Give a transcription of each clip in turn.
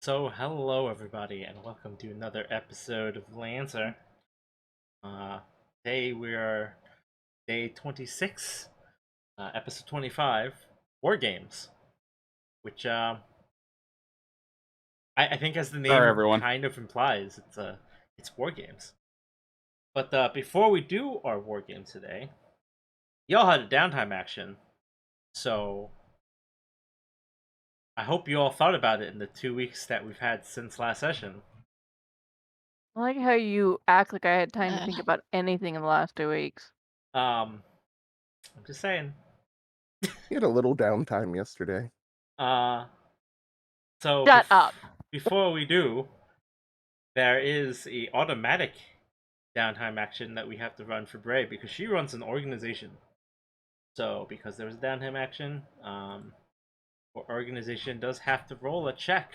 Hello everybody, and welcome to another episode of Lancer. Uh, Today we are day 26, episode 25, Wargames, which I think, as the Sorry, name everyone. kind of implies, it's Wargames. But before we do our Wargames today, y'all had a downtime action, so I hope you all thought about it in the 2 weeks that we've had since last session. I like how you act like I had time to think about anything in the last 2 weeks. I'm just saying. He had a little downtime yesterday. Uh, so Shut up. before we do, there is a automatic downtime action that we have to run for Bray because she runs an organization. So because there was a downtime action, our organization does have to roll a check.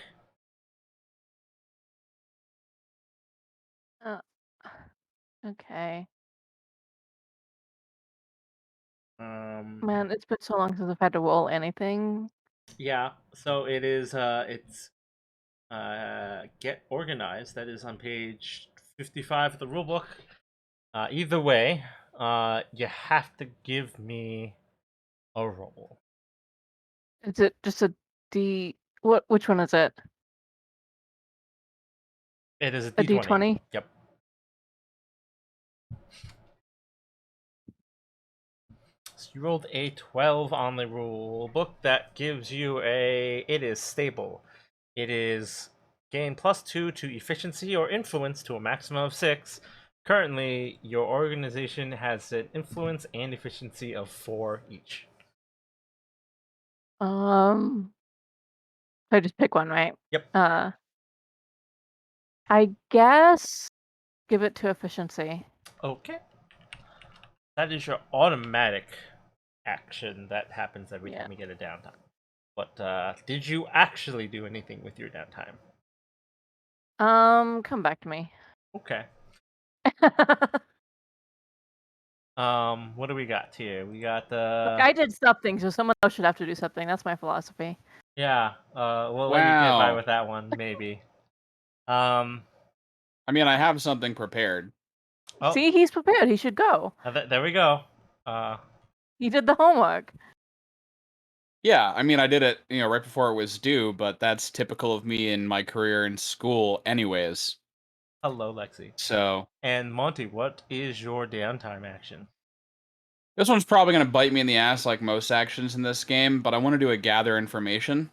Uh, okay. Man, it's been so long since I've had to roll anything. Yeah. So it's get organized. That is on page 55 of the rulebook. Either way, you have to give me a roll. Is it just a D? Which one is it? It is a A D20. D20? Yep. So you rolled a 12 on the rule book. That gives you a. It is stable. It is gain +2 to efficiency or influence to a maximum of 6. Currently, your organization has an influence and efficiency of 4 each. I just pick one, right? Yep. I guess give it to efficiency. Okay. That is your automatic action that happens every time you get a downtime. But did you actually do anything with your downtime? Come back to me. Okay. What do we got here? We got the. Look, I did something, so someone else should have to do something. That's my philosophy. Yeah. We'll let you get by with that one, maybe. I mean, I have something prepared. Oh, See, he's prepared. He should go. there we go. He did the homework. Yeah, I mean, I did it, right before it was due, but that's typical of me in my career in school anyways. Hello, Lexi. So, And Monty, what is your downtime action? this one's probably going to bite me in the ass like most actions in this game, but I want to do a gather information.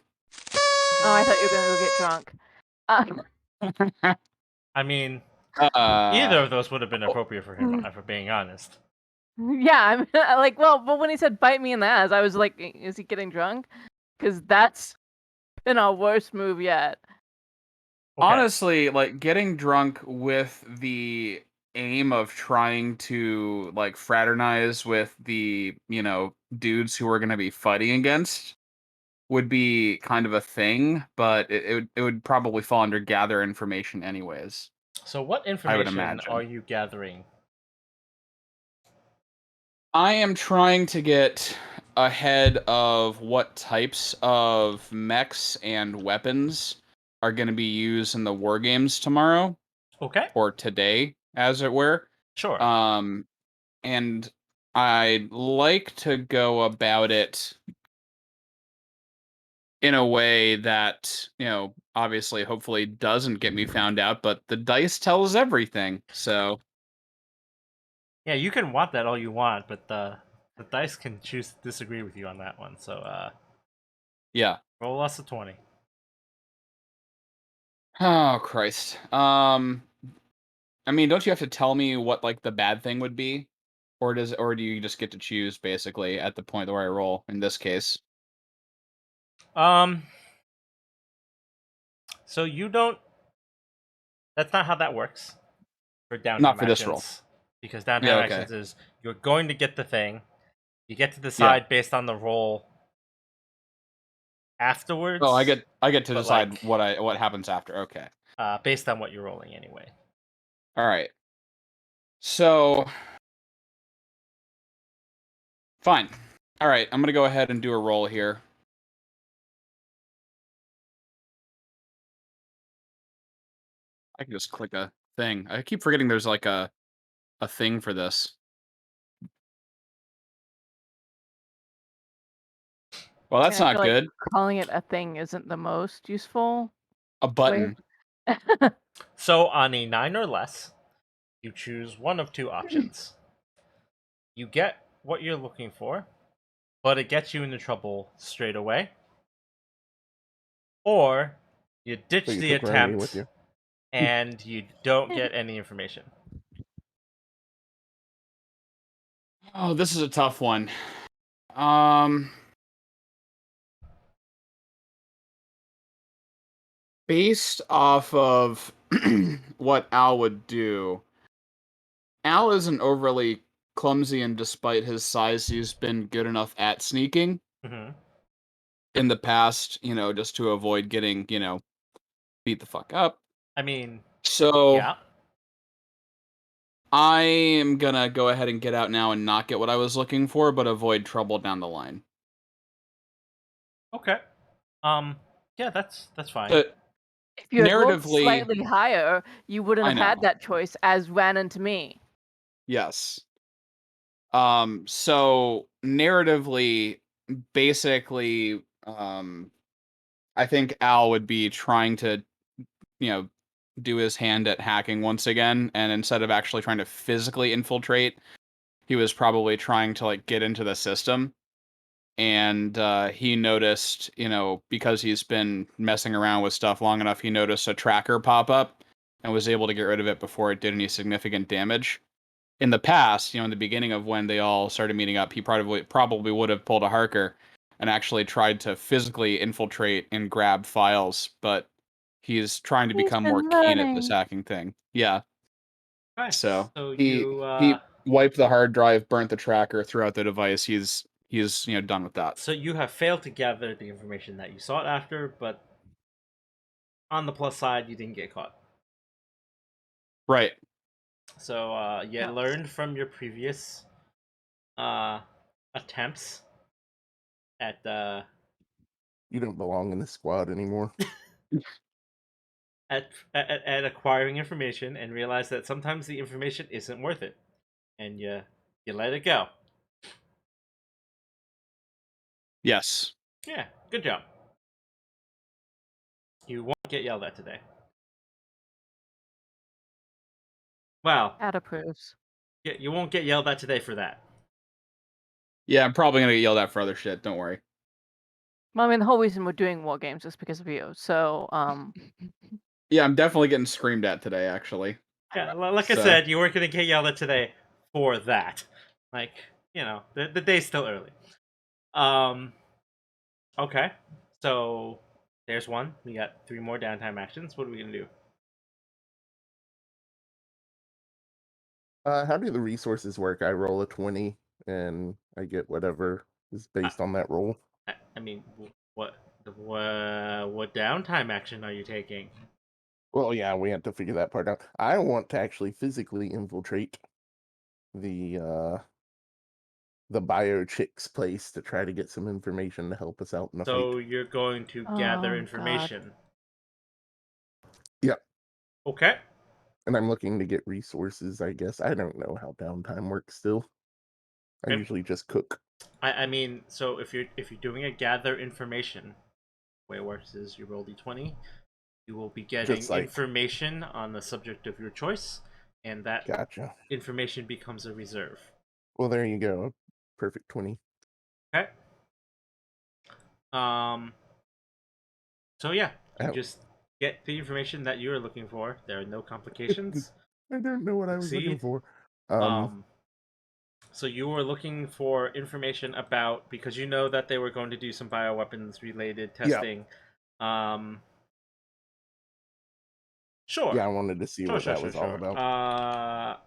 Oh, I thought you were gonna go get drunk. I mean, either of those would have been oh, appropriate for him, for being honest. Yeah, I'm like, well, but when he said bite me in the ass, I was like, is he getting drunk? Because that's been our worst move yet. Okay. Honestly, like, getting drunk with the aim of trying to, like, fraternize with the, dudes who we're going to be fighting against would be kind of a thing, but it would probably fall under gather information anyways. So what I would information imagine. are you gathering? I am trying to get ahead of what types of mechs and weapons are going to be used in the war games tomorrow. Okay. Or today, as it were. Sure. And I'd like to go about it in a way that, obviously, hopefully doesn't get me found out, but the dice tells everything, so. Yeah, you can want that all you want, but the dice can choose to disagree with you on that one. So, yeah. Roll us a 20. Oh, Christ. I mean, don't you have to tell me what, like, the bad thing would be? Or do you just get to choose, basically, at the point where I roll, in this case? So you don't. That's not how that works for downtime Not for actions. this roll. Because downtime Yeah, okay. actions is you're going to get the thing. You get to decide based on the roll afterwards. Oh, I get to decide like, what happens after. Okay. Based on what you're rolling anyway. All right. So, fine. All right, I'm gonna go ahead and do a roll here. I can just click a thing. I keep forgetting there's like a thing for this. Well, that's And I not feel like good. calling it a thing isn't the most useful A way. button. So on a 9 or less, you choose one of two options. You get what you're looking for, but it gets you into trouble straight away. Or you So ditch you the took Remy with attempt you. and you don't get any information. Oh, this is a tough one. Um, Based off of what Al would do, Al isn't overly clumsy, and despite his size, he's been good enough at sneaking Hmm. in the past, just to avoid getting, beat the fuck up. I mean, So yeah. I am gonna go ahead and get out now and not get what I was looking for, but avoid trouble down the line. Okay. Yeah, that's fine. But If you had rolled narratively, slightly higher, you wouldn't I have had know. that choice as ran into me. Yes. So narratively, basically, I think Al would be trying to, you know, do his hand at hacking once again, and instead of actually trying to physically infiltrate, he was probably trying to like get into the system. And he noticed, because he's been messing around with stuff long enough, he noticed a tracker pop up and was able to get rid of it before it did any significant damage. In the past, in the beginning of when they all started meeting up, he probably would have pulled a Harker and actually tried to physically infiltrate and grab files, but he's trying to He's become more been keen at this learning. hacking thing. Yeah. Okay. So So he you he wiped the hard drive, burnt the tracker, threw out the device. He's done with that. so you have failed to gather the information that you sought after, but on the plus side, you didn't get caught. Right. So you learned from your previous uh attempts at You don't belong in this squad anymore. at acquiring information and realized that sometimes the information isn't worth it, and you let it go. Yes. Yeah, good job. You won't get yelled at today. Well, That approves. you won't get yelled at today for that. Yeah, I'm probably gonna get yelled at for other shit. Don't worry. Well, I mean, the whole reason we're doing war games is because of you. So, Yeah, I'm definitely getting screamed at today, actually. Yeah, like I So said, you weren't gonna get yelled at today for that. Like, the day's still early. Um, okay. So there's one. We got 3 more downtime actions. What are we gonna do? How do the resources work? I roll a 20 and I get whatever is I, based on that roll. I mean, what downtime action are you taking? Well, yeah, we have to figure that part out. I want to actually physically infiltrate the the biochic's place to try to get some information to help us out in the fight. So you're going to gather oh god, information. Yeah, Okay. and I'm looking to get resources, I guess. I don't know how downtime works still. I Okay. usually just cook. I mean, so if you're doing a gather information, the way it works is you roll d20. You will be getting Just like, information on the subject of your choice, and that gotcha. information becomes a reserve. Well, there you go. Perfect 20. Okay. Um. So yeah, you Ow. just get the information that you are looking for. There are no complications. I don't know what I was looking Succeed. for. Um. So you were looking for information about, because you know that they were going to do some bioweapons related Yeah, testing. Um. Sure. yeah, I wanted to see Sure. what Sure. that Sure. was all Sure. about.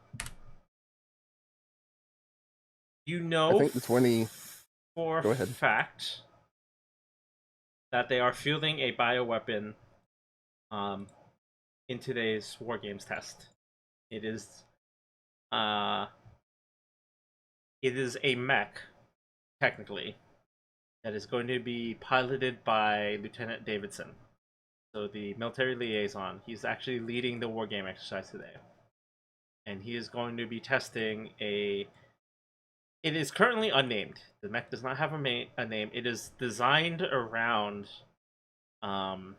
You I know think the 20. for a Go ahead. fact that they are fielding a bioweapon um, in today's War Games test. It is uh, it is a mech, technically, that is going to be piloted by Lieutenant Davidson. so the military liaison. He's actually leading the war game exercise today, and he is going to be testing a. It is currently unnamed. The mech does not have a name. It is designed around um,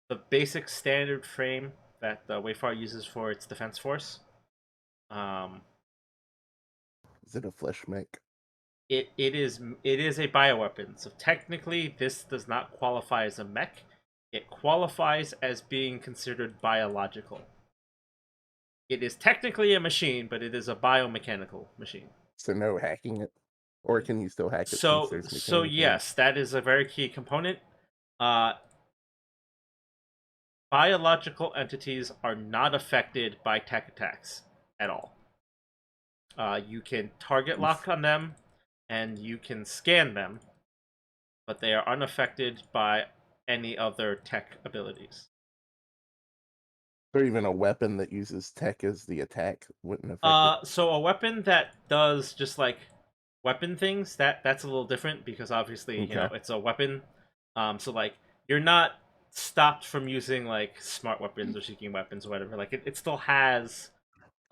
the basic standard frame that the Wayfar uses for its defense force. Is it a flesh mech? It is a bioweapon. So technically, this does not qualify as a mech. It qualifies as being considered biological. It is technically a machine, but it is a biomechanical machine. So no hacking it, or can you still hack it since there's mechanical? Yes, that is a very key component. Biological entities are not affected by tech attacks at all. You can target lock on them, and you can scan them, but they are unaffected by any other tech abilities. Or even a weapon that uses tech as the attack wouldn't affect it. So a weapon that does just like weapon things, that's a little different because obviously, you know, Okay. it's a weapon. So like you're not stopped from using like smart weapons or seeking weapons or whatever. Like it still has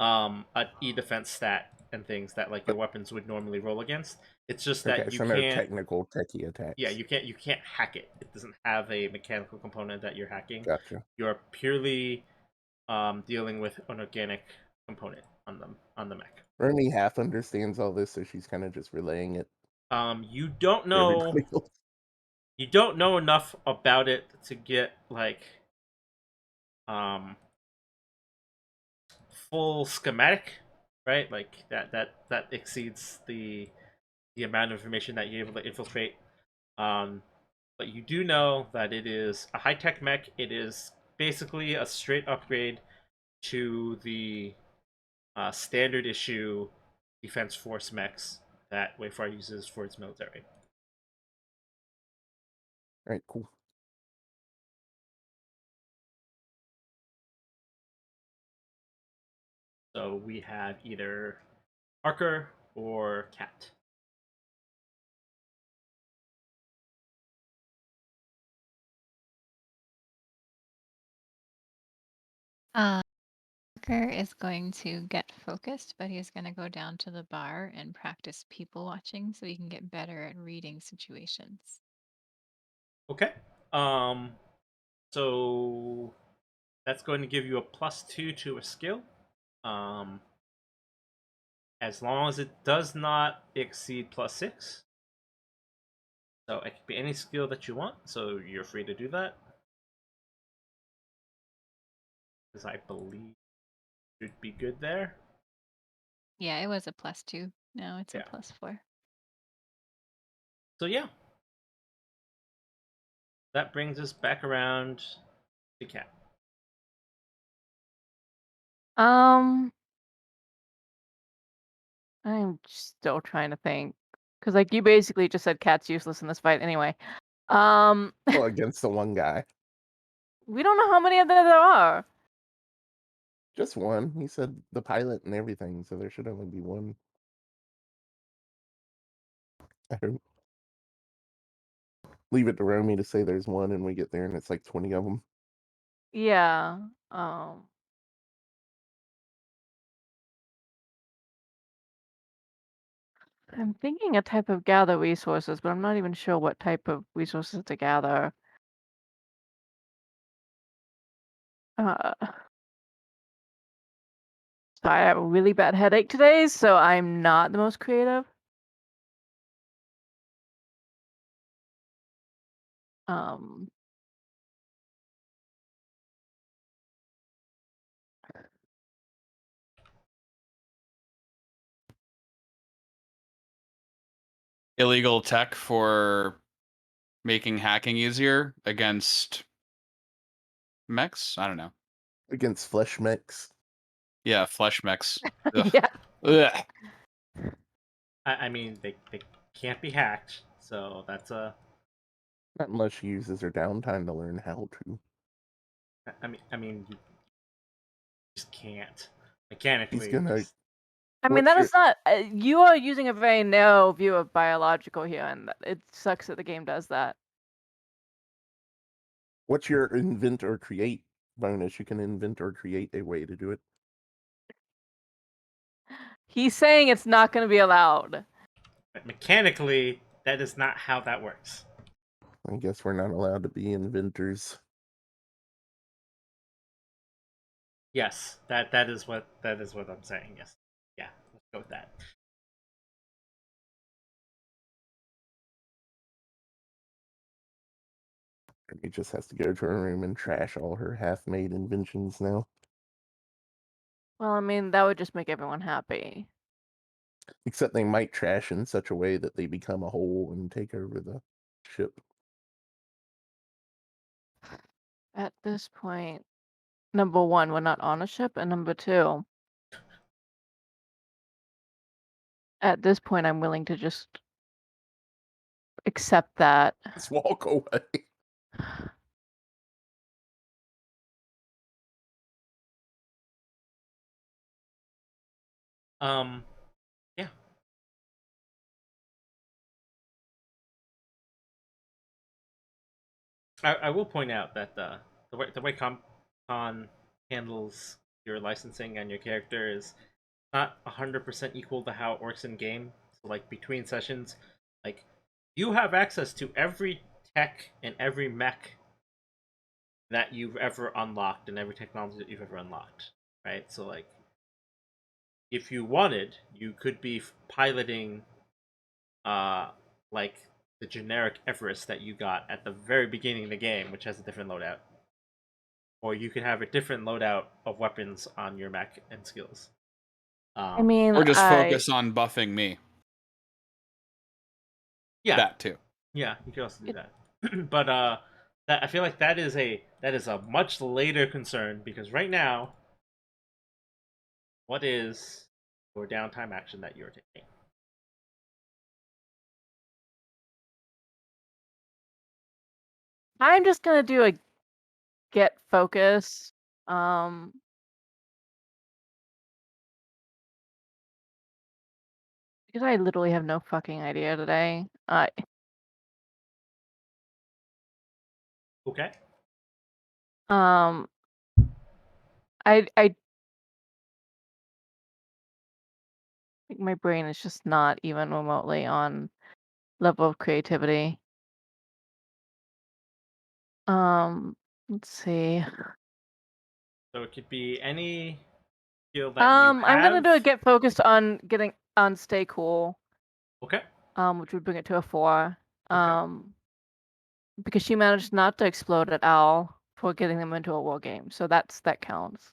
a e-defense stat and things that like your weapons would normally roll against. It's just Okay, that you so no can't. technical techie attacks. Yeah, you can't hack it. It doesn't have a mechanical component that you're hacking. Gotcha. You're purely dealing with an organic component on the mech. Romy half understands all this, so she's kind of just relaying it You don't to know everybody else. you don't know enough about it to get like um full schematic, right? Like that exceeds the amount of information that you're able to infiltrate. But you do know that it is a high-tech mech. It is basically a straight upgrade to the standard issue defense force mechs that Wayfar uses for its military. All right, cool. So we have either Parker or Cat. Parker is going to get focused, but he's going to go down to the bar and practice people watching so he can get better at reading situations. Okay. So that's going to give you a +2 to a skill. As long as it does not exceed +6. So it could be any skill that you want, so you're free to do that. Because I believe it should be good there. Yeah, it was a +2. Now it's Yeah. a +4. So yeah. That brings us back around to Cat. I'm still trying to think, because like you basically just said Cat's useless in this fight anyway. Well, against the one guy. We don't know how many of them there are. Just one. He said the pilot and everything, so there should only be one. I hope. Leave it to Romy to say there's one, and we get there and it's like 20 of them. Yeah. I'm thinking a type of gather resources, but I'm not even sure what type of resources to gather. Uh, so I have a really bad headache today, so I'm not the most creative. Um, Illegal tech for making hacking easier against mechs? I don't know. Against flesh mechs. Yeah, flesh mechs. Ugh. yeah. Ugh. I mean, they can't be hacked, so that's a. Not unless she uses her downtime to learn how to. I mean, you just can't mechanically. He's gonna. I mean, What's that is not. You are using a very narrow view of biological here, and it sucks that the game does that. What's your invent or create bonus? You can invent or create a way to do it. He's saying it's not going to be allowed. But mechanically, that is not how that works. I guess we're not allowed to be inventors. Yes, that is what I'm saying. Yes, yeah, let's go with that. He just has to go to her room and trash all her half-made inventions now. Well, I mean, that would just make everyone happy. Except they might trash in such a way that they become a whole and take over the ship. At this point, number one, we're not on a ship, and number two, at this point, I'm willing to just accept that. Just walk away. Yeah. I will point out that the way Con handles your licensing and your character is not 100% equal to how it works in game. So like between sessions, like you have access to every tech and every mech that you've ever unlocked and every technology that you've ever unlocked, right? So like if you wanted, you could be piloting like the generic Everest that you got at the very beginning of the game, which has a different loadout. Or you could have a different loadout of weapons on your mech and skills. I mean, Or just focus on buffing me. Yeah, That too. yeah, you could also do that. But that I feel like that is a much later concern because right now, what is your downtime action that you're taking? I'm just gonna do a get focus. Because I literally have no fucking idea today. Okay. Um, I think my brain is just not even remotely on level of creativity. Let's see. So it could be any skill that you have. I'm gonna do a get focused on getting on stay cool. Okay. Which would bring it to a 4. Okay. Because she managed not to explode at Al for getting them into a war game, so that counts.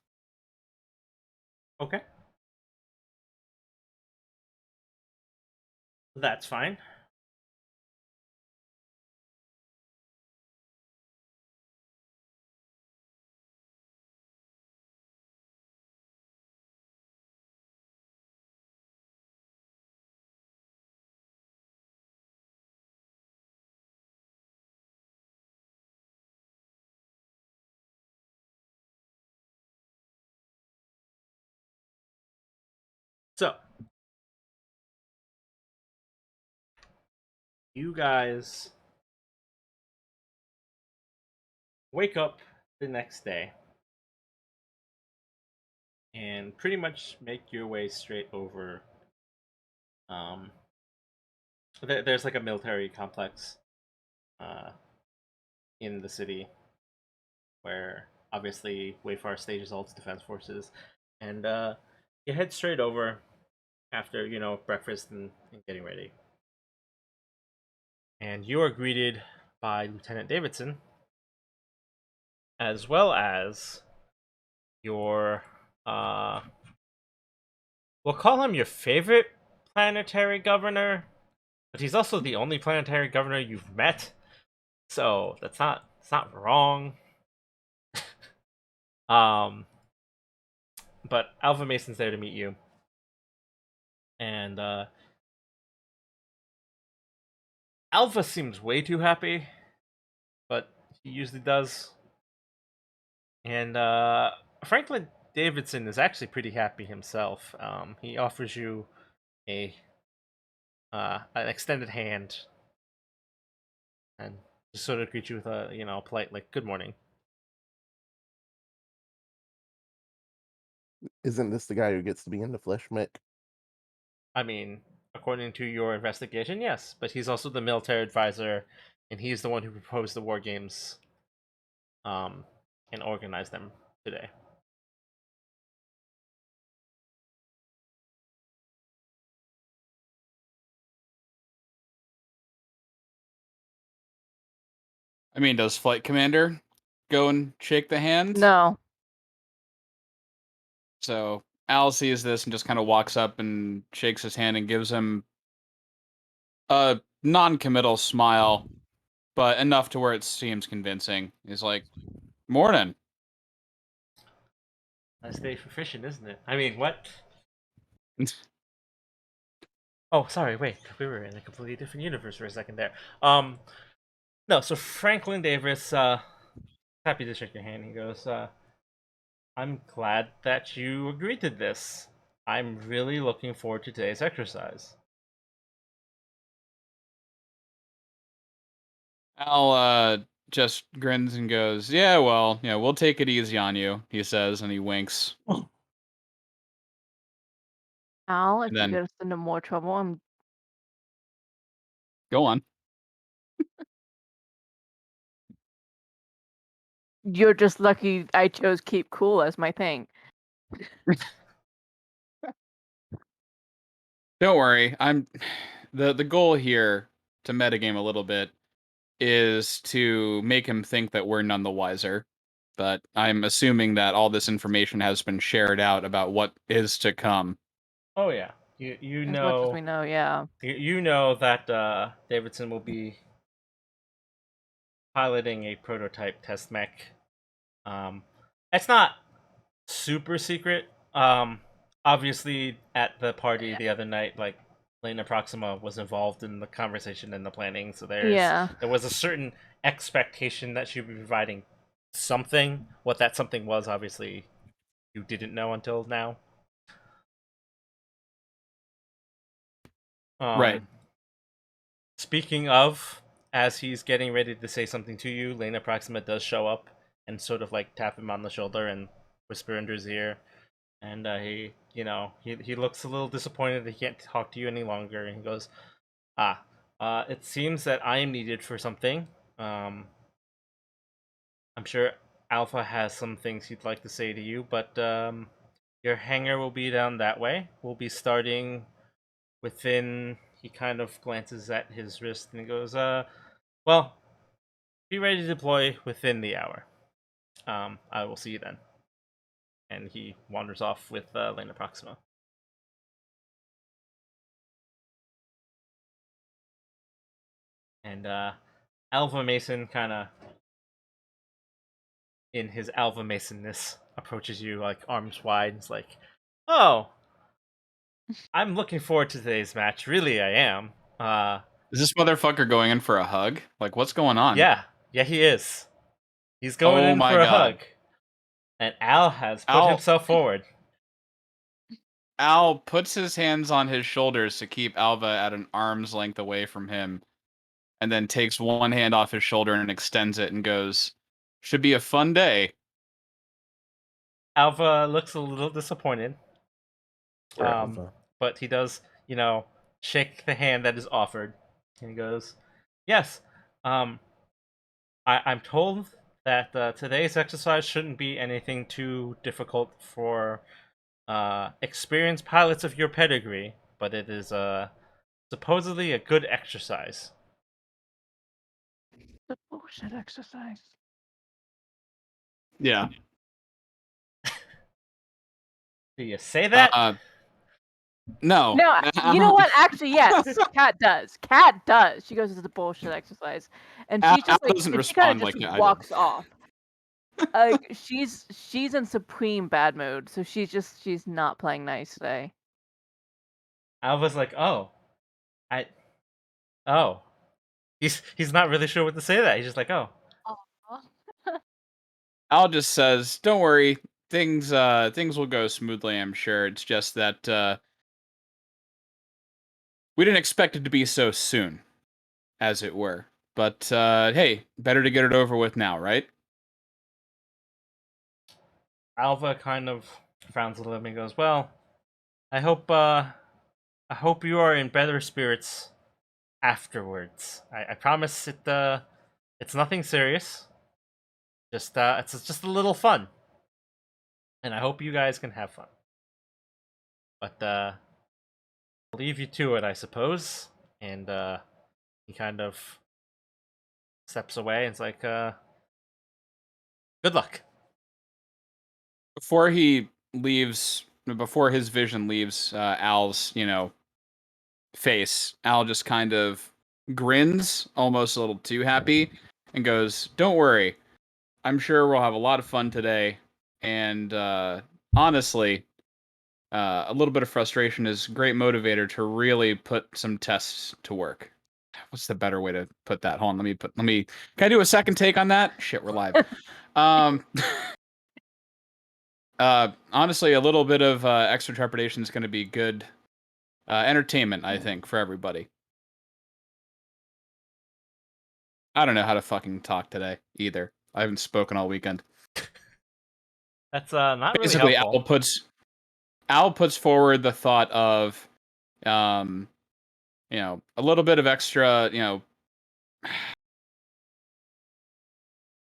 Okay. That's fine. So, you guys wake up the next day and pretty much make your way straight over. Um, there's like a military complex in the city where obviously Wayfar stages all its defense forces, and you head straight over after breakfast and getting ready. And you are greeted by Lieutenant Davidson, as well as your we'll call him your favorite planetary governor, but he's also the only planetary governor you've met, so it's not wrong. um but Alpha Mason's there to meet you, and Alpha seems way too happy, but he usually does. And Franklin Davidson is actually pretty happy himself. He offers you a an extended hand and Just sort of greet you with a polite like good morning. Isn't this the guy who gets to be in the flesh mech? I mean, according to your investigation, yes, but he's also the military advisor, and he's the one who proposed the war games, and organized them today. I mean, does Flight Commander go and shake the hand? No. So Al sees this and just kind of walks up and shakes his hand and gives him a non-committal smile, but enough to where it seems convincing. He's like, "Morning." Nice day for fishing, isn't it? I mean, what? Oh, sorry. Wait, we were in a completely different universe for a second there. No. So Franklin Davis, happy to shake your hand. He goes, I'm glad that you agreed to this. I'm really looking forward to today's exercise. Al just grins and goes, "Yeah, well, we'll take it easy on you," he says, and he winks. Al, if And you then get us into more trouble, go on. you're just lucky I chose keep cool as my thing. Don't worry. I'm the goal here to metagame a little bit is to make him think that we're none the wiser. But I'm assuming that all this information has been shared out about what is to come. Oh yeah, you As much as we know know, yeah. you know that Davidson will be piloting a prototype test mech. It's not super secret. Obviously, at the party the other night, like Lena Proxima was involved in the conversation and the planning, so Yeah. there was a certain expectation that she would be providing something. What that something was, obviously, you didn't know until now. Right. Speaking of, as he's getting ready to say something to you, Lena Proxima does show up and sort of like tap him on the shoulder and whisper into his ear. And he looks a little disappointed that he can't talk to you any longer. And he goes, it seems that I am needed for something. I'm sure Alpha has some things he'd like to say to you, but your hangar will be down that way. We'll be starting within. He kind of glances at his wrist and he goes, well, be ready to deploy within the hour. I will see you then. And he wanders off with Lena Proxima. And Alva Mason kind of, in his Alva Masonness, approaches you like arms wide. It's like, oh, I'm looking forward to today's match. Really, I am. Is this motherfucker going in for a hug? Like, what's going on? Yeah, he is. He's going Oh in my for a God. hug. And Al has put Al- himself forward. Al puts his hands on his shoulders to keep Alva at an arm's length away from him, and then takes one hand off his shoulder and extends it and goes, "Should be a fun day." Alva looks a little disappointed. Or Alpha. But he does, shake the hand that is offered. And he goes, yes, I'm told that today's exercise shouldn't be anything too difficult for experienced pilots of your pedigree, but it is supposedly a good exercise. The bullshit exercise. Yeah. Do you say that? No. No, you know what? Actually, yes, Kat does. Kat does. She goes, "It's a bullshit exercise," and Al she just like doesn't and she kind respond of just like I did. walks off. Like she's in supreme bad mood, so she's not playing nice today. Alva's like, oh, he's not really sure what to say to that. He's just like, oh, Al just says, "Don't worry, things will go smoothly, I'm sure. It's just that we didn't expect it to be so soon, as it were." But hey, better to get it over with now, right? Alva kind of frowns a little bit and goes, "Well, I hope you are in better spirits afterwards. I promise it's nothing serious. It's just a little fun, and I hope you guys can have fun. But I'll leave you to it, I suppose." And he kind of steps away and it's like, "Good luck." Before he leaves, before his vision leaves Al's, face, Al just kind of grins, almost a little too happy, and goes, "Don't worry. I'm sure we'll have a lot of fun today." And honestly, a little bit of frustration is a great motivator to really put some tests to work. What's the better way to put that? Hold on, can I do a second take on that? Shit, we're live. Um honestly, a little bit of extra trepidation is going to be good entertainment, I think, for everybody. I don't know how to fucking talk today either. I haven't spoken all weekend. That's not really Basically, helpful. Al puts forward the thought of, a little bit of extra,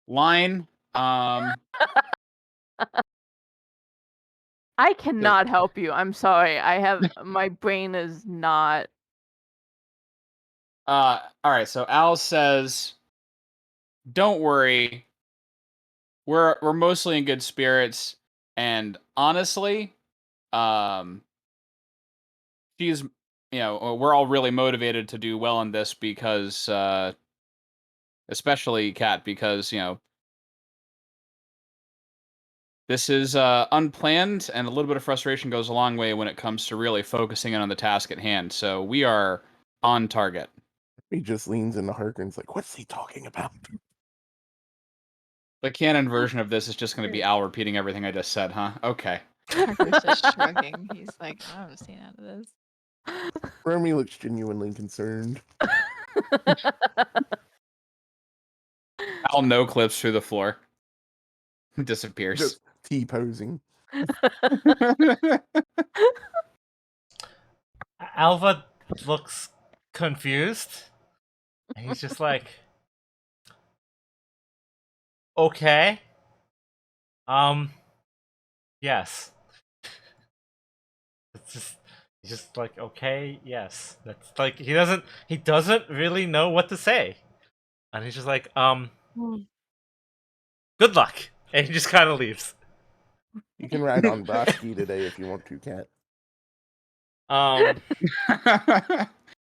line. I cannot help you. I'm sorry. My brain is not. All right. So Al says, "Don't worry, we're mostly in good spirits, and honestly, um, she's, we're all really motivated to do well in this because, especially Kat, because this is unplanned, and a little bit of frustration goes a long way when it comes to really focusing in on the task at hand. So we are on target." He just leans into Harkins like, "What's he talking about?" The canon version of this is just going to be Al repeating everything I just said, huh? Okay. Parker's just shrugging. He's like, I don't see out of this. Romy looks genuinely concerned. Al no clips through the floor. Disappears. Just T-posing. Alva looks confused, and he's just like, "Okay, yes." It's just he's just like, "Okay, yes." That's like he doesn't really know what to say, and he's just like, "Good luck," and he just kind of leaves. You can ride on Broski today if you want to, Cat.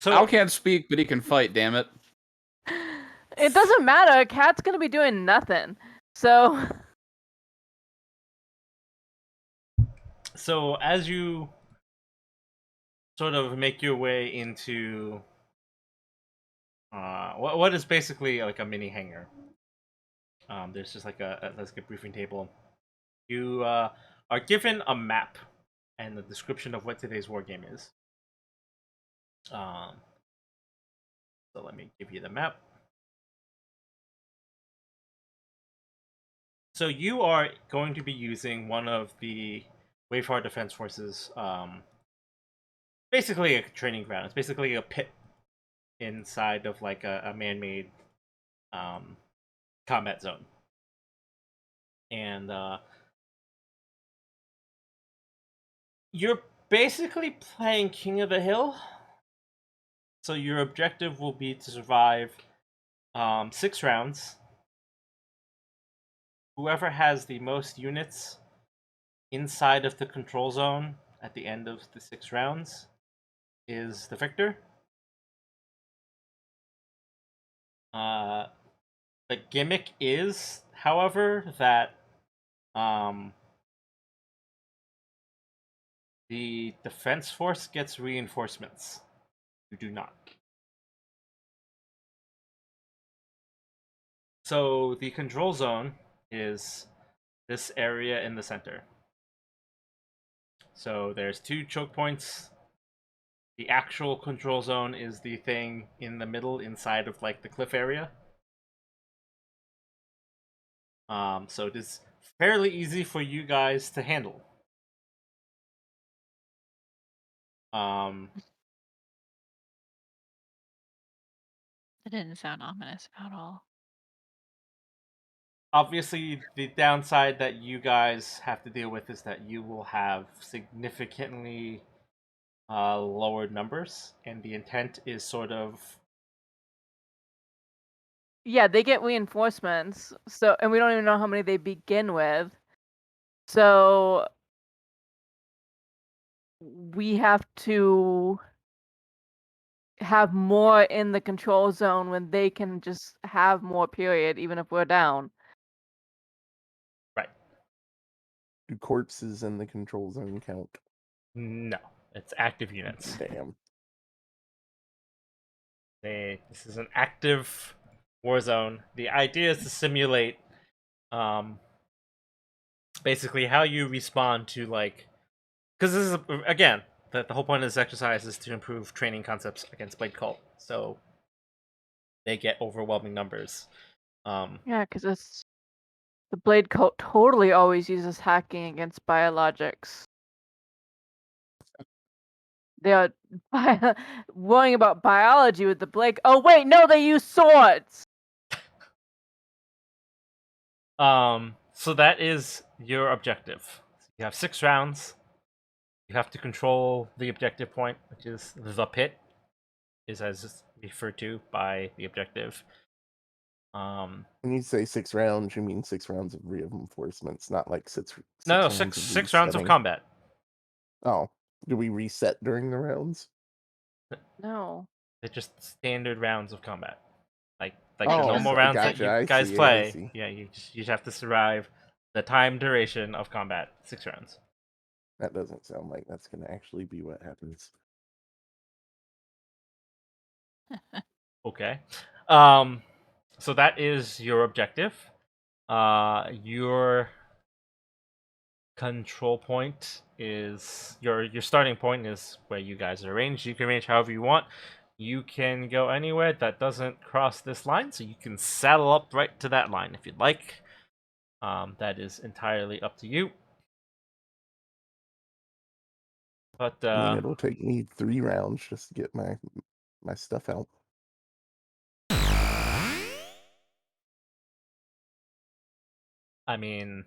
So Al can't speak, but he can fight, damn it. It doesn't matter. Cat's gonna be doing nothing. So as you sort of make your way into what is basically like a mini hangar. There's just like a briefing table. You are given a map and the description of what today's war game is. So let me give you the map. So you are going to be using one of the Wayfar Defense Forces, basically a training ground. It's basically a pit inside of like a man-made combat zone. And you're basically playing King of the Hill. So your objective will be to survive 6 rounds. Whoever has the most units inside of the control zone at the end of the 6 rounds is the victor. The gimmick is, however, that the defense force gets reinforcements. You do not. So the control zone is this area in the center. So there's 2 choke points The actual control zone is the thing in the middle, inside of like the cliff area. So it is fairly easy for you guys to handle. Um, That didn't sound ominous at all. Obviously, the downside that you guys have to deal with is that you will have significantly lowered numbers, and the intent is sort of Yeah, they get reinforcements. So, and we don't even know how many they begin with. So we have to have more in the control zone when they can just have more, period, even if we're down. right. Do corpses in the control zone count? No, it's active units. Damn. This is an active war zone. The idea is to simulate, basically how you respond to like, because this is again the whole point of this exercise is to improve training concepts against Blade Cult. So they get overwhelming numbers. Yeah, because it's the Blade Cult totally always uses hacking against biologics. They are worrying about biology with the Blade. Oh wait, no, they use swords. So that is your objective. You have 6 rounds. You have to control the objective point, which is the pit, is as referred to by the objective. When you say 6 rounds, you mean 6 rounds of reinforcements, not like six No, rounds six rounds of resetting. combat. Oh, do we reset during the rounds? No. They're just standard rounds of combat, like Like the Oh, normal so- rounds gotcha, that you I guys see, I play. see. Yeah, you just have to survive the time duration of combat. 6 rounds. That doesn't sound like that's going to actually be what happens. Okay. So that is your objective. Your control point is your starting point is where you guys are arranged. You can range however you want. You can go anywhere that doesn't cross this line, so you can saddle up right to that line if you'd like. That is entirely up to you. But I mean, it'll take me 3 rounds just to get my stuff out. I mean,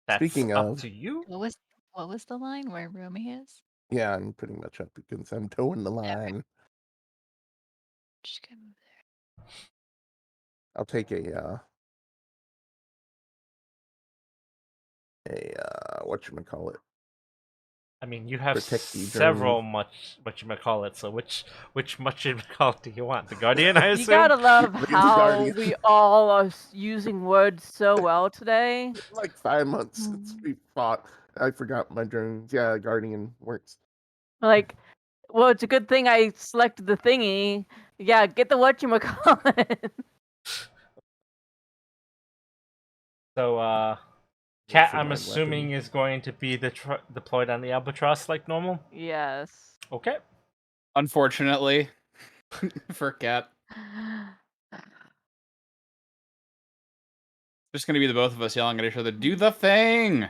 that's Speaking up of, to you. What was the line where Rumi is? yeah, I'm pretty much up against. I'm towing the line. Just gonna move there. I'll take a whatchamacallit. I mean, you have Protect the several journey. whatchamacallit, so which whatchamacallit do you want? The Guardian, I You assume? gotta love There's the how Guardian. we all are using words so well today. Like 5 months since we fought. I forgot my drones. Yeah, Guardian works. Like, well, it's a good thing I selected the thingy. Yeah, get the whatchamacallit. So, Roll Cat, for I'm my assuming weapon. is going to be deployed on the Albatross like normal. Yes. Okay. Unfortunately, for Cat, just gonna be the both of us yelling at each other. Do the thing.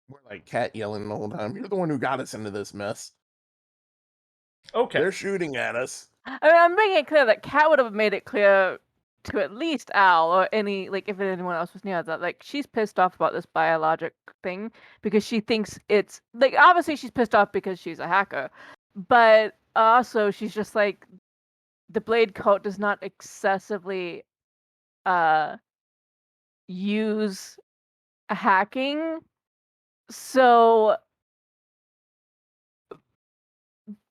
More like Cat yelling the whole time. You're the one who got us into this mess. Okay. They're shooting at us. I mean, I'm making it clear that Kat would have made it clear to at least Al or any, like, if anyone else was near that, like, she's pissed off about this biologic thing because she thinks it's, like, obviously she's pissed off because she's a hacker, but also she's just like, the Blade Cult does not excessively use hacking, so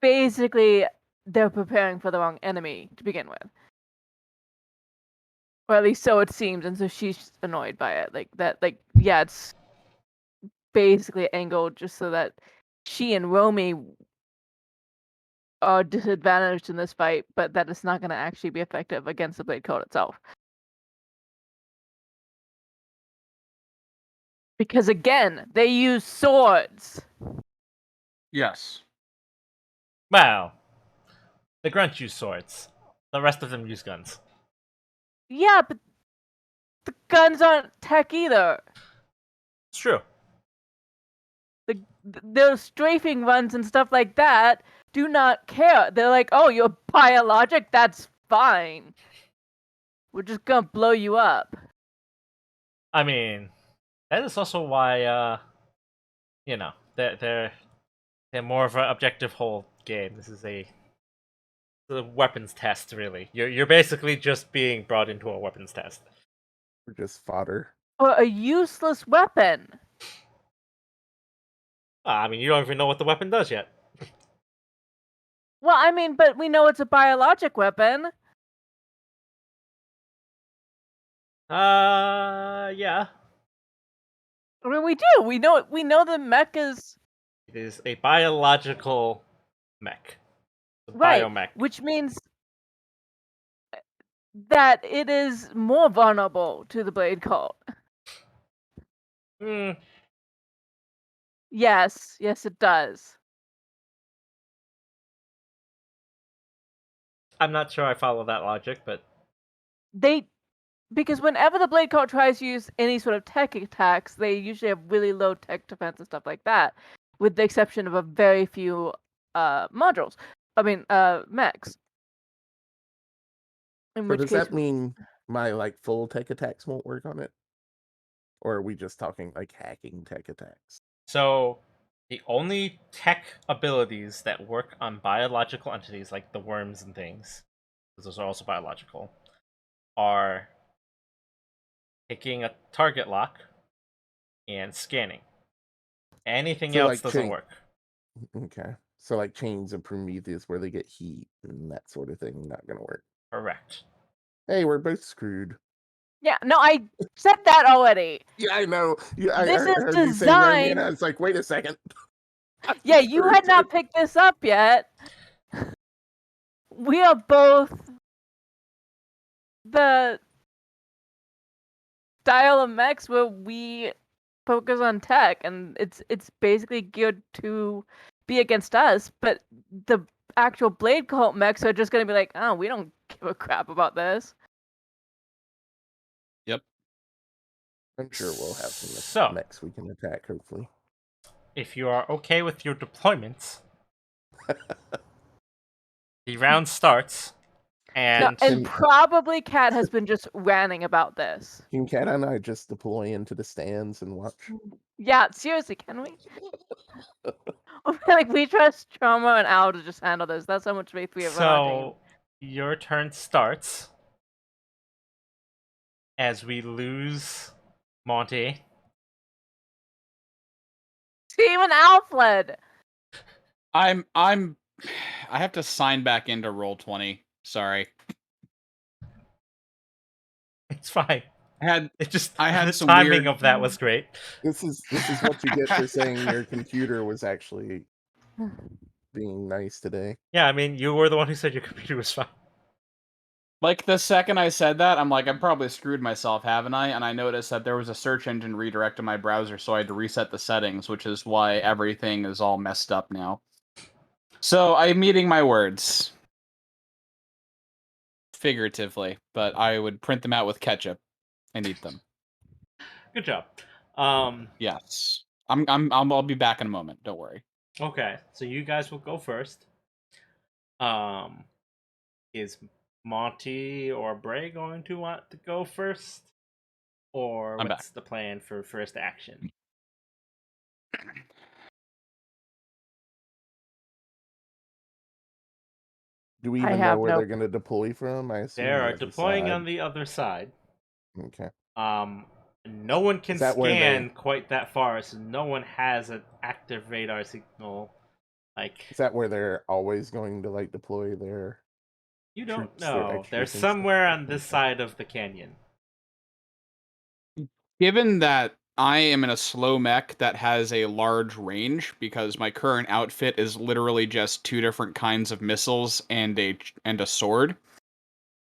basically they're preparing for the wrong enemy to begin with. Or at least so it seems, and so she's annoyed by it. Like that, like, yeah, it's basically angled just so that she and Romy are disadvantaged in this fight, but that it's not going to actually be effective against the Blade Code itself. Because again, they use swords. Yes. Well, the grunts use swords. The rest of them use guns. Yeah, but the guns aren't tech either. It's true. Those strafing runs and stuff like that do not care. They're like, oh, you're biologic? That's fine. We're just gonna blow you up. I mean, that is also why, you know, they're more of an objective whole game. This is a weapons test, really. You're basically just being brought into a weapons test. We're just fodder. Or a useless weapon. I mean, you don't even know what the weapon does yet. Well, I mean, but we know it's a biologic weapon. Yeah. I mean, we do. We know the mech is It is a biological mech. A right, biomech. which means that it is more vulnerable to the blade cult. Hmm. Yes, it does. I'm not sure I follow that logic, but Because whenever the blade cult tries to use any sort of tech attacks, they usually have really low tech defense and stuff like that, with the exception of a very few modules. I mean, mechs. In So which does case, that mean my like full tech attacks won't work on it? Or are we just talking like hacking tech attacks? so the only tech abilities that work on biological entities like the worms and things, because those are also biological, are picking a target lock and scanning. Anything So else like doesn't work. Okay. So like chains of Prometheus where they get heat and that sort of thing, not gonna work. Correct. Hey, we're both screwed. yeah, no, I said that already. Yeah, I know. Yeah, I This is heard you say that, and designed. I was like, wait a second. I'm Yeah, you screwed had not too. picked this up yet. We are both the style of mechs where we focus on tech, and it's basically geared to be against us. But the actual blade cult mechs are just gonna be like, oh, we don't give a crap about this. Yep. I'm sure we'll have some So, mechs we can attack, hopefully. if you are okay with your deployments, the round starts, No, and and probably Kat has been just ranting about this. Can Kat and I just deploy into the stands and watch? Yeah, seriously, can we? Like we trust Trauma and Al to just handle this. That's how much faith we have in our team. so your turn starts as we lose Monty. Even Al fled. I have to sign back into Roll20. Sorry. It's fine. I had the some timing weird... of that was great. This is what you get for saying your computer was actually being nice today. Yeah, I mean, you were the one who said your computer was fine. Like, the second I said that, I'm like, I've probably screwed myself, haven't I? And I noticed that there was a search engine redirect to my browser, so I had to reset the settings, which is why everything is all messed up now. So, I'm eating my words. Figuratively, but I would print them out with ketchup and eat them. Good job. Yes. I'll be back in a moment, don't worry. Okay, so you guys will go first. Is Monty or Bray going to want to go first? Or I'm what's the plan for first action? Do we I even know have where no- they're going to deploy from? I assume They are the other deploying side. on the other side. Okay. No one can Is that where scan quite that far, so no one has an active radar signal. Like, Is that where they're always going to like deploy their you don't troops, their know. They're extras and stuff? somewhere on this side of the canyon. Given that I am in a slow mech that has a large range, because my current outfit is literally just 2 different kinds of missiles and a sword,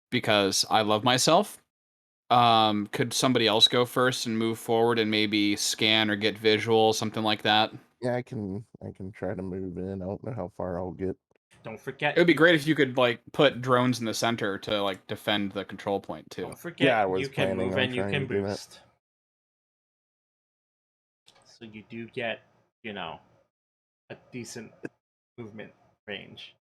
because I love myself, Could somebody else go first and move forward and maybe scan or get visual, something like that? Yeah, I can try to move in. I don't know how far I'll get. Don't It forget. would be great if you could like put drones in the center to like defend the control point too. Don't forget. Yeah, I You was can planning move on and you trying to can do that. boost. So you do get, a decent movement range.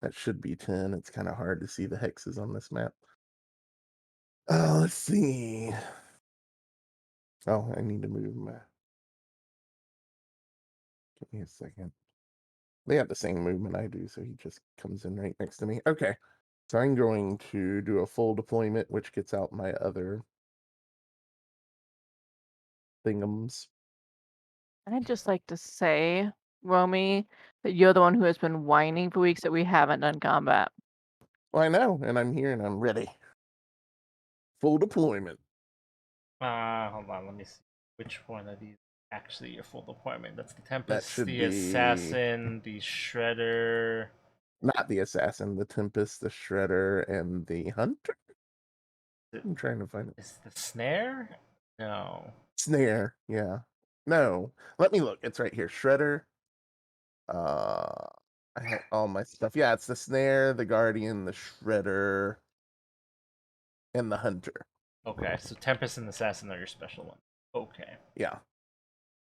That should be 10. It's kind of hard to see the hexes on this map. Let's see. Oh, I need to move my. Give me a second. They have the same movement I do, so he just comes in right next to me. Okay. So I'm going to do a full deployment, which gets out my other thingums. I'd just like to say, Romy, that you're the one who has been whining for weeks that we haven't done combat. Well, I know, and I'm here and I'm ready. Full deployment. Hold on. Let me see. Which one of these actually your full deployment? That's the Tempest, should the be- Assassin, the Shredder. Not the assassin, the Tempest, the Shredder, and the Hunter. I'm trying to find it. Is the Snare? No. Snare, yeah. No. Let me look. It's right here. Shredder. I have all my stuff. Yeah, it's the Snare, the Guardian, the Shredder, and the Hunter. Okay, so Tempest and Assassin are your special one. Okay. Yeah.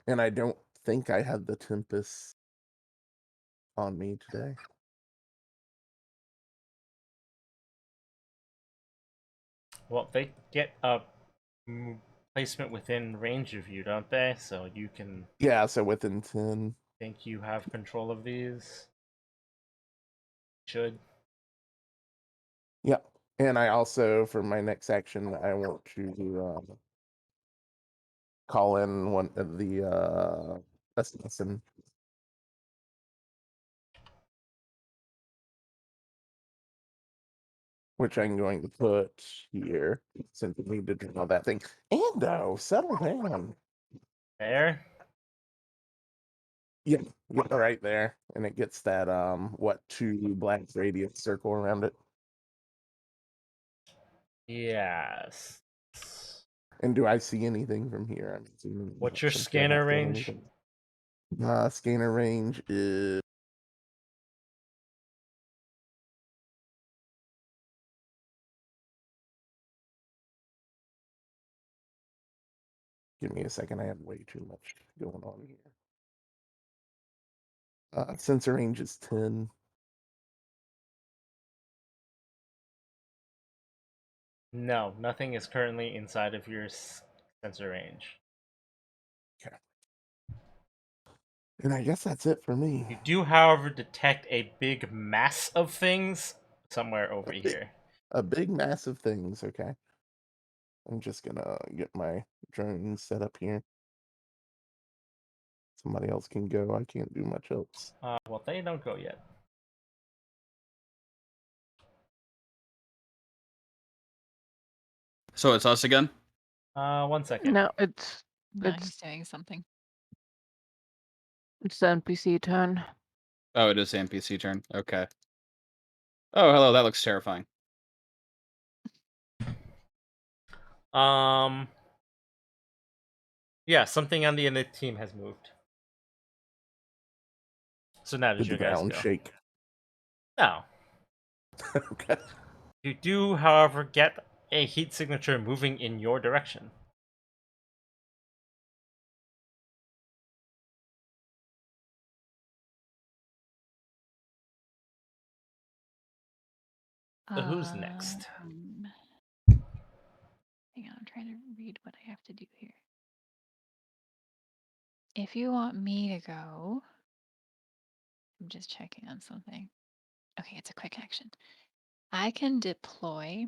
And I don't think I had the Tempest on me today. Well, they get a placement within range of you, don't they? So you can Yeah, so within 10. think you have control of these. Should. Yep. And I also, for my next action, I want to call in one of the assassin. Which I'm going to put here, since we need to draw that thing. Ando, settle down. There. Yeah, right there. And it gets that, 2 black radius circle around it. Yes. And do I see anything from here? I'm assuming What's your since they're not scanner doing range? anything. Scanner range is. Give me a second. I have way too much going on here. Sensor range is 10. No, nothing is currently inside of your sensor range. Okay. And I guess that's it for me. You do, however, detect a big mass of things somewhere over big- here. A big mass of things. Okay. I'm just gonna get my drone set up here. Somebody else can go. I can't do much else. Well, they don't go yet. So it's us again? 1 second. No, it's No, It's- he's doing something. the NPC turn. Oh, it is the NPC turn. Okay. Oh, hello. That looks terrifying. Yeah, something on the init team has moved. So now Did does the your guys ground go? shake? No. Okay. You do, however, get a heat signature moving in your direction. So who's next? Hang on, I'm trying to read what I have to do here. If you want me to go, I'm just checking on something. Okay, it's a quick action. I can deploy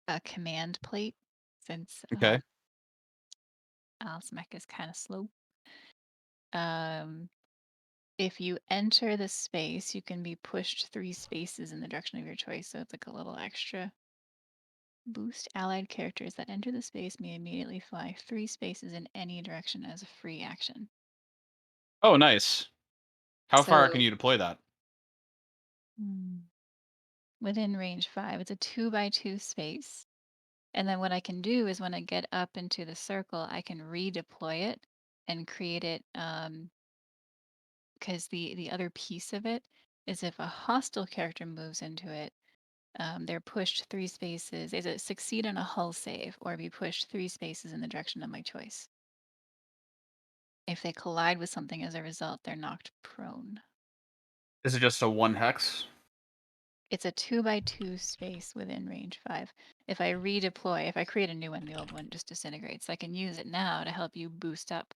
a command plate since Okay. Alsmec is kind of slow. If you enter the space, you can be pushed 3 spaces in the direction of your choice. So it's like a little extra. Boost allied characters that enter the space may immediately fly 3 spaces in any direction as a free action. Oh, nice. How far So can you deploy that? within range 5, it's a 2x2 space. And then what I can do is when I get up into the circle, I can redeploy it and create it. Because the other piece of it is if a hostile character moves into it, they're pushed 3 spaces. Is it succeed on a hull save or be pushed 3 spaces in the direction of my choice? If they collide with something as a result, they're knocked prone. Is it just a 1 hex? It's a 2x2 space within range 5. If I redeploy, if I create a new one, the old one just disintegrates. I can use it now to help you boost up.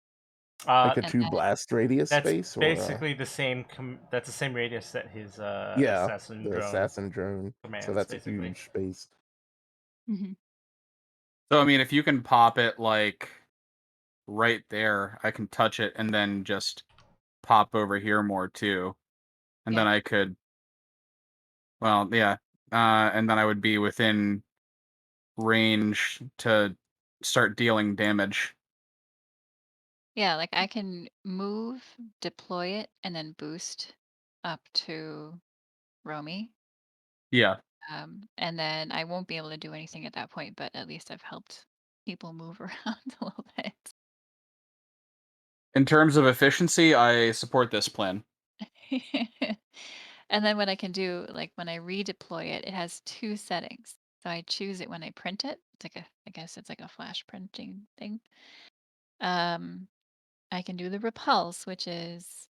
Like a And 2 then, blast radius That's space, or basically the same. That's the same radius that his yeah, assassin the drone assassin drone. So commands, that's a basically. huge space. So, I mean, if you can pop it, like, right there, I can touch it and then just pop over here more, too. And then Yeah. I could... Well, yeah. And then I would be within range to start dealing damage. Yeah, like I can move, deploy it, and then boost up to Romy. Yeah. And then I won't be able to do anything at that point, but at least I've helped people move around a little bit. In terms of efficiency, I support this plan. And then what I can do, like when I redeploy it, it has 2 settings. So I choose it when I print it. It's like I guess it's like a flash printing thing. I can do the repulse, which is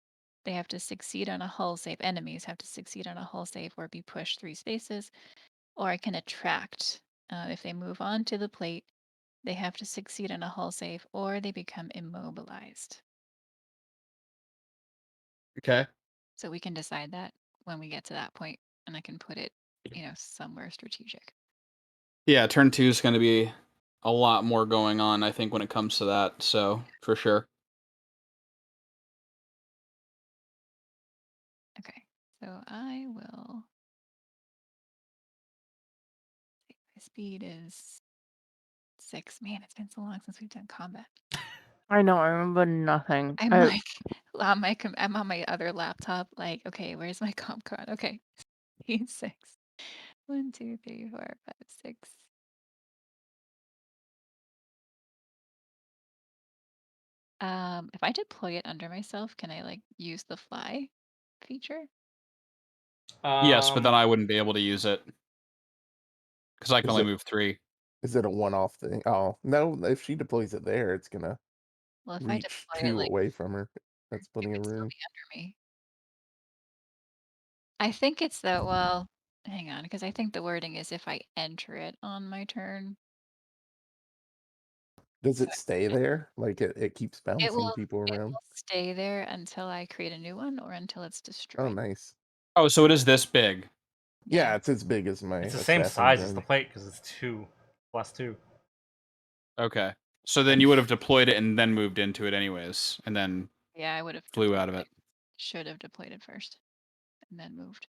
they have to succeed on a hull save. Enemies have to succeed on a hull save or be pushed 3 spaces. Or I can attract. If they move on to the plate, they have to succeed on a hull save or they become immobilized. Okay. So we can decide that when we get to that point, and I can put it, somewhere strategic. Yeah, turn 2 is going to be a lot more going on, I think, when it comes to that. So, for sure. Okay, so I will. My speed is 6. Man, it's been so long since we've done combat. I know, I remember nothing. I'm like I'm on my other laptop. Like, okay, where's my comp card? Okay, speed 6. 1, 2, 3, 4, 5, 6. If I deploy it under myself, can I like use the fly feature? Yes, but then Um, I wouldn't be able to use it. Because I can Is only it move 3. is it a one-off thing? Oh no, if she deploys it there, it's gonna Well, if I reach deploy it 2 like away from her. That's it plenty of would still room. be under me. I think it's the well, hang on, because I think the wording is if I enter it on my turn. Does So it stay there? Like it keeps it bouncing will people it around? will stay there until I create a new one or until it's Oh, destroyed. nice. Oh, so it is this big. Yeah, Yeah. it's as big as my it's the same assassin size as the drone. plate because it's 2 plus 2. Okay. So then you would have deployed it and then moved into it anyways, and then Yeah, I would have flew deployed out of it. it. Should have deployed it first and then moved.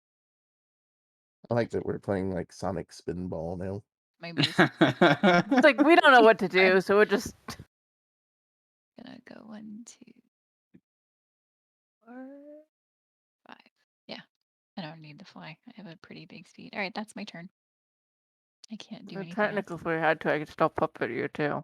I like that we're playing like Sonic Spinball now. My boost. It's like we don't know what to do, so we're just Gonna go 1, 2, 4, 5. Yeah. I don't need the fly. I have a pretty big speed. All right, that's my turn. I can't do anything else. technically if we had to, I could stop puppet you too.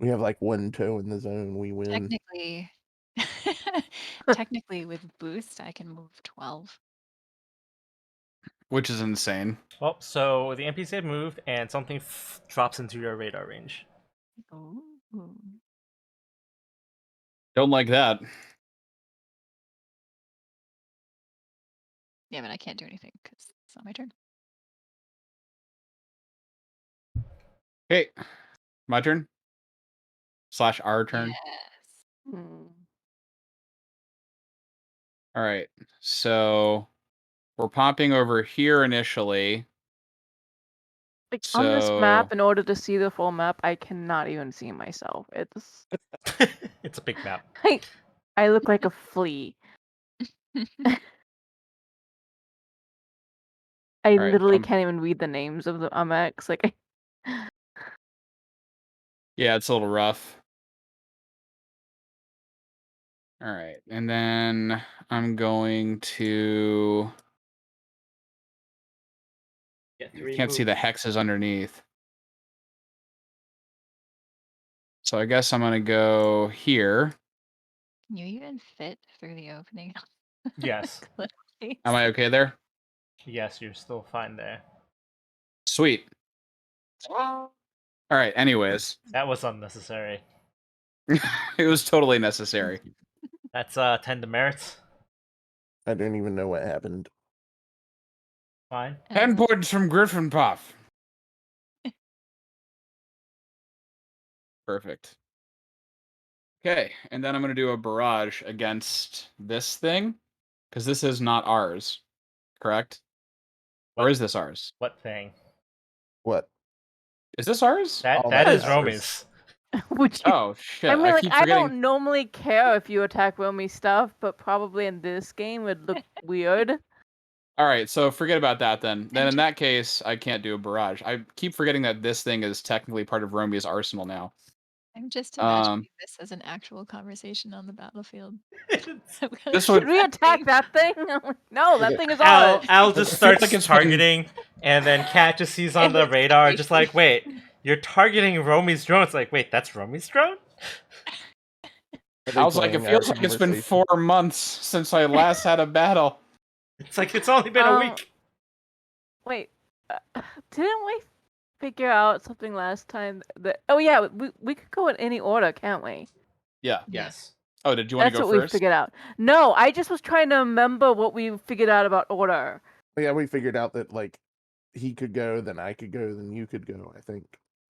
We have like 1 toe in the zone, we win. Technically, technically with boost, I can move 12. Which is insane. Well, so the NPC had moved, and something drops into your radar range. Ooh. Don't like that. Yeah, but I can't do anything because it's not my turn. Okay. My turn? / our turn. Yes. Hmm. All right. So we're popping over here initially. Like on this map, So in order to see the full map, I cannot even see myself. It's It's a big map. I look like a flea. I All right, literally can't even read the names of the mechs. Like, yeah, it's a little rough. All right, and then I'm going to. Get I 3 can't see the moves. hexes underneath. So I guess I'm gonna go here. Can you even fit through the opening? Yes. Clearly. Am I okay there? Yes, you're still fine there. Sweet. All right. Anyways, That was unnecessary. it was totally necessary. That's 10 demerits. I don't even know what happened. Fine. 10 points from Griffin Puff. Perfect. Okay, and then I'm gonna do a barrage against this thing because this is not ours, correct? Or What- is this ours? What thing? What? Is this ours? That All that that is matters. Romi's. would you? Oh shit! I mean, I like, keep I forgetting. don't normally care if you attack Romy stuff, but probably in this game it would look weird. All right, so forget about that then. Then in that case, I can't do a barrage. I keep forgetting that this thing is technically part of Romi's arsenal now. I'm just imagining this as an actual conversation on the battlefield. This Should would- we attack that thing? I'm like, no, that Okay. thing is Al ours. Al It just feels starts like it's been- targeting, and then Kat just sees on the radar, just like, wait, you're targeting Romi's drone. It's like, wait, that's Romi's drone? Are they I was like, it playing our feels like it's been conversation? 4 months since I last had a battle. It's like it's only been a week. Wait, didn't we figure out something last time? That oh yeah, we could go in any order, can't we? Yeah. Yes. Oh, did you want to That's go what we first? figured out. No, I just was trying to remember what we figured out about order. Yeah, we figured out that like he could go, then I could go, then you could go. I think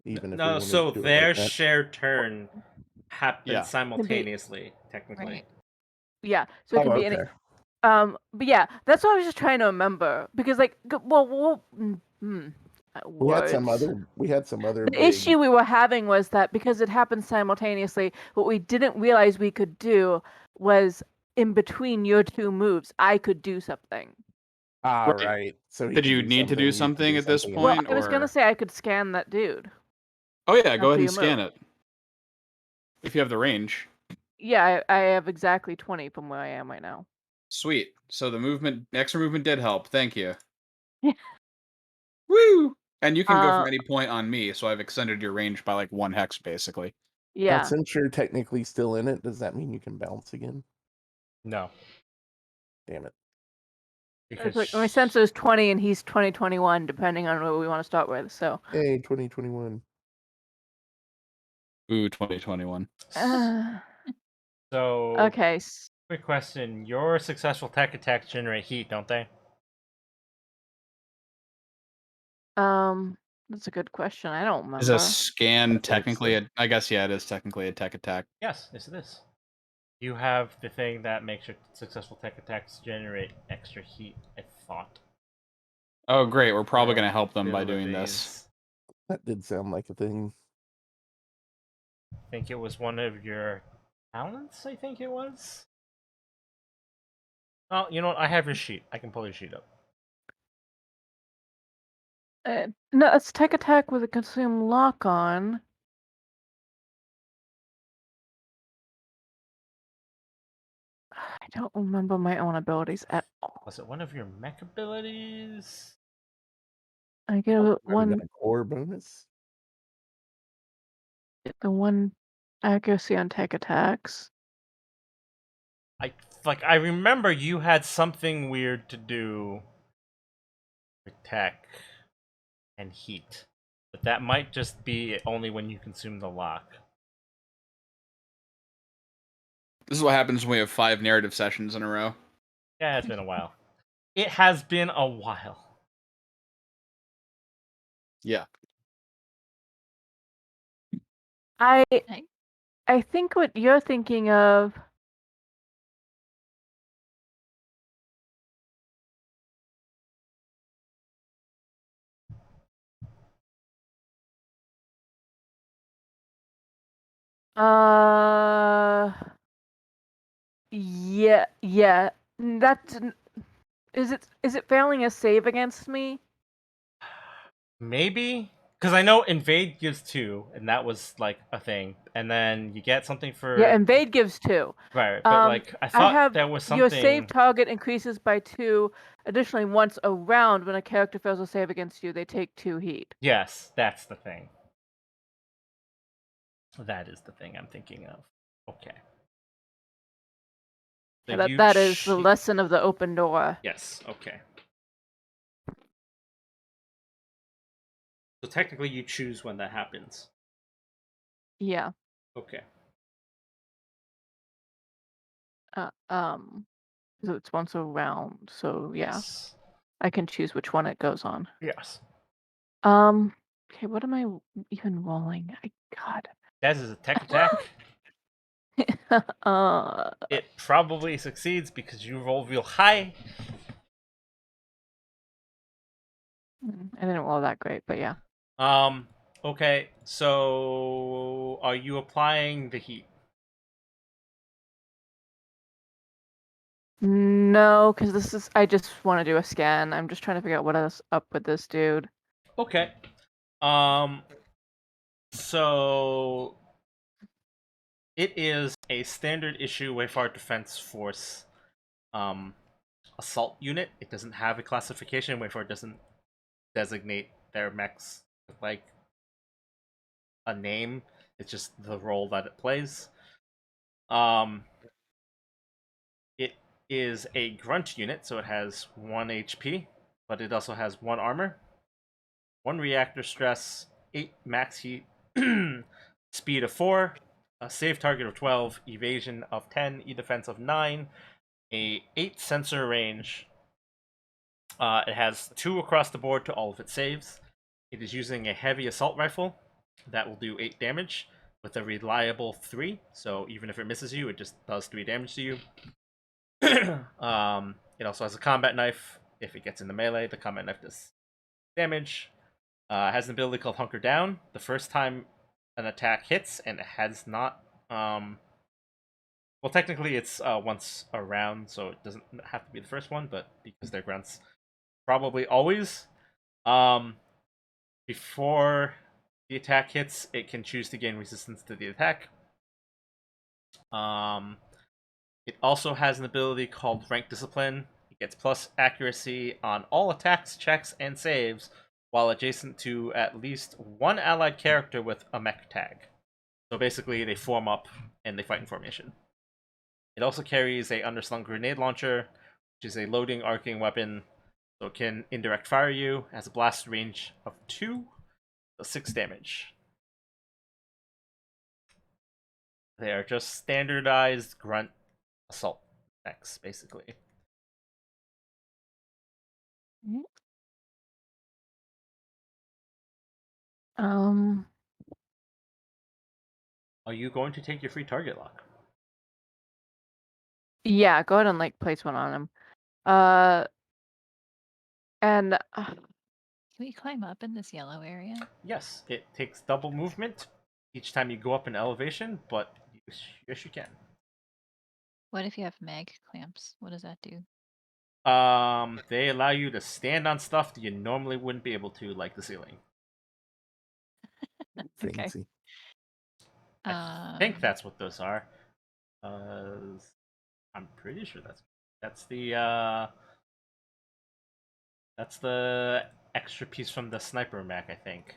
even if we No, wanted so to do it their like that. shared turn happens Yeah. simultaneously, technically. Right. Yeah, so it Oh, can be any. okay. But yeah, that's what I was just trying to remember because like, We had some words. other. We had some other The big. issue we were having was that because it happened simultaneously, what we didn't realize we could do was in between your two moves, I could do something. Ah, Right. right. So he Did could you do need to do you could something at this something, Well, point, I was gonna or? say I could scan that dude. Oh yeah, go ahead after and you scan move. it. If you have the range. Yeah, I have exactly 20 from where I am right now. Sweet. So the extra movement did help. Thank you. Yeah. Woo! And you can go Uh, from any point on me, so I've extended your range by like 1 hex, basically. Now, Yeah. since you're technically still in it, does that mean you can bounce again? No. Damn it. It's like my sensor is 20 and he's 2021, depending on what we want to start with. So. Hey, 2021. Ooh, 2021. So, Okay. quick question. Your successful tech attacks generate heat, don't they? That's a good question. I don't Is a remember. scan think technically so. I guess yeah, it is technically a tech attack. Yes, yes it is. You have the thing that makes your successful tech attacks generate extra heat, I thought. Oh great, we're probably Your gonna help them by doing this. abilities. That did sound like a thing. I think it was one of your talents, I think it was. Oh, you know what? I have your sheet. I can pull your sheet up. No, it's tech attack with a consume lock on. I don't remember my own abilities at all. Was it one of your mech abilities? I get Might have one, been a core bonus. the one accuracy on tech attacks. I remember you had something weird to do with tech and heat. But that might just be only when you consume the lock. This is what happens when we have 5 narrative sessions in a row. Yeah, it's been a while. It has been a while. Yeah. I Nice. I think what you're thinking of. Yeah, yeah. That's is it failing a save against me? Maybe because I know invade gives 2, and that was like a thing, and then you get something for Yeah, invade gives 2. right. But like I I thought have there was your something. save target increases by 2. Additionally, once a round, when a character fails a save against you, they take 2 heat. Yes, that's the thing. That is the thing I'm thinking of. Okay. So Yeah, you that is the lesson of the open door. Yes. Okay. So technically, you choose when that happens. Yeah. Okay. So it's once a round. So yeah, Yes. I can choose which one it goes on. Yes. Okay, what am I even rolling? God. That is a tech attack. uh, It probably succeeds because you roll real high. I didn't roll that great, but yeah. Okay. So, are you applying the heat? No, because I just want to do a scan. I'm just trying to figure out what is up with this dude. Okay. Um. So it is a standard issue Wayfar Defense Force assault unit. It doesn't have a classification. Wayfar doesn't designate their mechs with like a name. It's just the role that it plays. It is a grunt unit, so it has 1 HP, but it also has 1 armor, 1 reactor stress, 8 max heat, speed of 4, a save target of 12, evasion of 10, e-defense of 9, a 8 sensor range. It has 2 across the board to all of its saves. It is using a heavy assault rifle that will do 8 damage with a reliable 3, so even if it misses you, it just does 3 damage to you. It also has a combat knife. If it gets in the melee, the combat knife does damage. It has an ability called Hunker Down. The first time an attack hits, and it has not. Well, technically, it's once a round, so it doesn't have to be the first one, but because they're grunts, probably always. Um, Before the attack hits, it can choose to gain resistance to the attack. Um, It also has an ability called Rank Discipline. It gets plus accuracy on all attacks, checks, and saves while adjacent to at least one allied character with a mech tag. So basically, they form up and they fight in formation. It also carries a underslung grenade launcher, which is a loading arcing weapon, so it can indirect fire you. It has a blast range of 2, so 6 damage. They are just standardized grunt assault mechs, basically. Um, Are you going to take your free target lock? yeah, go ahead and like place one on him. And Can we climb up in this yellow area? Yes, it takes double movement each time you go up in elevation, but yes, you can. What if you have mag clamps? What does that do? They allow you to stand on stuff that you normally wouldn't be able to, like the ceiling. Okay. Fancy. I think that's what those are. I'm pretty sure that's the extra piece from the sniper mech, I think.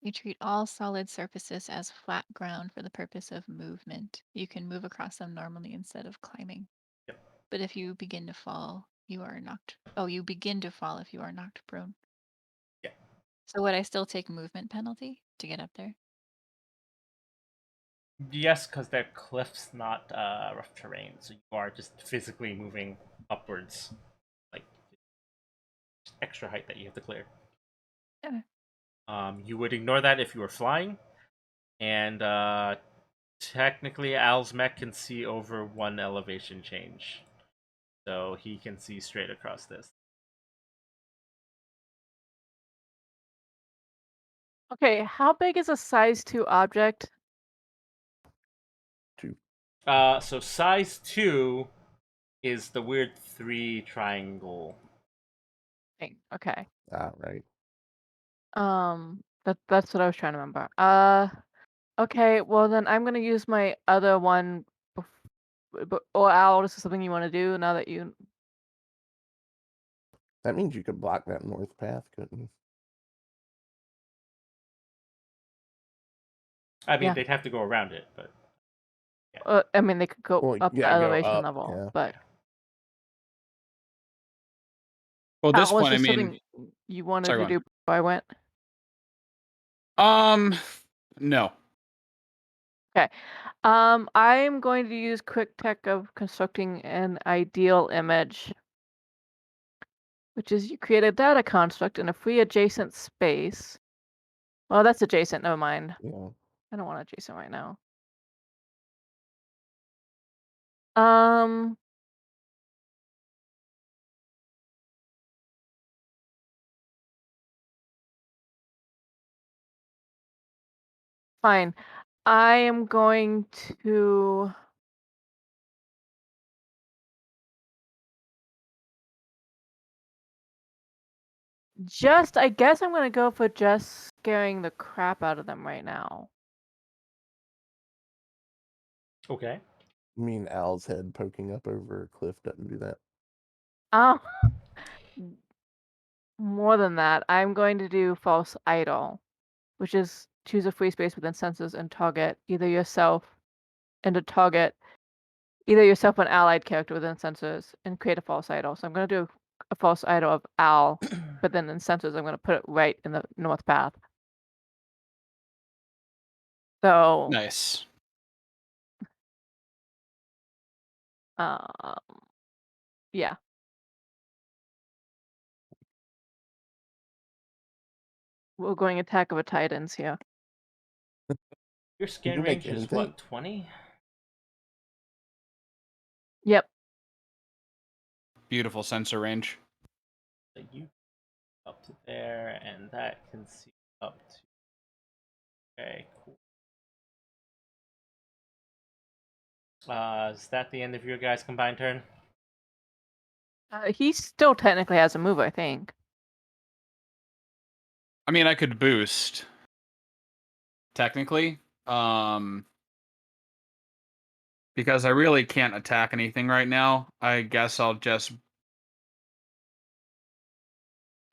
You treat all solid surfaces as flat ground for the purpose of movement. You can move across them normally instead of climbing. Yep. But if you begin to fall, you are knocked. Oh, you begin to fall if you are knocked prone. Yeah. So would I still take movement penalty to get up there? Yes, because they're cliffs, not rough terrain, so you are just physically moving upwards, like extra height that you have to clear. Okay. You would ignore that if you were flying, and technically Al's mech can see over 1 elevation change, so he can see straight across this. okay, how big is a size 2 object? 2. So size 2 is the weird 3 triangle. Thing. Okay. Right. That's what I was trying to remember. Okay. Well, then I'm gonna use my other one. Or Al, this is something you want to do now that you. That means you could block that north path, couldn't you? I mean, Yeah. they'd have to go around it, but I mean, they could go Well, up the yeah, go elevation up, level, yeah. but Well, at this Al, was point, I this mean, something you wanted sorry, to go do before I went? no. I'm going to use quick tech of constructing an ideal image, which is you create a data construct in a free adjacent space. Well, that's adjacent. Never mind. Yeah. I don't want adjacent right now. Um. Fine. I am going to. I guess I'm gonna go for just scaring the crap out of them right now. okay. You mean Al's head poking up over a cliff doesn't do that? Oh, more than that, I'm going to do false idol, which is choose a free space within sensors and target either yourself and a target, either yourself or an allied character within sensors and create a false idol. So I'm going to do a false idol of Al, but then in sensors, I'm going to put it right in the north path. So, Nice. um, yeah. We're going Attack of a Titans here. Your Did scan you make range is anything? what, 20? Yep. Beautiful sensor range. So you up to there, and that can see up to. Okay, cool. Is that the end of your guys' combined turn? He still technically has a move, I think. I mean, I could boost. Technically. Because I really can't attack anything right now. I guess I'll just.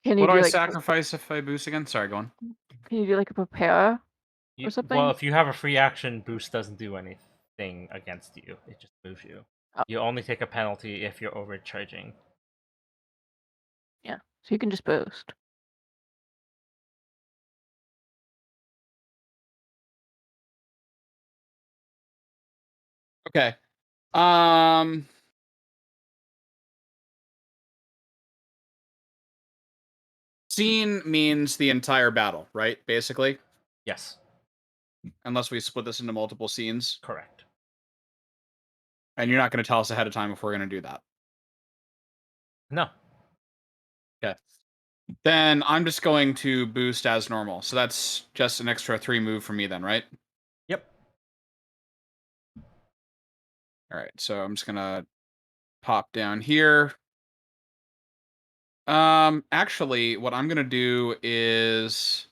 Can you What do do I like sacrifice if I boost again? Sorry, go on. Can you do like a prepare or Well, something? if you have a free action, boost doesn't do anything against you. It just moves you. Oh. You only take a penalty if you're overcharging. Yeah. So you can just boost. Okay. Scene means the entire battle, right? Basically, Yes, unless we split this into multiple scenes. correct. And you're not going to tell us ahead of time if we're going to do that. No. Okay. Then I'm just going to boost as normal. So that's just an extra 3 move for me then, right? Yep. All right. So I'm just going to pop down here. Actually, what I'm going to do is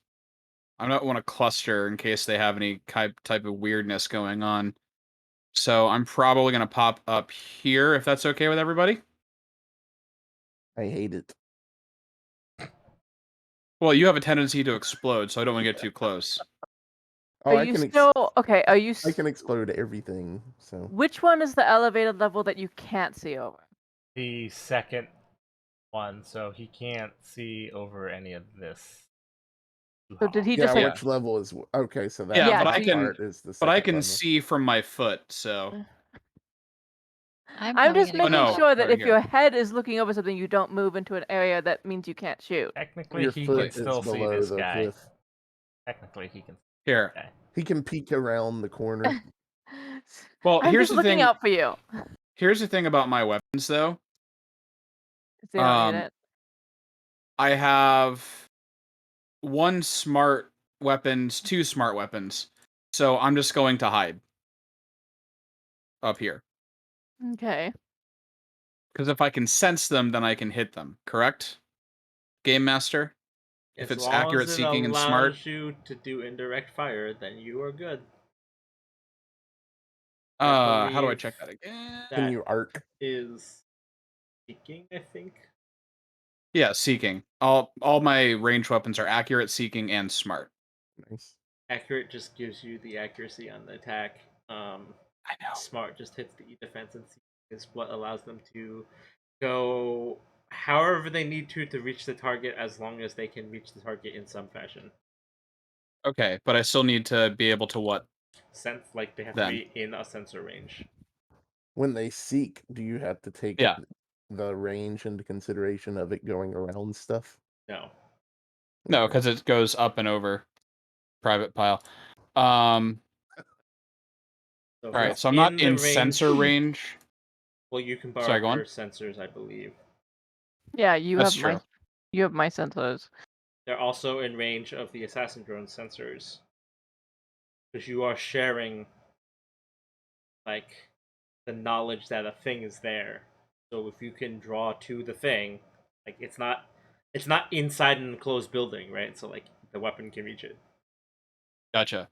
I don't want to cluster in case they have any type of weirdness going on. So I'm probably going to pop up here if that's okay with everybody. I hate it. Well, you have a tendency to explode, so I don't want to get too close. Oh, Are I you can still okay? Are you? I can explode everything. So Which one is the elevated level that you can't see over? The second one, so he can't see over any of this. So did he yeah, just like? which level is okay? So that Yeah, but top I can- part is the But I second can level. see from my foot, so I'm I'm probably just gonna making no. sure that Very if good. your head is looking over something, you don't move into an area that means you can't shoot. Technically, Your he foot can is still see below this the guy. cliff. Technically, he can see Here. this guy. He can peek around the corner. Well, I'm here's just the looking thing. out for you. Here's the thing about my weapons, though. They don't need it. I have 2 smart weapons. So I'm just going to hide. up here. Okay. Because if I can sense them, then I can hit them. Correct, Game Master? If As it's long accurate, as it seeking, and smart. allows you to do indirect fire, then you are good. How do I believe check that again? Can That you arc? is seeking, I think. Yeah, seeking. All my ranged weapons are accurate, seeking, and smart. Nice. Accurate just gives you the accuracy on the attack. I know. Smart just hits the E defense, and seeking is what allows them to go however they need to reach the target, as long as they can reach the target in some fashion. Okay, but I still need to be able to what? Sense, like they have Then. to be in a sensor range. When they seek, do you have to take Yeah. the range into consideration of it going around stuff? No. No, Okay. because it goes up and over private pile. All So if right, it's so I'm not in the in range, sensor range. well, you can borrow Sorry, go on. her sensors, I believe. Yeah, you That's have true. my sensors. They're also in range of the assassin drone sensors, because you are sharing like the knowledge that a thing is there. So if you can draw to the thing, like it's not inside an enclosed building, right? So like the weapon can reach it. Gotcha.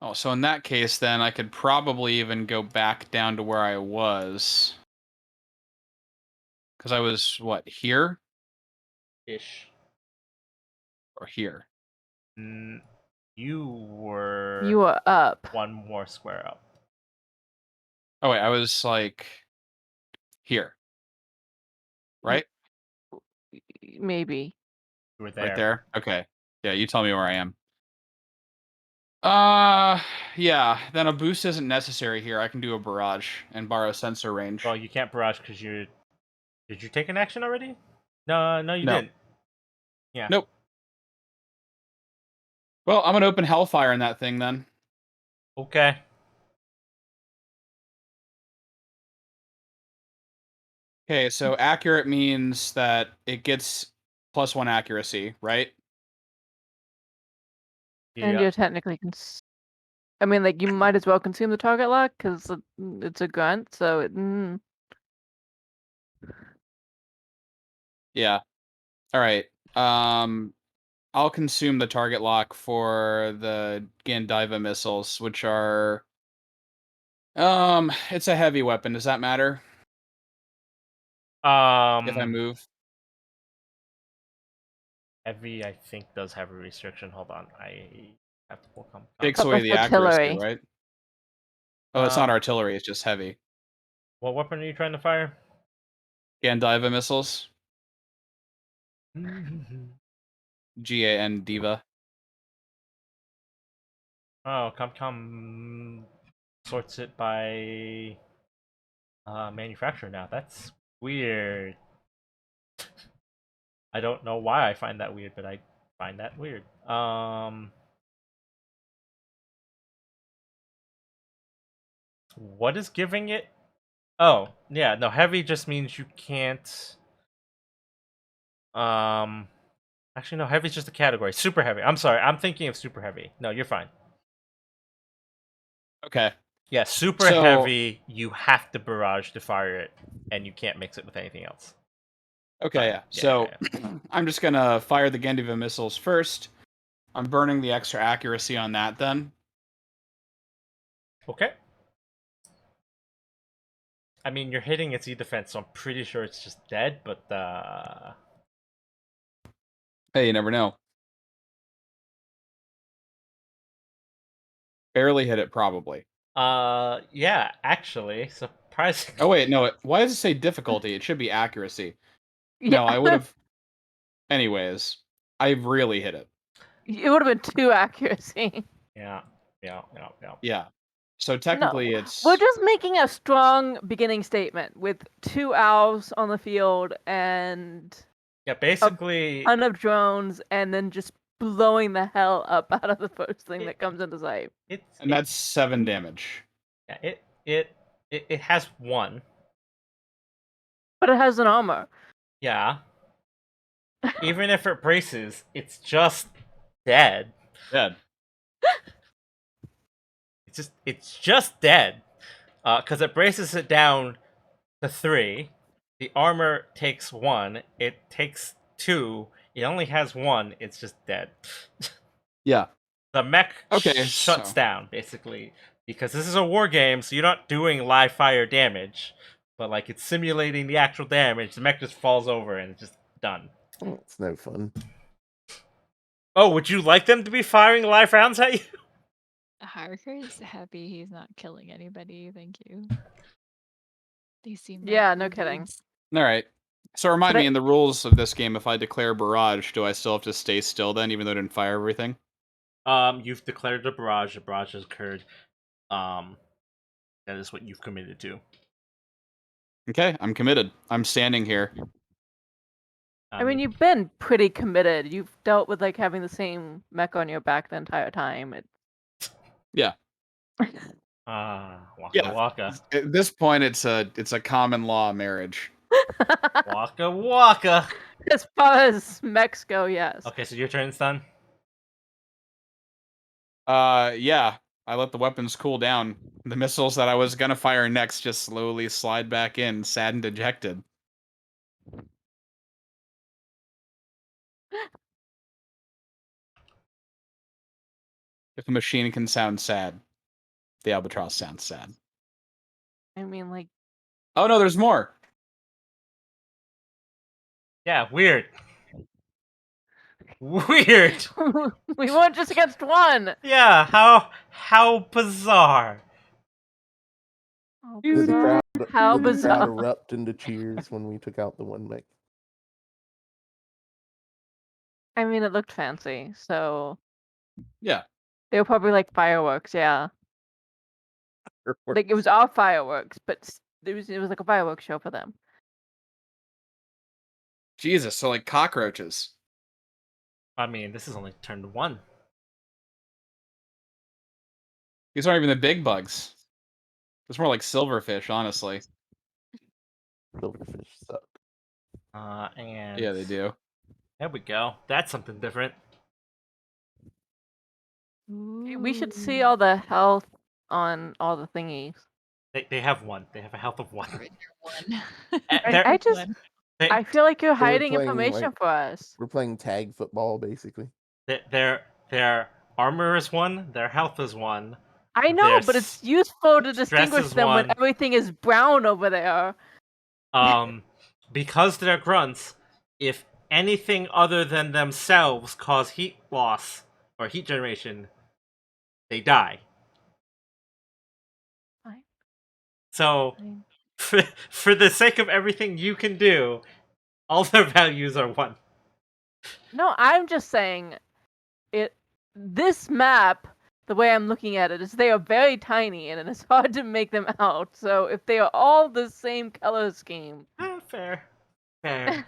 Oh, so in that case, then I could probably even go back down to where I was. Because I was, what, here? Ish. Or here? You were You are up. one more square up. Oh, wait, I was, like, here. Right? Maybe. You were there. Right there? Okay. Yeah, you tell me where I am. Yeah, then a boost isn't necessary here. I can do a barrage and borrow sensor range. Well, you can't barrage because you... Did you take an action already? No, you No. didn't. Yeah. Nope. Well, I'm gonna open Hellfire in that thing then. Okay. Okay, so accurate means that it gets +1 accuracy, right? And Yeah. you're technically I mean, like, you might as well consume the target lock, because it's a grunt, so Yeah. Alright. I'll consume the target lock for the Gandiva missiles, which are... it's a heavy weapon. Does that matter if I move? Heavy, I think, does have a restriction. Hold on. I have to pull Takes But away that's the accuracy, artillery. right? Oh, it's not Um, artillery, it's just heavy. What weapon are you trying to fire? Gandiva missiles. GAN Diva. Oh, Capcom sorts it by manufacturer now. That's weird. I don't know why I find that weird, but I find that weird. What is giving it? Oh, yeah, no, heavy just means you can't. Actually, no, heavy is just a category. Super heavy. I'm sorry, I'm thinking of super heavy. No, you're fine. Okay. Yeah, super So- heavy. You have to barrage to fire it, and you can't mix it with anything else. Okay, yeah. So I'm just gonna fire the Gandiva missiles first. I'm burning the extra accuracy on that then. Okay. I mean, you're hitting its E defense, so I'm pretty sure it's just dead. But Hey, you never know. Barely hit it, probably. yeah, actually, surprisingly. Oh wait, no. Why does it say difficulty? It should be accuracy. Yeah. No, I would have. Anyways, I really hit it. It would have been 2 accuracy. Yeah. Yeah. So technically, No, it's. we're just making a strong beginning statement with 2 owls on the field and Yeah, basically, ton of drones, and then just blowing the hell up out of the first thing that comes into sight. And that's 7 damage. Yeah, it has 1. But it has an armor. Yeah. Even if it braces, it's just dead. Dead. just dead. Because it braces it down to 3. The armor takes 1. It takes 2. It only has 1. It's just dead. Yeah. The mech Okay, shuts so- down, basically. Because this is a war game, so you're not doing live fire damage. But, like, it's simulating the actual damage. The mech just falls over and it's just done. It's no fun. Oh, would you like them to be firing live rounds at you? Harker's happy he's not killing anybody. Thank you. They seem like Yeah, no good kidding. dudes. All right. So remind But me, in the rules of this game, if I declare barrage, do I still have to stay still then, even though I didn't fire everything? You've declared a barrage. The barrage has occurred. That is what you've committed to. Okay, I'm committed. I'm standing here. I mean, you've been pretty committed. You've dealt with like having the same mech on your back the entire time. Yeah. Waka Yeah. waka. At this point, it's a common law marriage. Waka waka. As far as mechs go, yes. Okay, so your turn's done? Yeah. I let the weapons cool down. The missiles that I was gonna fire next just slowly slide back in, sad and dejected. If a machine can sound sad, the albatross sounds sad. I mean, like, Oh no, there's more. Yeah, weird. Weird. we weren't just against one. Yeah, how bizarre. How Did the bizarre. crowd, How did the crowd bizarre. erupt into cheers when we took out the one mech? I mean, it looked fancy, so Yeah. they were probably like fireworks. Yeah, like it was all fireworks, but it was like a fireworks show for them. Jesus, so like cockroaches. I mean, this is only turn 1. These aren't even the big bugs. It's more like silverfish, honestly. Silverfish suck. And Yeah, they do. there we go. That's something different. We should see all the health on all the thingies. They have 1. They have a health of 1. Right, you're one. I just, They, I feel like you're So we're hiding playing, information like- for us. We're playing tag football, basically. their armor is 1. Their health is 1. I know, Their but it's useful to stress distinguish is them when 1. everything is brown over there. Because they're grunts, if anything other than themselves cause heat loss or heat generation, they die. Fine. So, Fine. for the sake of everything you can do, all their values are 1. No, I'm just saying, this map, the way I'm looking at it, is they are very tiny and it's hard to make them out. So if they are all the same color scheme, Fair. Fair.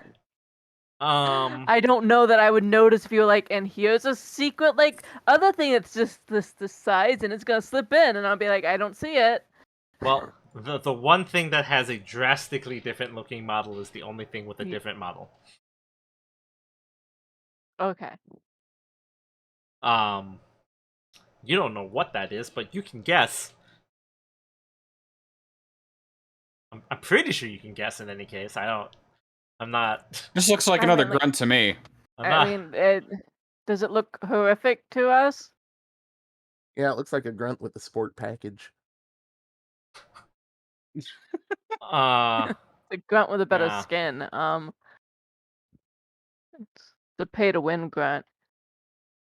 I don't know that I would notice if you were like, and here's a secret like other thing that's just this size and it's gonna slip in, and I'll be like, I don't see it. Well, the one thing that has a drastically different looking model is the only thing with a Ye- different model. Okay. You don't know what that is, but you can guess. I'm pretty sure you can guess in any case. I'm not. This looks like I another mean, like- grunt to me. I'm not. I mean, does it look horrific to us? Yeah, it looks like a grunt with a sport package. The grunt with a better Yeah. skin. It's the pay to win grunt.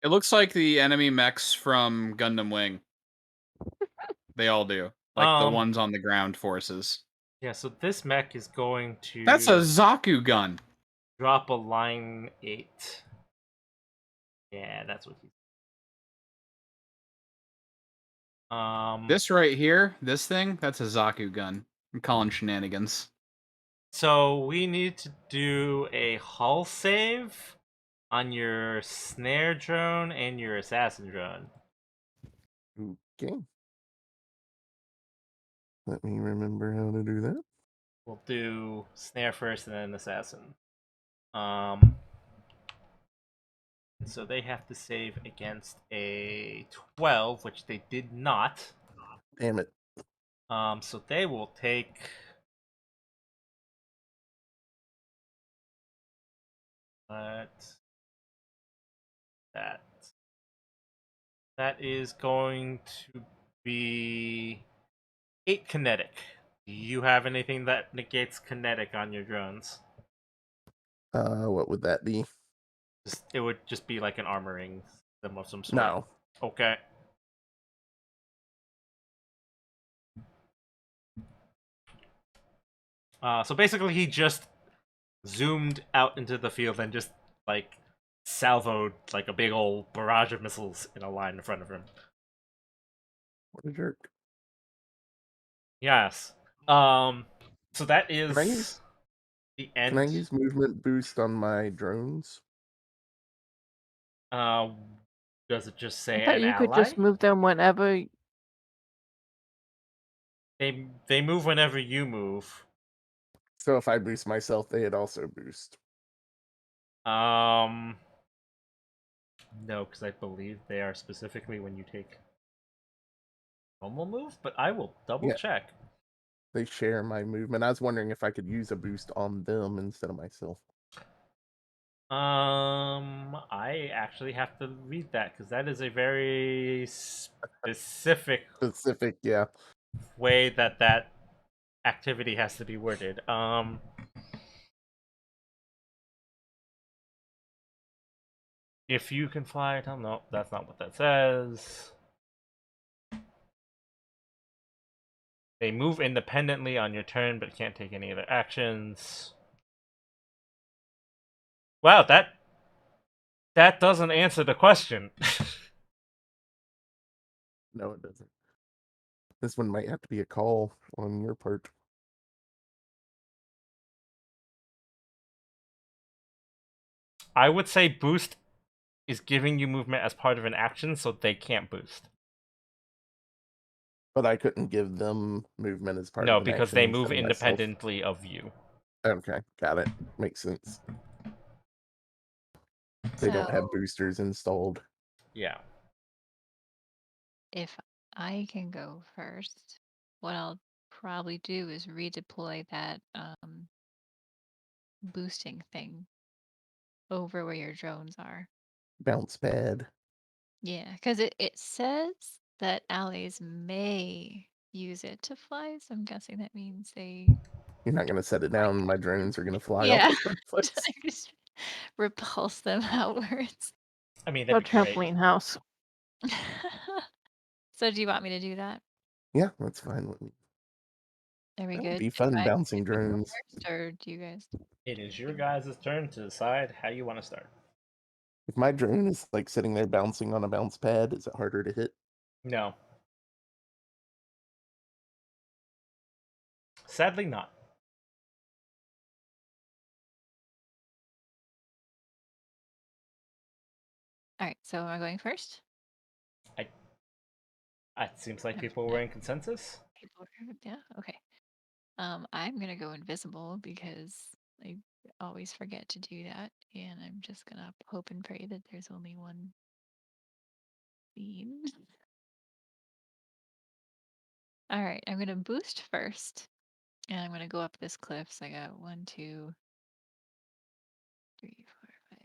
It looks like the enemy mechs from Gundam Wing. They all do. Like the Um, ones on the ground forces. yeah. So this mech is going to. That's a Zaku gun. drop a line 8. Yeah, that's what he's. This right here, this thing, that's a Zaku gun. I'm calling shenanigans. So we need to do a hull save on your snare drone and your assassin drone. Okay. Let me remember how to do that. We'll do snare first and then assassin. So they have to save against a 12, which they did not. Damn it. So they will take. That. That is going to be 8 kinetic. Do you have anything that negates kinetic on your drones? What would that be? It would just be like an armoring system of some sort. No. Okay. So basically, he just zoomed out into the field and just like salvoed like a big old barrage of missiles in a line in front of him. What a jerk. Yes. So that is Can I use the Can I end. use movement boost on my drones? Uh, does it just I say thought an you could ally? just move them whenever. They move whenever you move. So if I boost myself, they'd also boost. No, because I believe they are specifically when you take normal move, but I will double Yeah. check. They share my movement. I was wondering if I could use a boost on them instead of myself. I actually have to read that because that is a very specific Specific, yeah. way that activity has to be worded. If you can fly, no, that's not what that says. They move independently on your turn, but can't take any other actions. Wow, that doesn't answer the question. No, it doesn't. This one might have to be a call on your part. I would say boost is giving you movement as part of an action, so they can't boost. But I couldn't give them movement as part No, of an because action they instead move of myself. independently of you. Okay, got it. Makes sense. They don't have So boosters installed. Yeah. if I can go first, what I'll probably do is redeploy that boosting thing over where your drones are. Bounce pad. Yeah, because it says that allies may use it to fly, so I'm guessing that means they You're not going to set it down. My drones are going to fly all yeah over the place. just repulse them outwards. I mean, Or that'd be great. trampoline house. So do you want me to do that? Yeah, that's fine with me. Are we That would good? be Should fun I bouncing should I go drones. first, or do you guys? It is your guys' turn to decide how you want to start. If my drone is like sitting there bouncing on a bounce pad, is it harder to hit? No. Sadly, not. All right, so am I going first? It seems like No, people were in consensus. yeah, okay. I'm gonna go invisible because I always forget to do that, and I'm just gonna hope and pray that there's only one beam. All right, I'm gonna boost first, and I'm gonna go up this cliff. So I got 1, 2, 3, 4, 5,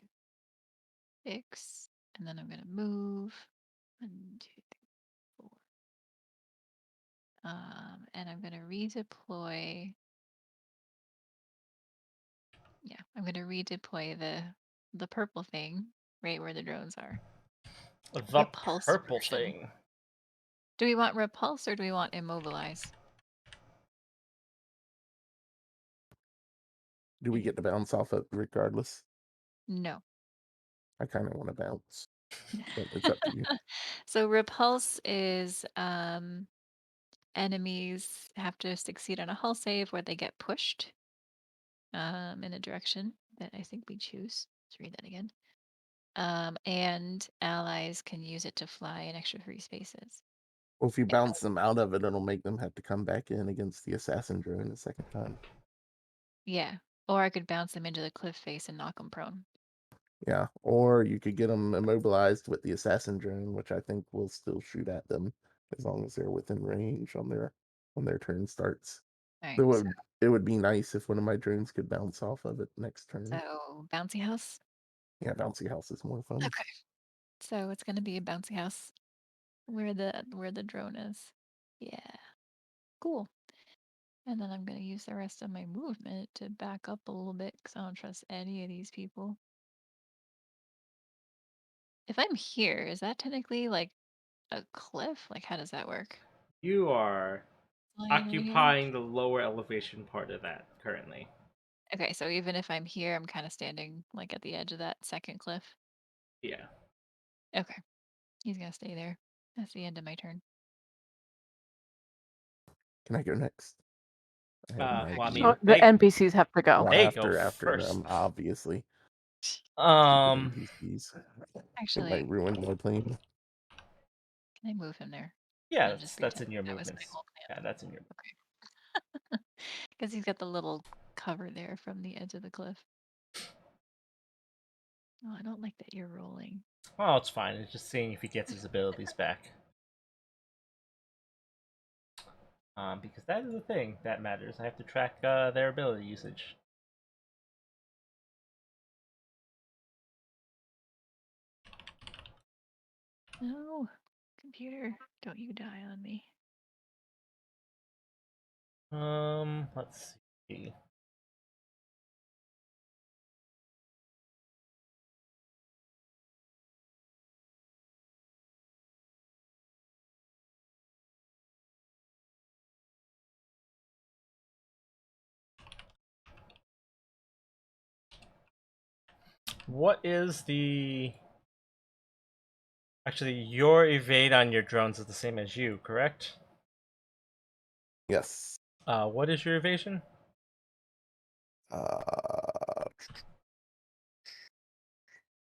6, and then I'm gonna move 1, 2, 3, 4. And I'm gonna redeploy. Yeah, I'm gonna redeploy the purple thing right where the drones are. The Repulse purple version. thing. Do we want repulse or do we want immobilize? Do we get to bounce off it regardless? No. I kind of want to bounce, but it's up to you. So repulse is enemies have to succeed on a hull save where they get pushed in a direction that I think we choose. Let's read that again. And allies can use it to fly in extra free spaces. Well, if you bounce them out of it, it'll make them have to come back in against the assassin drone a second time. Yeah. Or I could bounce them into the cliff face and knock them prone. Yeah, or you could get them immobilized with the assassin drone, which I think will still shoot at them as long as they're within range on their turn starts. Alright, So it would be nice if one of my drones could bounce off of it next turn. so bouncy house. Yeah, bouncy house is more fun. Okay. So it's gonna be a bouncy house where the drone is. Yeah. Cool. And then I'm gonna use the rest of my movement to back up a little bit because I don't trust any of these people. If I'm here, is that technically like a cliff? Like, how does that work? You are Flying right here? occupying the lower elevation part of that currently. Okay, so even if I'm here, I'm kind of standing like at the edge of that second cliff. Yeah. Okay, he's gonna stay there. That's the end of my turn. Can I go next? I have my Well, I mean, Oh, the NPCs have to go. well, they go after first. them, obviously. Stupid Um, NPCs. It Actually, might ruin my plane. can I move him there? yeah, And just that's pretend in your that was my movements. whole Yeah, that's in your. plan. Because he's got the little cover there from the edge of the cliff. Oh, I don't like that you're rolling. Well, it's fine. It's just seeing if he gets his abilities back. Because that is the thing that matters. I have to track their ability usage. No, computer, don't you die on me. Let's see. What is the... Actually, your evade on your drones is the same as you, correct? Yes. What is your evasion?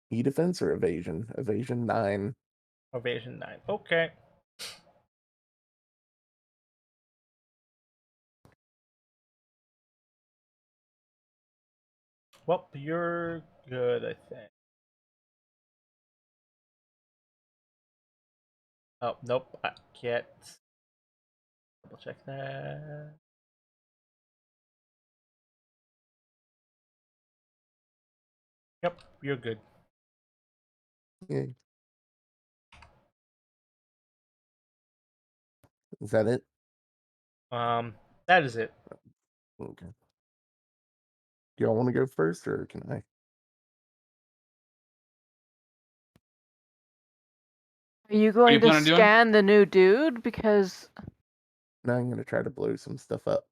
E-defense or evasion? Evasion 9. Evasion 9. Okay. Well, you're good, I think. Oh, nope. I can't. Double check that. Yep, you're good. Yay. Is that it? That is it. Okay. Do y'all want to go first, or can I? Are you What going you to plan on doing? scan the new dude? Because Now I'm going to try to blow some stuff up.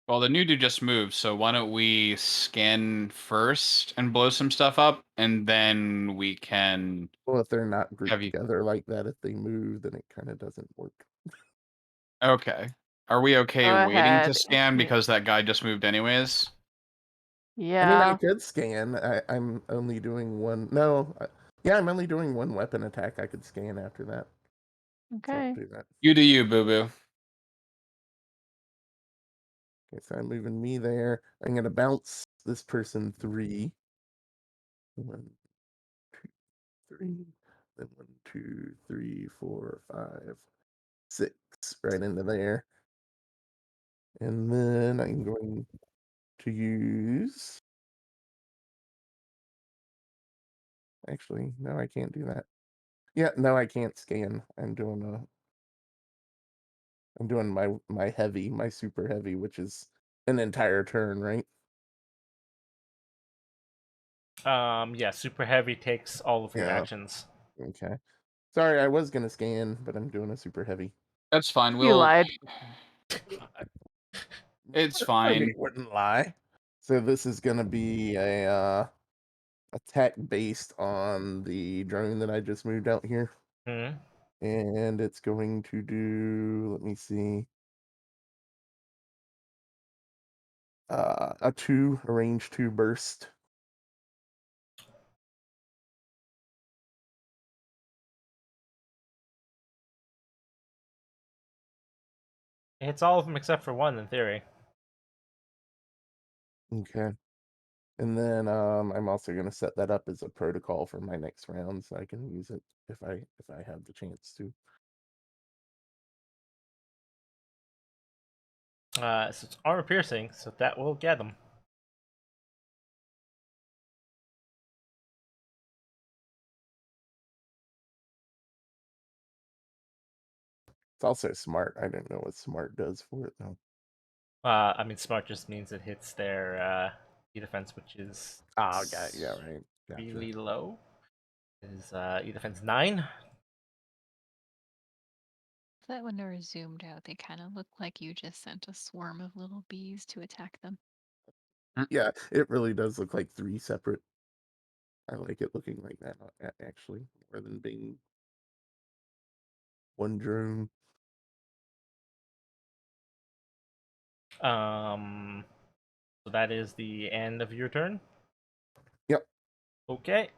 Well, the new dude just moved, so why don't we scan first and blow some stuff up, and then we can Well, if they're not grouped have you. together like that, if they move, then it kind of doesn't work. Okay. Are we okay go waiting to ahead. scan because that guy just moved anyways? I mean, I Yeah. could scan. I'm only doing one. No, yeah, I'm only doing one weapon attack. I could scan after that. So I'll Okay. do that. You do you, boo boo. Okay, so I'm moving me there. I'm going to bounce this person 3. 1, 2, 3. Then 1, 2, 3, 4, 5, 6. Right into there. And then I'm going to use. Actually, no, I can't do that. Yeah, no, I can't scan. I'm doing my heavy, my super heavy, which is an entire turn, right? Yeah, super heavy takes all of your Yeah. actions. Okay. Sorry, I was gonna scan, but I'm doing a super heavy. That's fine. You lied. It's I fine. wouldn't lie. So this is gonna be a attack based on the drone that I just moved out here. Hmm. And it's going to do, let me see, a range 2 burst. It hits all of them except for one in theory. Okay. And then I'm also going to set that up as a protocol for my next round, so I can use it if I have the chance to. So it's armor piercing, so that will get them. It's also smart. I don't know what smart does for it though. I mean, smart just means it hits their E-defense, which is Got yeah, right. Gotcha. really low. Is E-defense 9. That when they were zoomed out, they kind of look like you just sent a swarm of little bees to attack them. Yeah, it really does look like 3 separate. I like it looking like that actually, more than being one drone. So that is the end of your turn. Yep. Okay.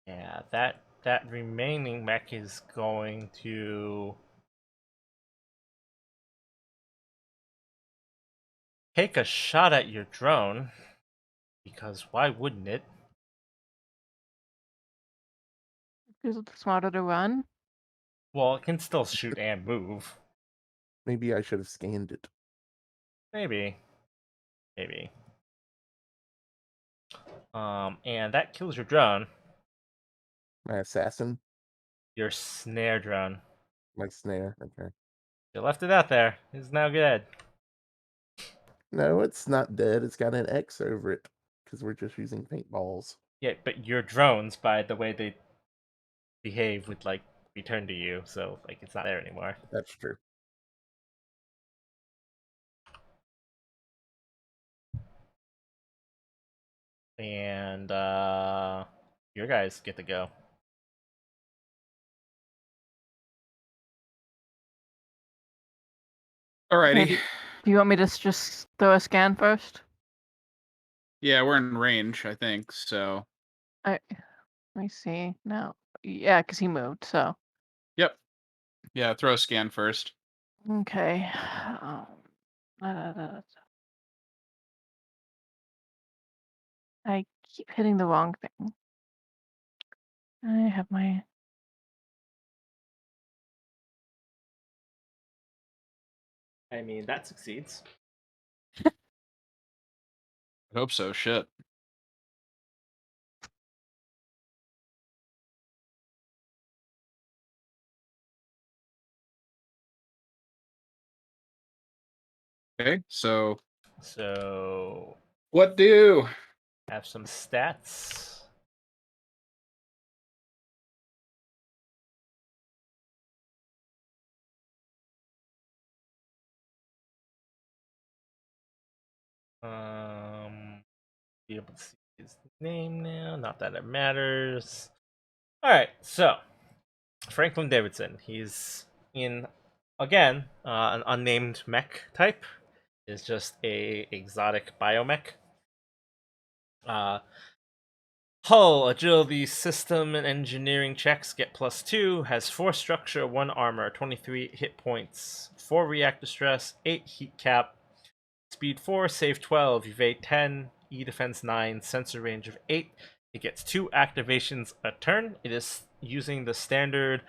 Yeah, that remaining mech is going to take a shot at your drone, because why wouldn't it? Is it smarter to run? Well, it can still shoot and move. Maybe I should have scanned it. Maybe. And that kills your drone. My assassin, Your snare drone. my snare. Okay. You left it out there. It's now dead. No, it's not dead. It's got an X over it because we're just using paintballs. Yeah, but your drones, by the way they behave, would like return to you, so like it's not there anymore. That's true. And your guys get to go. Alrighty. Okay, do you want me to just throw a scan first? Yeah, we're in range, I think. So. Let me see. No. Yeah, because he moved, so. Yep. Yeah, throw a scan first. Okay. I keep hitting the wrong thing. I have my. I mean, that succeeds. I hope so. Shit. Okay, so So what do? have some stats. Be able to see his name now. Not that it matters. All right, so Franklin Davidson. He's in again an unnamed mech type. Is just a exotic biomech. Hull, agility, system, and engineering checks get +2. Has 4 structure, 1 armor, 23 hit points, 4 reactor stress, 8 heat cap, speed 4, save 12, evade 10, E defense 9, sensor range of 8. It gets 2 activations a turn. It is using the standard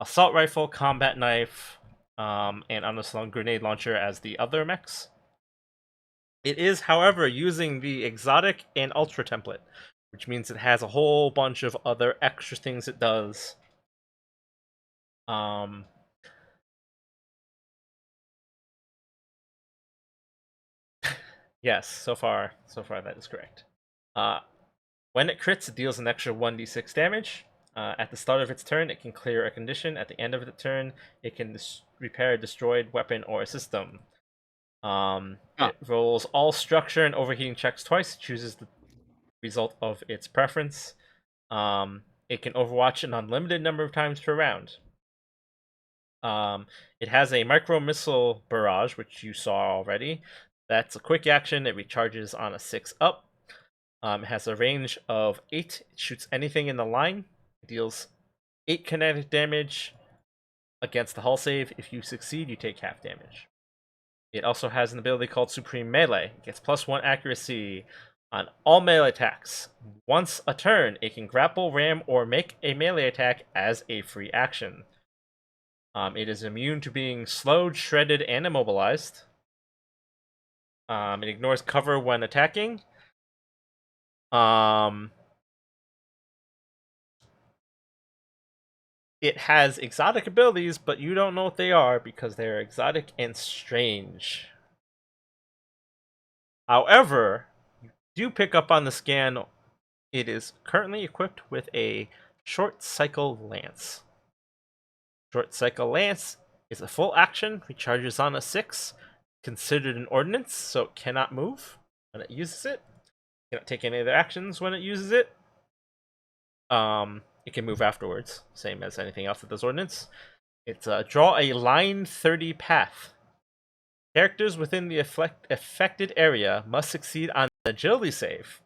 assault rifle, combat knife, and unslung grenade launcher as the other mechs. It is, however, using the exotic and ultra template, which means it has a whole bunch of other extra things it does. Yes, so far that is correct. When it crits, it deals an extra 1d6 damage. At the start of its turn, it can clear a condition. At the end of the turn, it can repair a destroyed weapon or a system. It rolls all structure and overheating checks twice, chooses the result of its preference. It can overwatch an unlimited number of times per round. It has a micro missile barrage, which you saw already. That's a quick action. It recharges on a 6 up. It has a range of 8. It shoots anything in the line. It deals 8 kinetic damage. against the hull save. If you succeed, you take half damage. It also has an ability called Supreme Melee. It gets +1 accuracy on all melee attacks. Once a turn, it can grapple, ram, or make a melee attack as a free action. It is immune to being slowed, shredded, and immobilized. It ignores cover when attacking. It has exotic abilities, but you don't know what they are because they're exotic and strange. However, you do pick up on the scan, it is currently equipped with a Short Cycle Lance. Short Cycle Lance is a full action, recharges on a 6, considered an ordnance, so it cannot move when it uses it. It cannot take any other actions when it uses it. It can move afterwards, same as anything else that does ordnance. It's draw a line 30 path. Characters within the affected area must succeed on an agility save,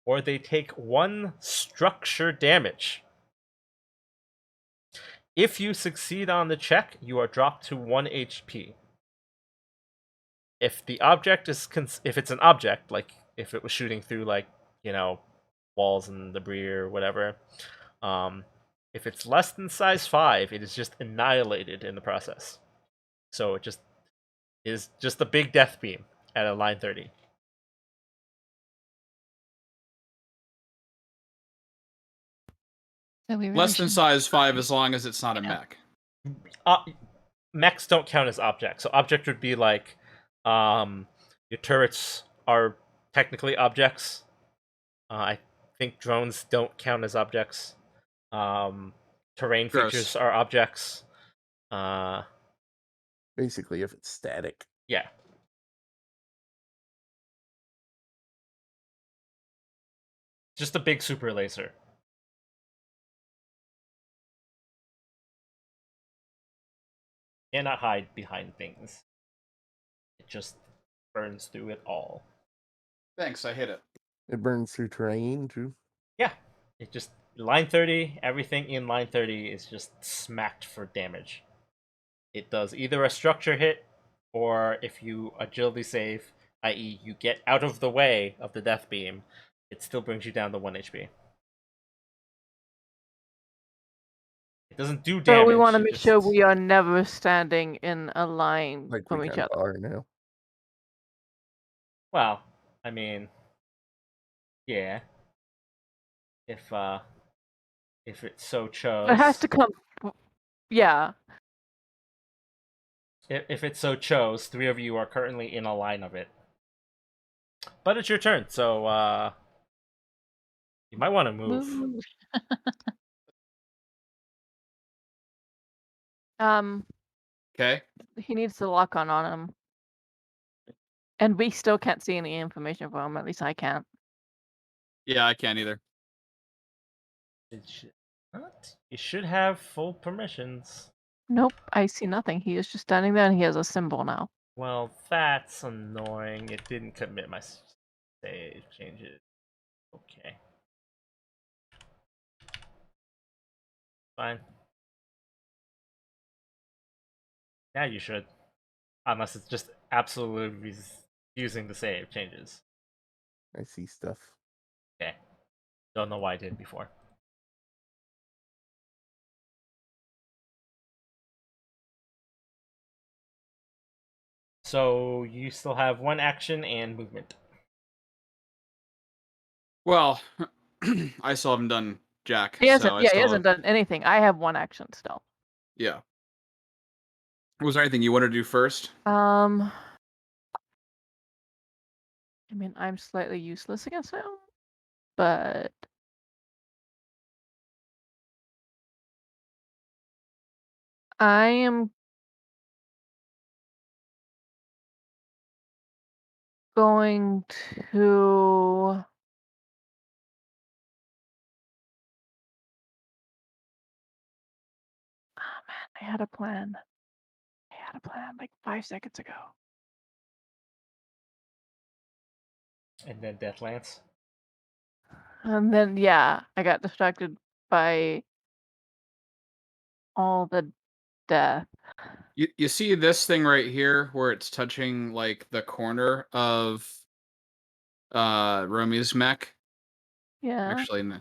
or they take 1 structure damage. If you succeed on the check, you are dropped to 1 HP. If the object is if it's an object, like if it was shooting through walls and debris or whatever, if it's less than size 5, it is just annihilated in the process. So it just is just a big death beam at a line 30. So we really Less than shouldn't size 5 try. as long as it's not a Yeah. mech. Mechs don't count as objects. So object would be like your turrets are technically objects. I think drones don't count as objects. Terrain Gross. features are objects. Basically, if it's static. Yeah. Just a big super laser. Cannot hide behind things. It just burns through it all. Thanks, I hit it. It burns through terrain too. Yeah. It just line 30, everything in line 30 is just smacked for damage. It does either a structure hit, or if you agility save, i.e. you get out of the way of the death beam, it still brings you down to 1 HP. It doesn't do damage. So we want to it make just- sure we are never standing in a line Like from we each kind other. of are now. Well, I mean, yeah. If it so chose. It has to come. Yeah. If it so chose, 3 of you are currently in a line of it. But it's your turn, so you might want to move. Move. Okay. He needs to lock on him. And we still can't see any information from him. At least I can't. Yeah, I can't either. It should not. You should have full permissions. Nope, I see nothing. He is just standing there and he has a symbol now. Well, that's annoying. It didn't commit my save changes. Okay. Fine. Now you should. Unless it's just absolutely refusing the save changes. I see stuff. Okay. Don't know why I did before. So you still have 1 action and movement. Well, I still haven't done jack. He hasn't. so I Yeah, still he hasn't done anything. I have 1 action still. Yeah. Was there anything you wanted to do first? I mean, I'm slightly useless against him, but I am going to. Oh man, I had a plan. I had a plan like 5 seconds ago. And then Deathlance. And then yeah, I got distracted by all the death. You see this thing right here where it's touching like the corner of Romi's mech? Yeah. Actually, no.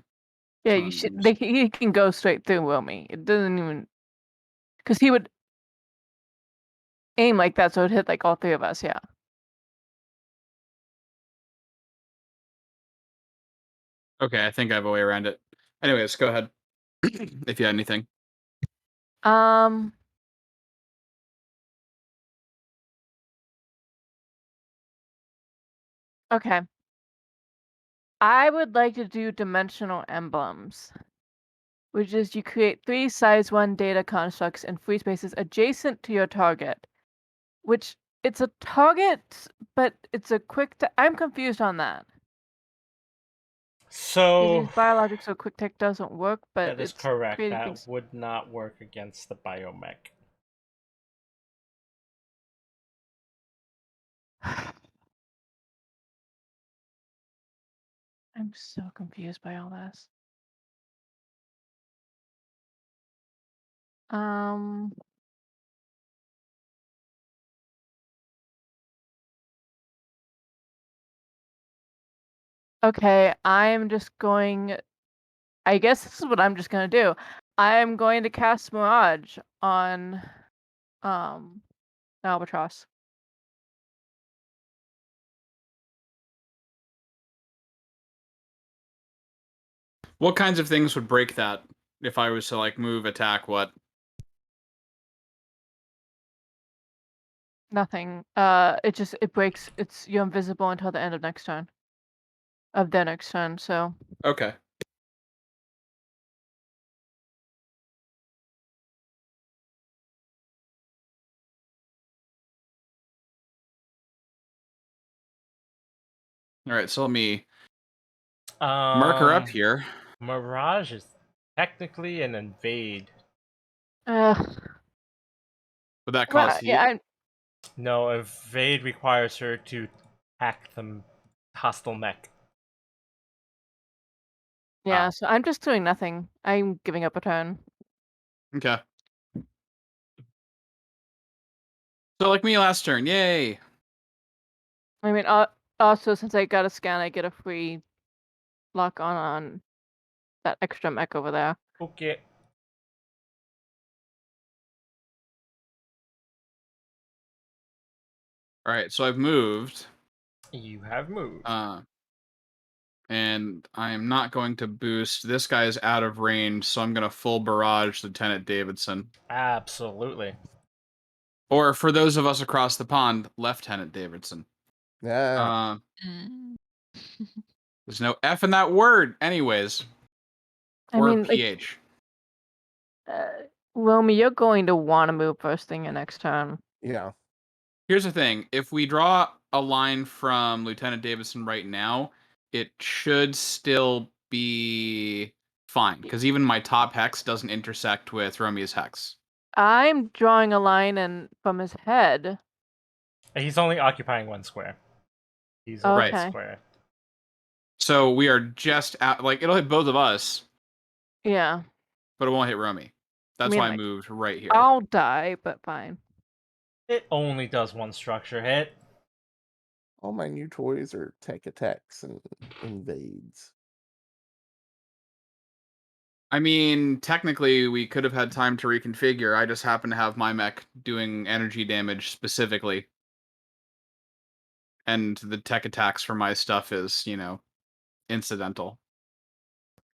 Yeah, Come you on, should. James. He can go straight through Wilmy. It doesn't even because he would aim like that, so it'd hit like all three of us. Yeah. Okay, I think I have a way around it. Anyways, go ahead. If you had anything. Um. Okay. I would like to do dimensional emblems, which is you create 3 size 1 data constructs in free spaces adjacent to your target, which it's a target, but it's a quick. I'm confused on that. So Because biologics, so quick tech doesn't work, but that is it's correct. creating That things. would not work against the biomech. I'm so confused by all this. Um. Okay, I'm just going. I guess this is what I'm just gonna do. I'm going to cast Mirage on Albatross. What kinds of things would break that if I was to like move, attack, what? Nothing. It breaks. You're invisible until the end of next turn. Of their next turn. So Okay. All right, so let me mark her up here. Mirage is technically an invade. Would that well, cause yeah. heat? No, evade requires her to hack the hostile mech. Yeah. Wow. So I'm just doing nothing. I'm giving up a turn. Okay. So like me last turn, yay! I mean, also since I got a scan, I get a free lock on that extra mech over there. Okay. All right, so I've moved. You have moved. And I am not going to boost. This guy is out of range, so I'm going to full barrage Lieutenant Davidson. Absolutely. Or for those of us across the pond, Lieutenant Davidson. Yeah. Mm. There's no F in that word, anyways. I Or mean, like, PH. Wilmy, you're going to want to move first thing in next turn. Yeah. Here's the thing. If we draw a line from Lieutenant Davidson right now, it should still be fine. Because even my top hex doesn't intersect with Romeo's hex. I'm drawing a line and from his head. He's only occupying 1 square. He's a Right. red Okay. square. So we are just at, like, it'll hit both of us, Yeah. but it won't hit Romy. That's mean, why I like, moved right here. I'll die, but fine. It only does 1 structure hit. All my new toys are tech attacks and invades. I mean, technically, we could have had time to reconfigure. I just happen to have my mech doing energy damage specifically. And the tech attacks for my stuff is, you know, incidental.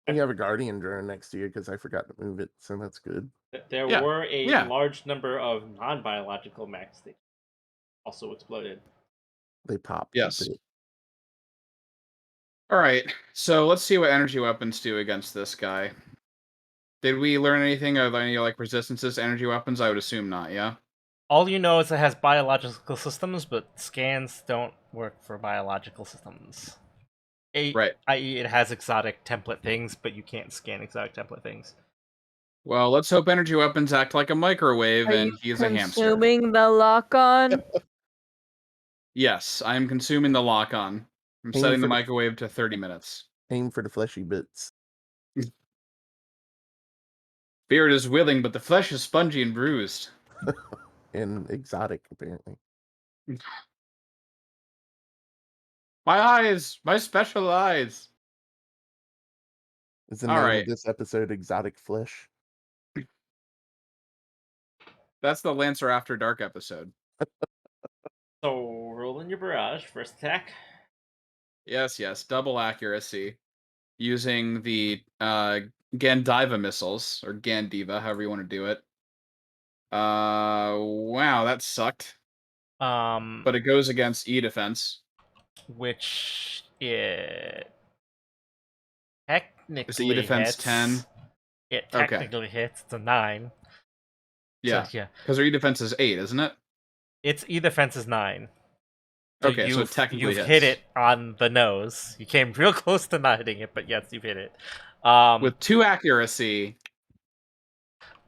You have a guardian drone next to you because I forgot to move it, so that's good. There Yeah. were a Yeah. large number of non-biological mechs that also exploded. They popped Yes. a bit. All right. So let's see what energy weapons do against this guy. Did we learn anything? Are there any like resistances to energy weapons? I would assume not, yeah? All you know is it has biological systems, but scans don't work for biological systems. Right. I.e., it has exotic template things, but you can't scan exotic template things. Well, let's hope energy weapons act like a microwave Are and you he's a hamster. consuming the lock-on? Yes, I'm consuming the lock-on. I'm Aim setting the for the microwave to 30 minutes. aim for the fleshy bits. Spirit is willing, but the flesh is spongy and bruised. And exotic, apparently. My eyes! My special eyes! Is the All name right. of this episode Exotic Flesh? That's the Lancer After Dark episode. So roll in your barrage. First attack. Yes, yes. Double accuracy. Using the Gandiva missiles, or Gandiva, however you want to do it. Wow, that sucked. But it goes against E defense. Which it Is E technically defense hits. 10? It Okay. technically hits. It's a 9. Yeah. So, yeah. Because our E defense is 8, isn't it? Its E defense is 9. So Okay, so it technically you've hits. hit it on the nose. You came real close to not hitting it, but yes, you've hit it. With 2 accuracy.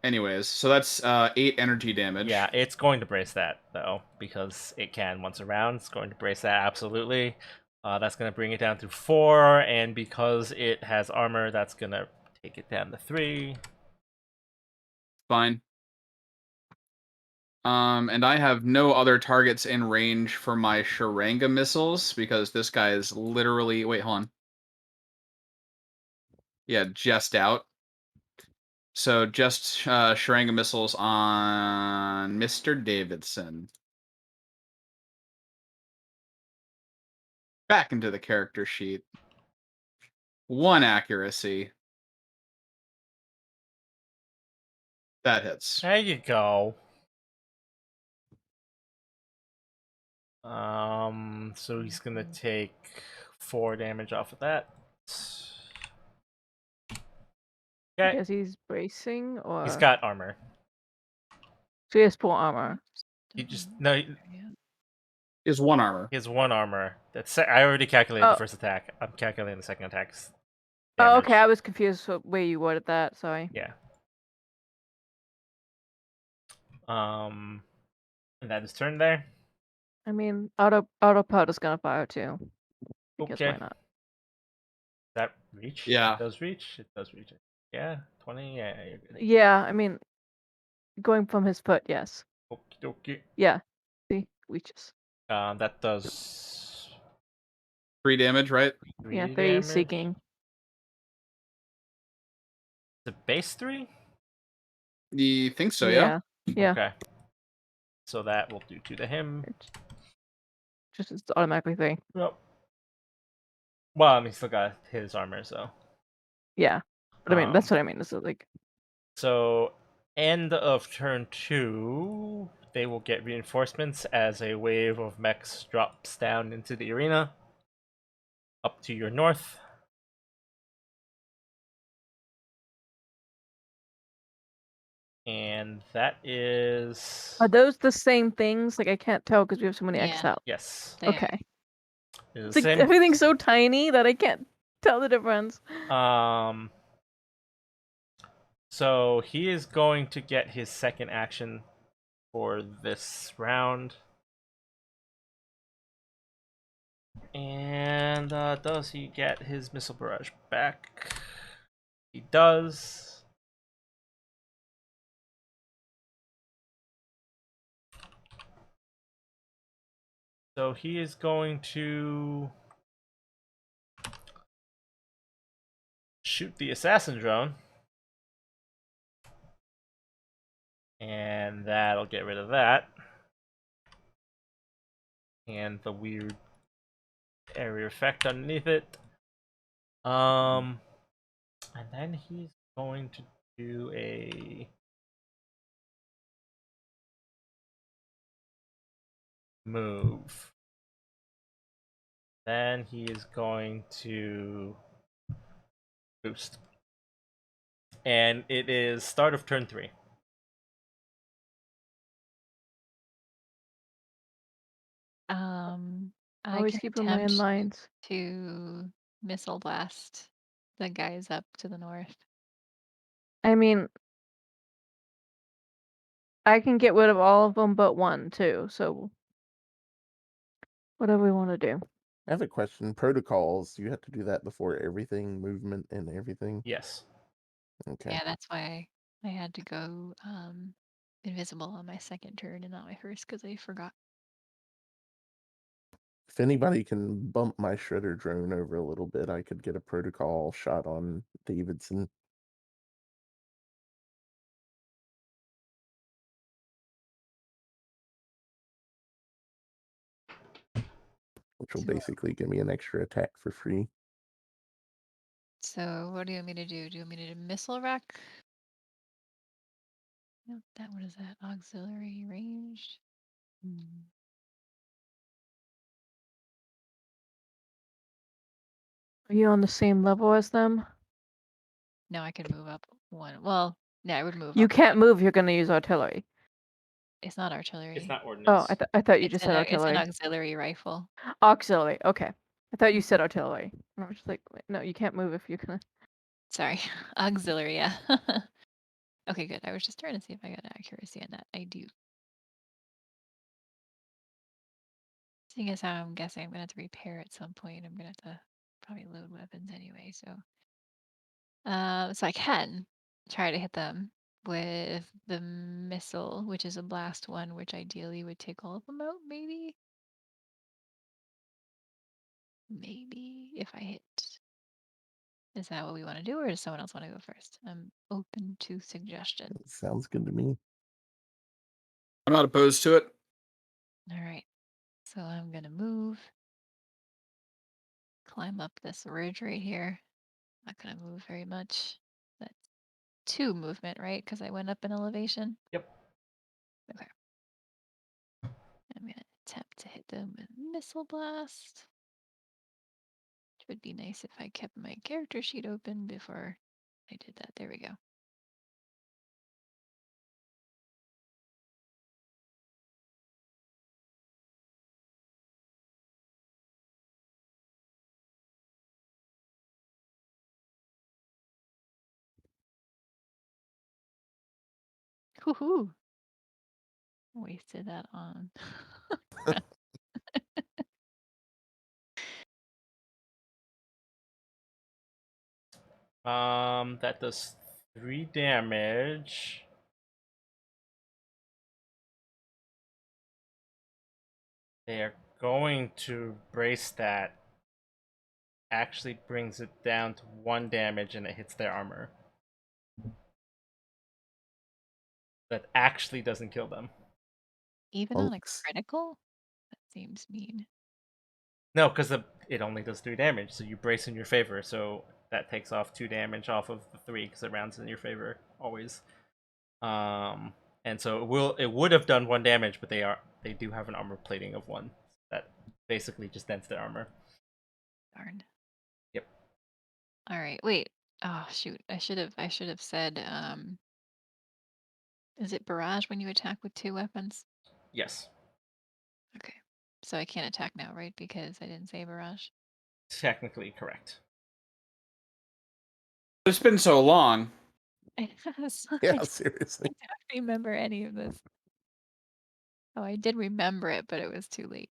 Anyways, so that's 8 energy damage. Yeah, it's going to brace that, though, because it can once around. It's going to brace that, absolutely. That's going to bring it down to 4, and because it has armor, that's going to take it down to 3. Fine. And I have no other targets in range for my Sharanga missiles, because this guy is literally... Wait, hold on. Yeah, just out. So just Sharanga missiles on Mr. Davidson. Back into the character sheet. 1 accuracy. That hits. There you go. So he's gonna take 4 damage off of that. Okay. Because he's bracing, or He's got armor. so he has full armor. He just no. He Is 1 armor. has 1 armor. That's I already calculated Oh. the first attack. I'm calculating the second attack's Oh, damage. okay. I was confused with where you worded that. Sorry. Yeah. And that is turn there. I mean, autopilot is gonna fire too. Because Okay. why not? That reach? Yeah. It does reach. It does reach. Yeah. 20. Yeah. You're good. Yeah, I mean, going from his foot, yes. Okie dokie. Yeah. See, reaches. That does 3 damage, right? 3 Yeah, 3 damage. seeking. The base 3? You think so, yeah? Yeah. Okay. So that will do 2 to him. It's automatically 3. Yep. Well, I mean, he's still got his armor, so. Yeah. But I mean, that's what I mean. This is like. So, end of turn 2, they will get reinforcements as a wave of mechs drops down into the arena. Up to your north. And that is... Are those the same things? Like, I can't tell because we have so many X Yeah. out. Yes. They are. Okay. It is It's the like same. everything's so tiny that I can't tell the difference. So he is going to get his second action for this round. And does he get his missile barrage back? He does. So he is going to shoot the assassin drone. And that'll get rid of that. And the weird area effect underneath it. And then he's going to do a move. Then he is going to boost. And it is start of turn 3. I Always can keep in mind attempt lines. to missile blast the guys up to the north. I mean, I can get rid of all of them but one too. So, whatever we want to do. I have a question. Protocols, you have to do that before everything, movement and everything? Yes. Okay. Yeah, that's why I had to go invisible on my second turn and not my first because I forgot. If anybody can bump my shredder drone over a little bit, I could get a protocol shot on Davidson. Which will So- basically give me an extra attack for free. So what do you want me to do? Do you want me to do missile rack? Nope, what is that? Auxiliary ranged? Are you on the same level as them? No, I can move up one. Well, yeah, I would move You up can't one. move. You're gonna use artillery. It's not artillery. It's not Oh, ordnance. I thought you It's just an, said it's an artillery. auxiliary rifle. Auxiliary. Okay. I thought you said artillery. I was just like, wait, no, you can't move if you're gonna. Sorry, auxiliary. Yeah. Okay, good. I was just trying to see if I got accuracy on that. I do. Seeing as how I'm guessing I'm gonna have to repair at some point, I'm gonna have to probably load weapons anyway. So I can try to hit them with the missile, which is a blast one, which ideally would take all of them out, maybe. Maybe if I hit. Is that what we want to do, or does someone else want to go first? I'm open to suggestions. Sounds good to me. I'm not opposed to it. All right. So I'm gonna move, climb up this ridge right here. Not gonna move very much. That's 2 movement, right? Because I went up in elevation. Yep. Okay. I'm gonna attempt to hit them with missile blast. Which would be nice if I kept my character sheet open before I did that. There we go. Woohoo! Wasted that on. That does 3 damage. They are going to brace that. Actually brings it down to 1 damage and it hits their armor. That actually doesn't kill them. Even on a Punks. critical? That seems mean. No, because it only does 3 damage, so you brace in your favor, so that takes off 2 damage off of the 3 because it rounds in your favor always. And so it would have done 1 damage, but they do have an armor plating of 1 that basically just dents their armor. Darn. Yep. All right. Wait. Oh shoot. I should have said is it barrage when you attack with 2 weapons? Yes. Okay. So I can't attack now, right? Because I didn't say barrage. Technically correct. It's been so long. I Yeah, seriously. don't remember any of this. Oh, I did remember it, but it was too late.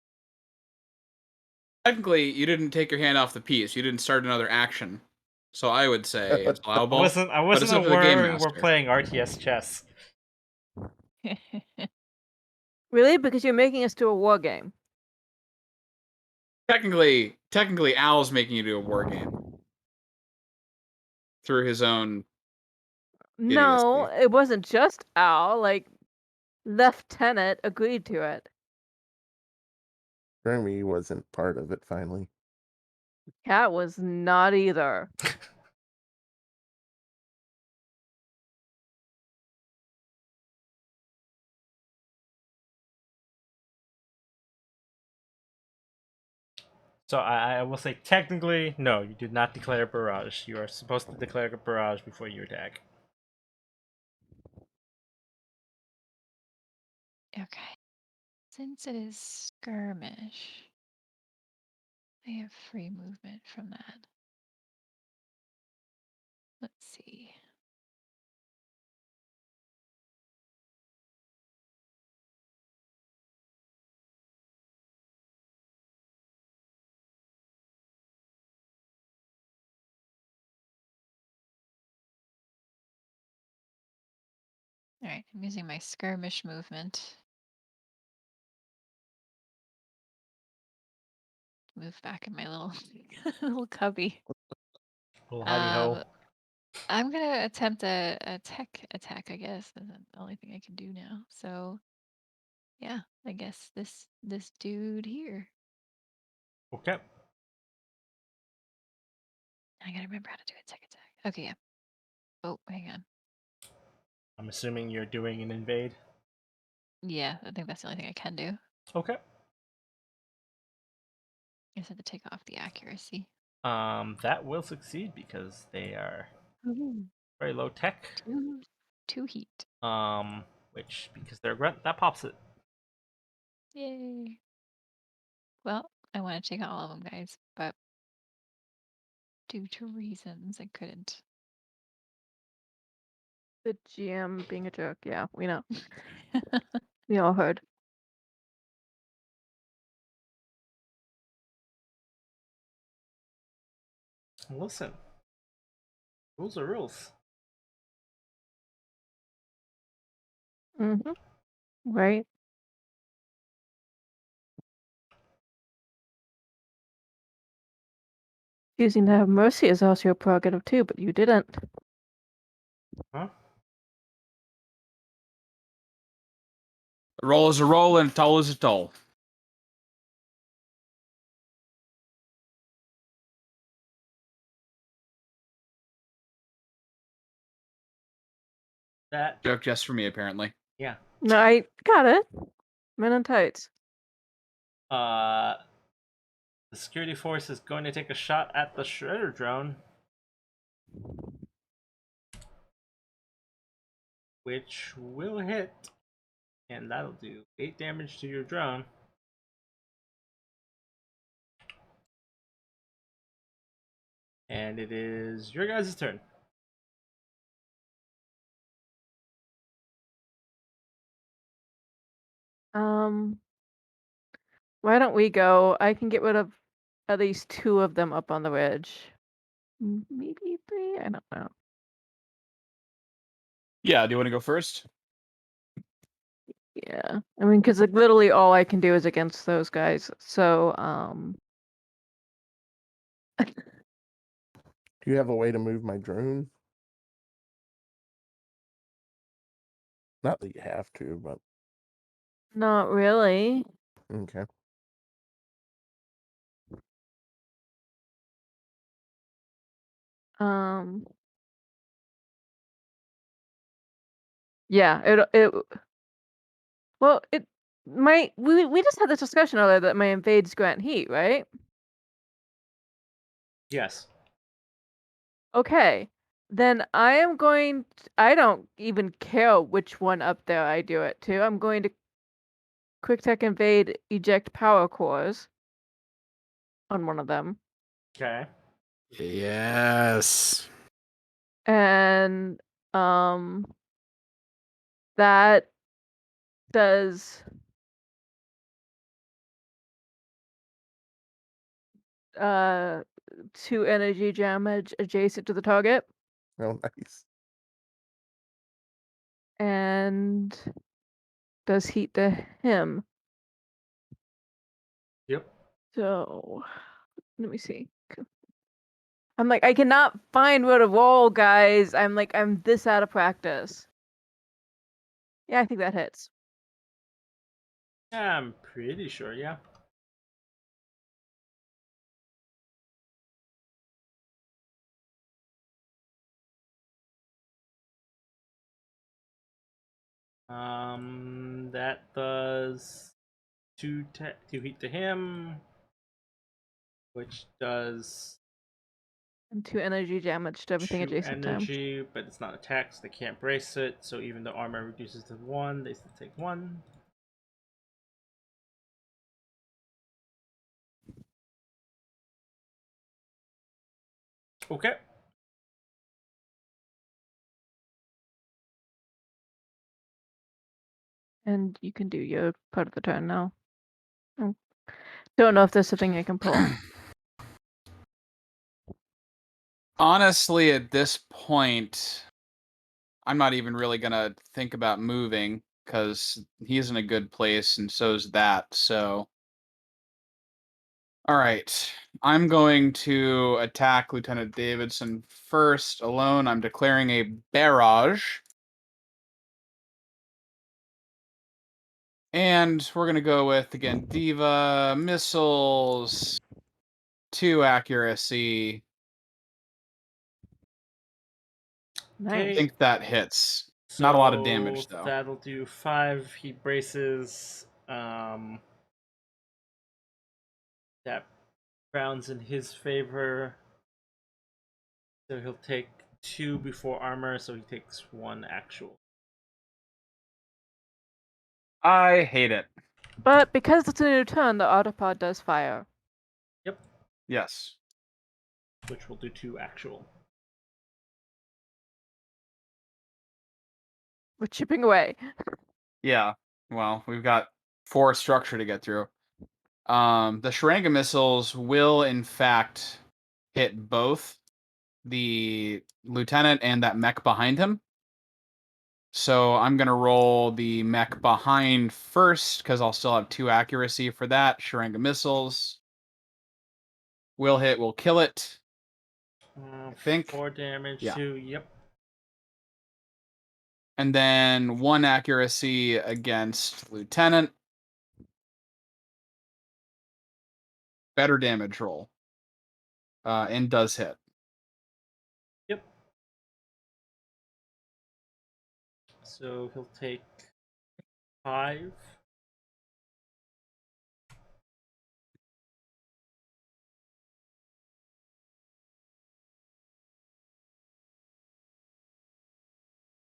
Technically, you didn't take your hand off the piece. You didn't start another action. So I would say it's I allowable. wasn't but it's up to the aware game we were master. playing RTS chess. Really? Because you're making us do a war game. Technically, Al's making you do a war game through his own No, idiocy. it wasn't just Al. Like, Lieutenant agreed to it. Jeremy wasn't part of it finally. Cat was not either. So I will say technically, no, you did not declare barrage. You are supposed to declare a barrage before you attack. Okay. Since it is skirmish, I have free movement from that. Let's see. All right, I'm using my skirmish movement. Move back in my little little cubby. Well, howdy ho. I'm gonna attempt a tech attack, I guess. That's the only thing I can do now. So yeah, I guess this dude here. Okay. I gotta remember how to do a tech attack. Okay, yeah. Oh, hang on. I'm assuming you're doing an invade. Yeah, I think that's the only thing I can do. Okay. I just have to take off the accuracy. That will succeed because they are very low tech. Two heat. Which because they're grunt, that pops it. Yay. Well, I want to take out all of them, guys, but due to reasons, I couldn't. The GM being a jerk. Yeah, we know. We all heard. Listen, rules are rules. Mm-hmm. Right. Choosing to have mercy is also your prerogative too, but you didn't. Huh? A roll is a roll, and a toll is a toll. That Joke just for me, apparently. yeah. No, I got it. Men in tights. The security force is going to take a shot at the shredder drone, which will hit, and that'll do 8 damage to your drone. And it is your guys' turn. Why don't we go? I can get rid of at least 2 of them up on the ridge. Maybe 3? I don't know. Yeah, do you want to go first? Yeah. I mean, because like, literally all I can do is against those guys. So, Do you have a way to move my drone? Not that you have to, but not really. okay. Um, yeah, it well, it might we just had this discussion earlier that my invades grant heat, right? Yes. Okay. Then I am going I don't even care which one up there I do it to. I'm going to quick tech invade eject power cores on one of them. Okay. Yes. And that does 2 energy damage adjacent to the target Oh, nice. and does heat to him. Yep. So let me see. I'm like, I cannot find where to roll, guys. I'm this out of practice. Yeah, I think that hits. Yeah, I'm pretty sure. Yeah. That does 2 heat to him, which does And 2 energy damage to everything 2 adjacent to him. energy, but it's not attacked, so they can't brace it. So even though armor reduces to 1, they still take 1. Okay. And you can do your part of the turn now. Don't know if there's something I can pull. Honestly, at this point, I'm not even really gonna think about moving because he's in a good place and so's that. So, all right, I'm going to attack Lieutenant Davidson first alone. I'm declaring a barrage. And we're gonna go with, again, Diva, missiles, 2 accuracy. I Nice. think that hits. Not a lot of damage, So though. that'll do 5 heat braces. That rounds in his favor. So he'll take 2 before armor, so he takes 1 actual. I hate it. But because it's a new turn, the autopod does fire. Yep, Yes. which will do 2 actual. We're chipping away. Yeah. Well, we've got 4 structure to get through. The Sharanga missiles will, in fact, hit both the lieutenant and that mech behind him. So I'm going to roll the mech behind first because I'll still have 2 accuracy for that. Sharanga missiles will hit, will kill it. I think. 4 damage Yeah. to, yep. And then 1 accuracy against lieutenant. Better damage roll. And does hit. Yep. So he'll take 5.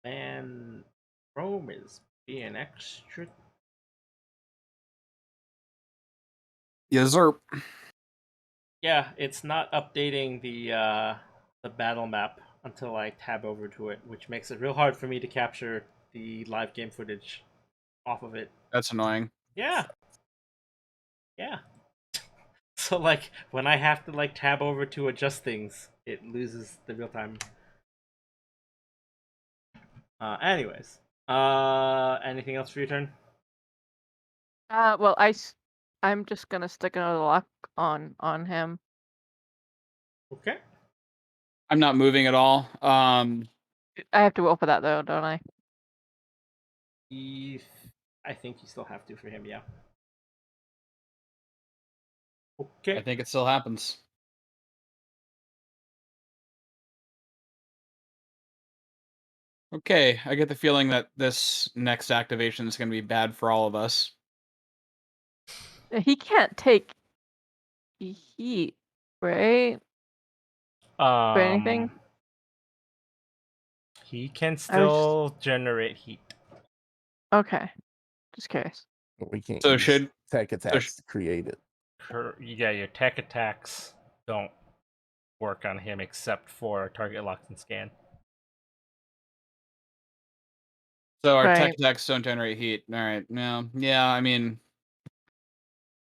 And Rome is being extra. Yes, sir. Yeah, it's not updating the battle map until I tab over to it, which makes it real hard for me to capture the live game footage off of it. That's annoying. Yeah. Yeah. So like when I have to like tab over to adjust things, it loses the real time. Anyways. Anything else for your turn? Well, I'm just gonna stick another lock on him. Okay. I'm not moving at all. I have to roll for that though, don't I? I think you still have to for him, yeah. I Okay. think it still happens. Okay, I get the feeling that this next activation is going to be bad for all of us. He can't take heat, right? For anything? He can I was just still generate heat. okay. Just curious. But we can't So use should tech attacks to create it. Yeah, your tech attacks don't work on him except for target lock and scan. so our tech Right. attacks don't generate heat. All right. No. Yeah, I mean,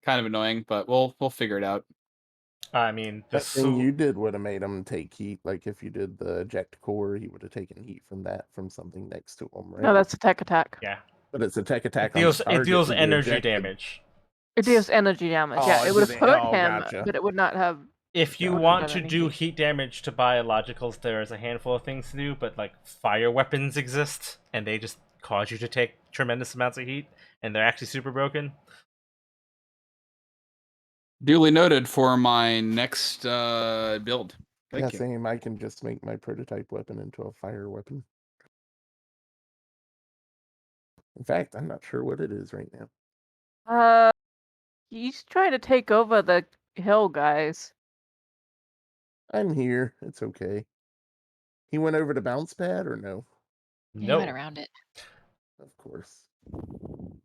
kind of annoying, but we'll figure it out. I mean, That thing you did would have made him take heat. Like if you did the eject core, he would have taken heat from that from something next to him, right? No, that's a tech attack. yeah, But it's a tech attack it on the target deals to get energy ejected. damage. It deals energy damage. Oh, Yeah, it it would have didn't- hurt oh, him, gotcha. but it would not have. If you Gotcha. want Done to any do heat. heat damage to biologicals, there's a handful of things to do, but like fire weapons exist, and they just cause you to take tremendous amounts of heat, and they're actually super broken. Duly noted for my next build. Thank you. Same. I can just make my prototype weapon into a fire weapon. In fact, I'm not sure what it is right now. He's trying to take over the hill, guys. I'm here. It's okay. He went over to bounce pad or no? You went No. around it. Of course. Of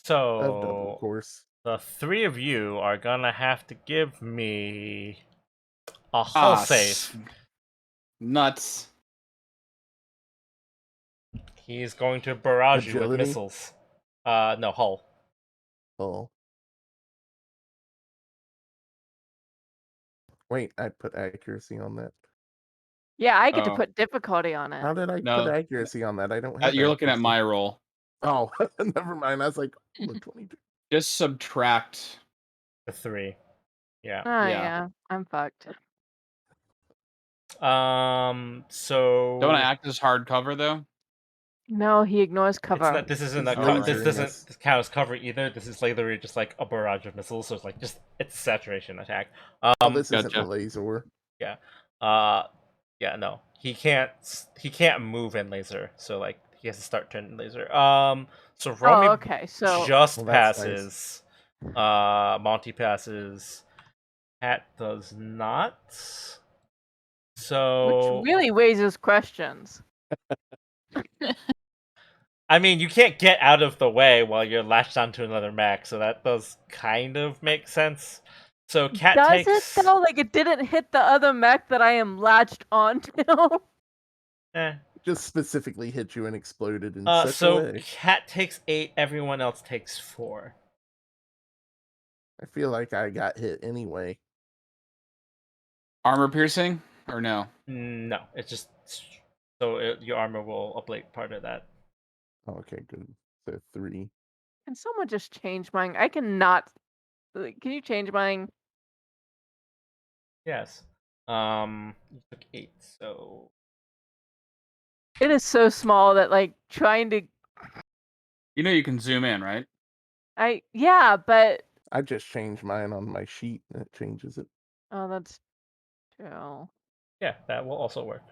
double So course. the 3 of you are gonna have to give me a hull save. Nuts. He's going to barrage you with Agility? missiles. No, hull. Oh. Wait, I put accuracy on that. Yeah, I get to Oh. put difficulty on How it. did I put No. accuracy on that? I don't have You're looking at accuracy. my roll. Oh, never mind. I was like, ooh, 22. Just subtract. The 3. Yeah. Oh Yeah. yeah, I'm fucked. So Don't act as hardcover though. No, he ignores it's cover. not. This isn't He's a. This lasering doesn't us. count as cover either. This is literally just like a barrage of missiles. So it's like it's a saturation attack. Oh, this isn't a Gotcha. laser. Yeah. Yeah. No, he can't. He can't move in laser. So like he has to start turning laser. So Romy Oh, okay. So just Well, that's nice. passes. Monty passes. Hat does not. So which really raises questions. I mean, you can't get out of the way while you're latched onto another mech, so that does kind of make sense. So Cat Does takes. it though? Like it didn't hit the other mech that I am latched onto. Eh. Just specifically hit you and exploded in such a So way. Cat takes 8. Everyone else takes 4. I feel like I got hit anyway. Armor piercing or no? No, it's just so your armor will ablate part of that. Oh, okay, good. So 3. Can someone just change mine? I cannot. Can you change mine? Yes. You took 8, so It is so small that like trying to. You know you can zoom in, right? Yeah, but I just changed mine on my sheet and it changes it. oh, that's true. yeah, that will also work.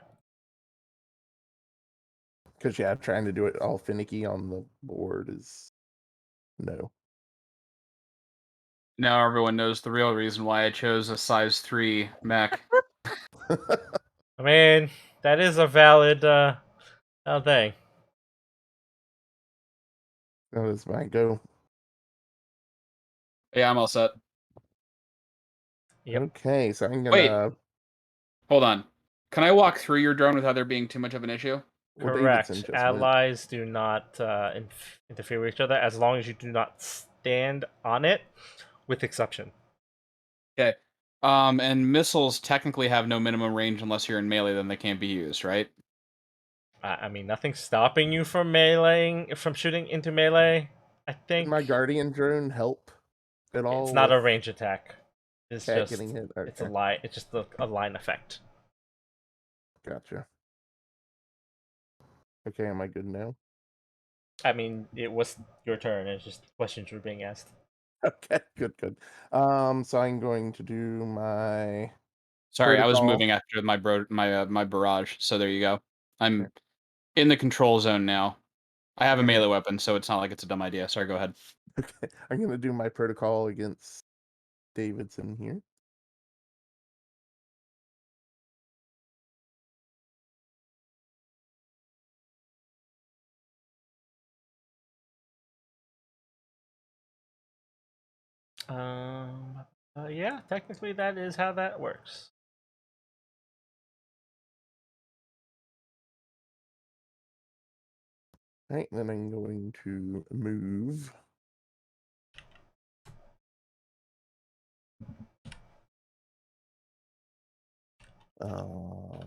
Because, yeah, trying to do it all finicky on the board is no. Now everyone knows the real reason why I chose a size 3 mech. I mean, that is a valid thing. That is my go. Yeah, I'm all set. Yep. Okay, so I'm Wait. gonna. Hold on. Can I walk through your drone without there being too much of an issue? Well, Davidson Correct. just went. Allies do not interfere with each other as long as you do not stand on it, with exception. Okay. And missiles technically have no minimum range unless you're in melee, then they can't be used, right? I mean, nothing's stopping you from from shooting into melee. I Did think my guardian drone help at all? it's not a with range attack. It's Cat just getting hit? it's a Okay, line. It's just a line effect. gotcha. Okay, am I good now? I mean, it was your turn. It's just questions were being asked. Okay, good. So I'm going to do my. Sorry, I was Protocol. moving after my barrage. So there you go. I'm Okay. in the control zone now. I have a Okay. melee weapon, so it's not like it's a dumb idea. Sorry, go ahead. Okay, I'm gonna do my protocol against Davidson here. Yeah, technically that is how that works. Right, then I'm going to move. Uh,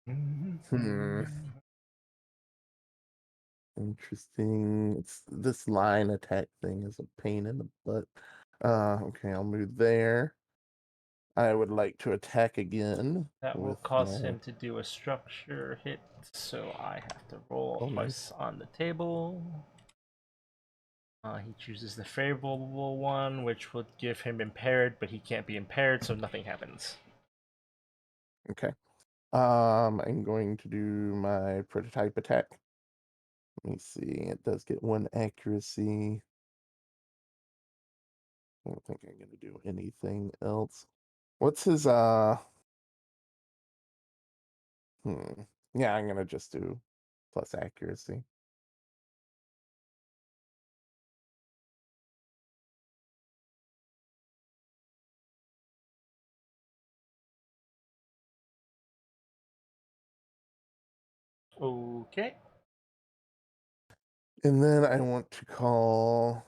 hmm. Interesting. It's this line attack thing is a pain in the butt. Okay, I'll move there. I would like to attack again. That will with cause my... him to do a structure hit, so I have to roll Oh, twice on the table. He chooses the favorable one, which would give him impaired, but he can't be impaired, so nothing happens. Okay. I'm going to do my prototype attack. Let me see. It does get 1 accuracy. I don't think I'm gonna do anything else. What's his Yeah, I'm gonna just do plus accuracy. Okay. And then I want to call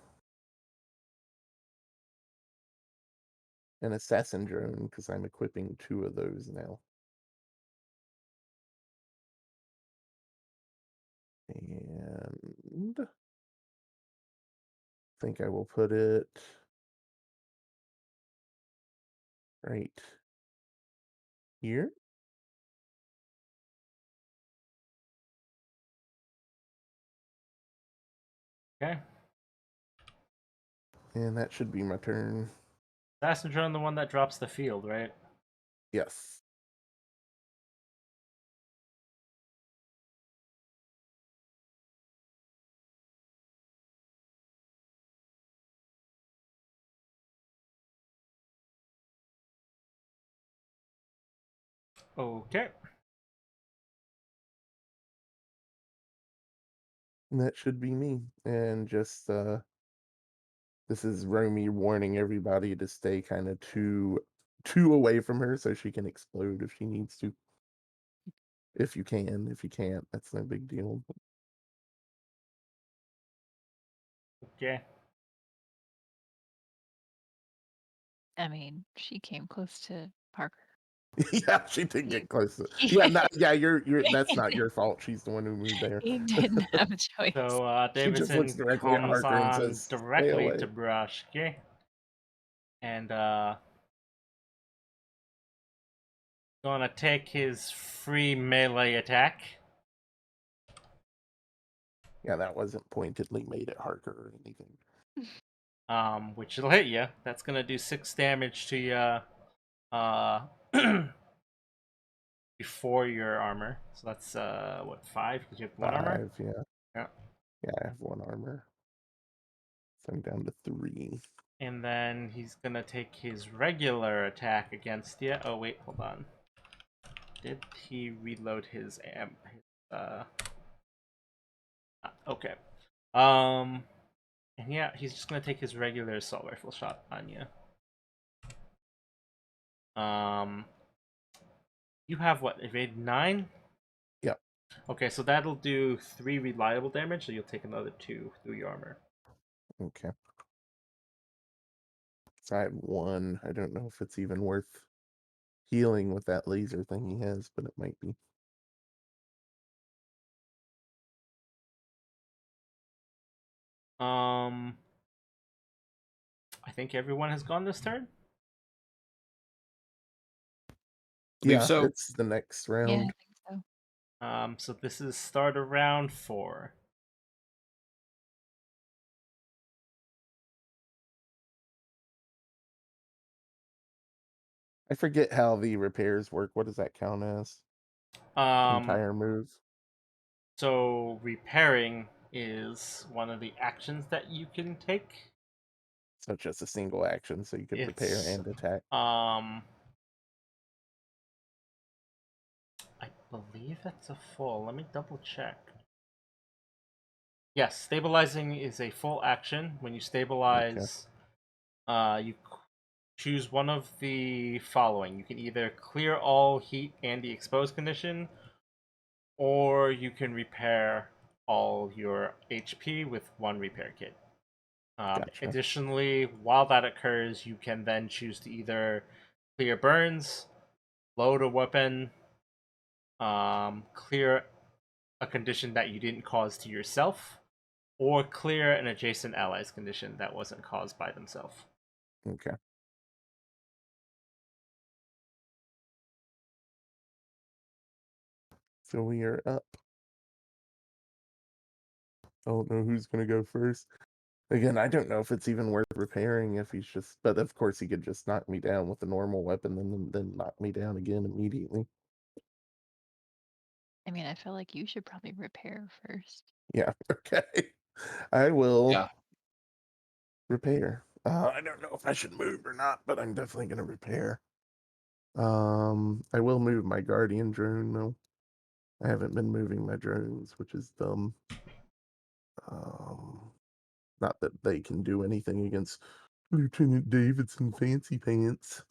an assassin drone because I'm equipping 2 of those now. And I think I will put it right here. Okay. And that should be my turn. Assassin drone, the one that drops the field, right? Yes. Okay. And that should be me. And just this is Romy warning everybody to stay kind of too away from her so she can explode if she needs to. If you can. If you can't, that's no big deal. Okay. I mean, she came close to Parker. Yeah, she did He, get close. he, You're that's not your fault. She's the one who moved there. he didn't have a choice. So She just looks Davidson directly at comes Harker and on says, "Stay directly away." to Brushki. And gonna take his free melee attack. Yeah, that wasn't pointedly made at Harker or anything. Which will hit you. That's gonna do 6 damage to you. Before your armor. So that's what, 5? Because you have 1 armor. 5, yeah. Yeah. Yeah, I have 1 armor. So I'm down to 3. And then he's gonna take his regular attack against you. Oh wait, hold on. Did he reload his amp? Okay. And yeah, he's just gonna take his regular assault rifle shot on you. You have what? Evade 9? Yep. Okay, so that'll do 3 reliable damage, so you'll take another 2 through your armor. Okay. So I have 1. I don't know if it's even worth healing with that laser thing he has, but it might be. I think everyone has gone this turn. Believe Yeah, so. it's the next Yeah, I round. think so. So this is start of round 4. I forget how the repairs work. What does that count as? Um, Entire move? so repairing is one of the actions that you can take. So it's just a single action, so you could repair It's and attack. I believe it's a full. Let me double check. Yes, stabilizing is a full action. When you stabilize, you choose one of the following. You can either clear all heat and the exposed condition, or you can repair all your HP with 1 repair kit. Gotcha. Additionally, while that occurs, you can then choose to either clear burns, load a weapon, clear a condition that you didn't cause to yourself, or clear an adjacent ally's condition that wasn't caused by themselves. Okay. So we are up. I don't know who's going to go first. Again, I don't know if it's even worth repairing if he's just, but of course he could just knock me down with a normal weapon and then knock me down again immediately. I mean, I feel like you should probably repair first. Yeah, okay. I will Yeah. repair. I don't know if I should move or not, but I'm definitely going to repair. I will move my guardian drone though. I haven't been moving my drones, which is dumb. Not that they can do anything against Lieutenant Davidson Fancy Pants.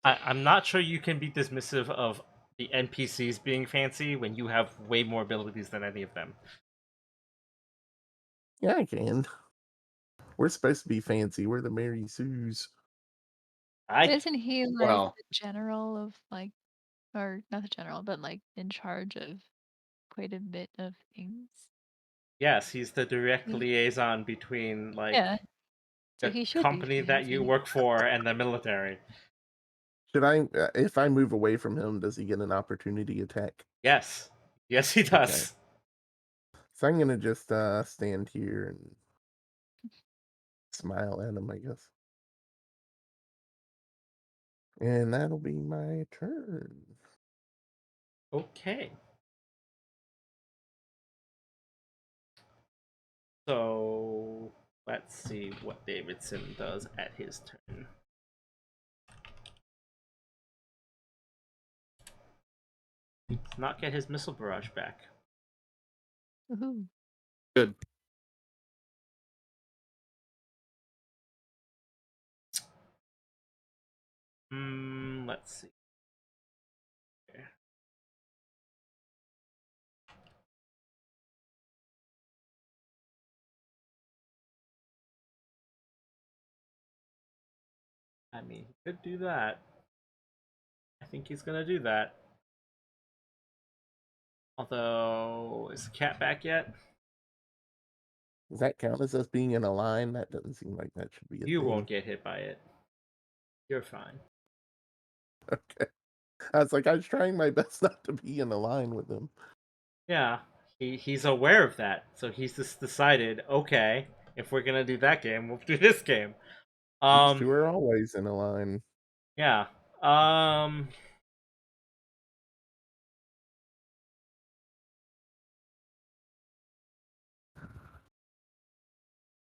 I'm not sure you can be dismissive of the NPCs being fancy when you have way more abilities than any of them. Yeah, I can. We're supposed to be fancy. We're the Mary Sues. But isn't he like Well, the general of like, or not the general, but like in charge of quite a bit of things? Yes, he's the direct Mm. liaison between like Yeah, so the he should be company that you fancy. work for and the military. Should I, if I move away from him, does he get an opportunity attack? Yes. Yes, he Okay. does. So I'm gonna just stand here and smile at him, I guess. And that'll be my turn. Okay. So let's see what Davidson does at his turn. He does not get his missile barrage back. Woohoo. good. Let's see. I mean, he could do that. I think he's gonna do that. Although, is the cat back yet? Does that count as us being in a line? That doesn't seem like that should be a You thing. won't get hit by it. You're fine. Okay. I was like, I was trying my best not to be in a line with him. Yeah, he's aware of that, so he's just decided, okay, if we're gonna do that game, we'll do this game. These two are always in a line. Yeah.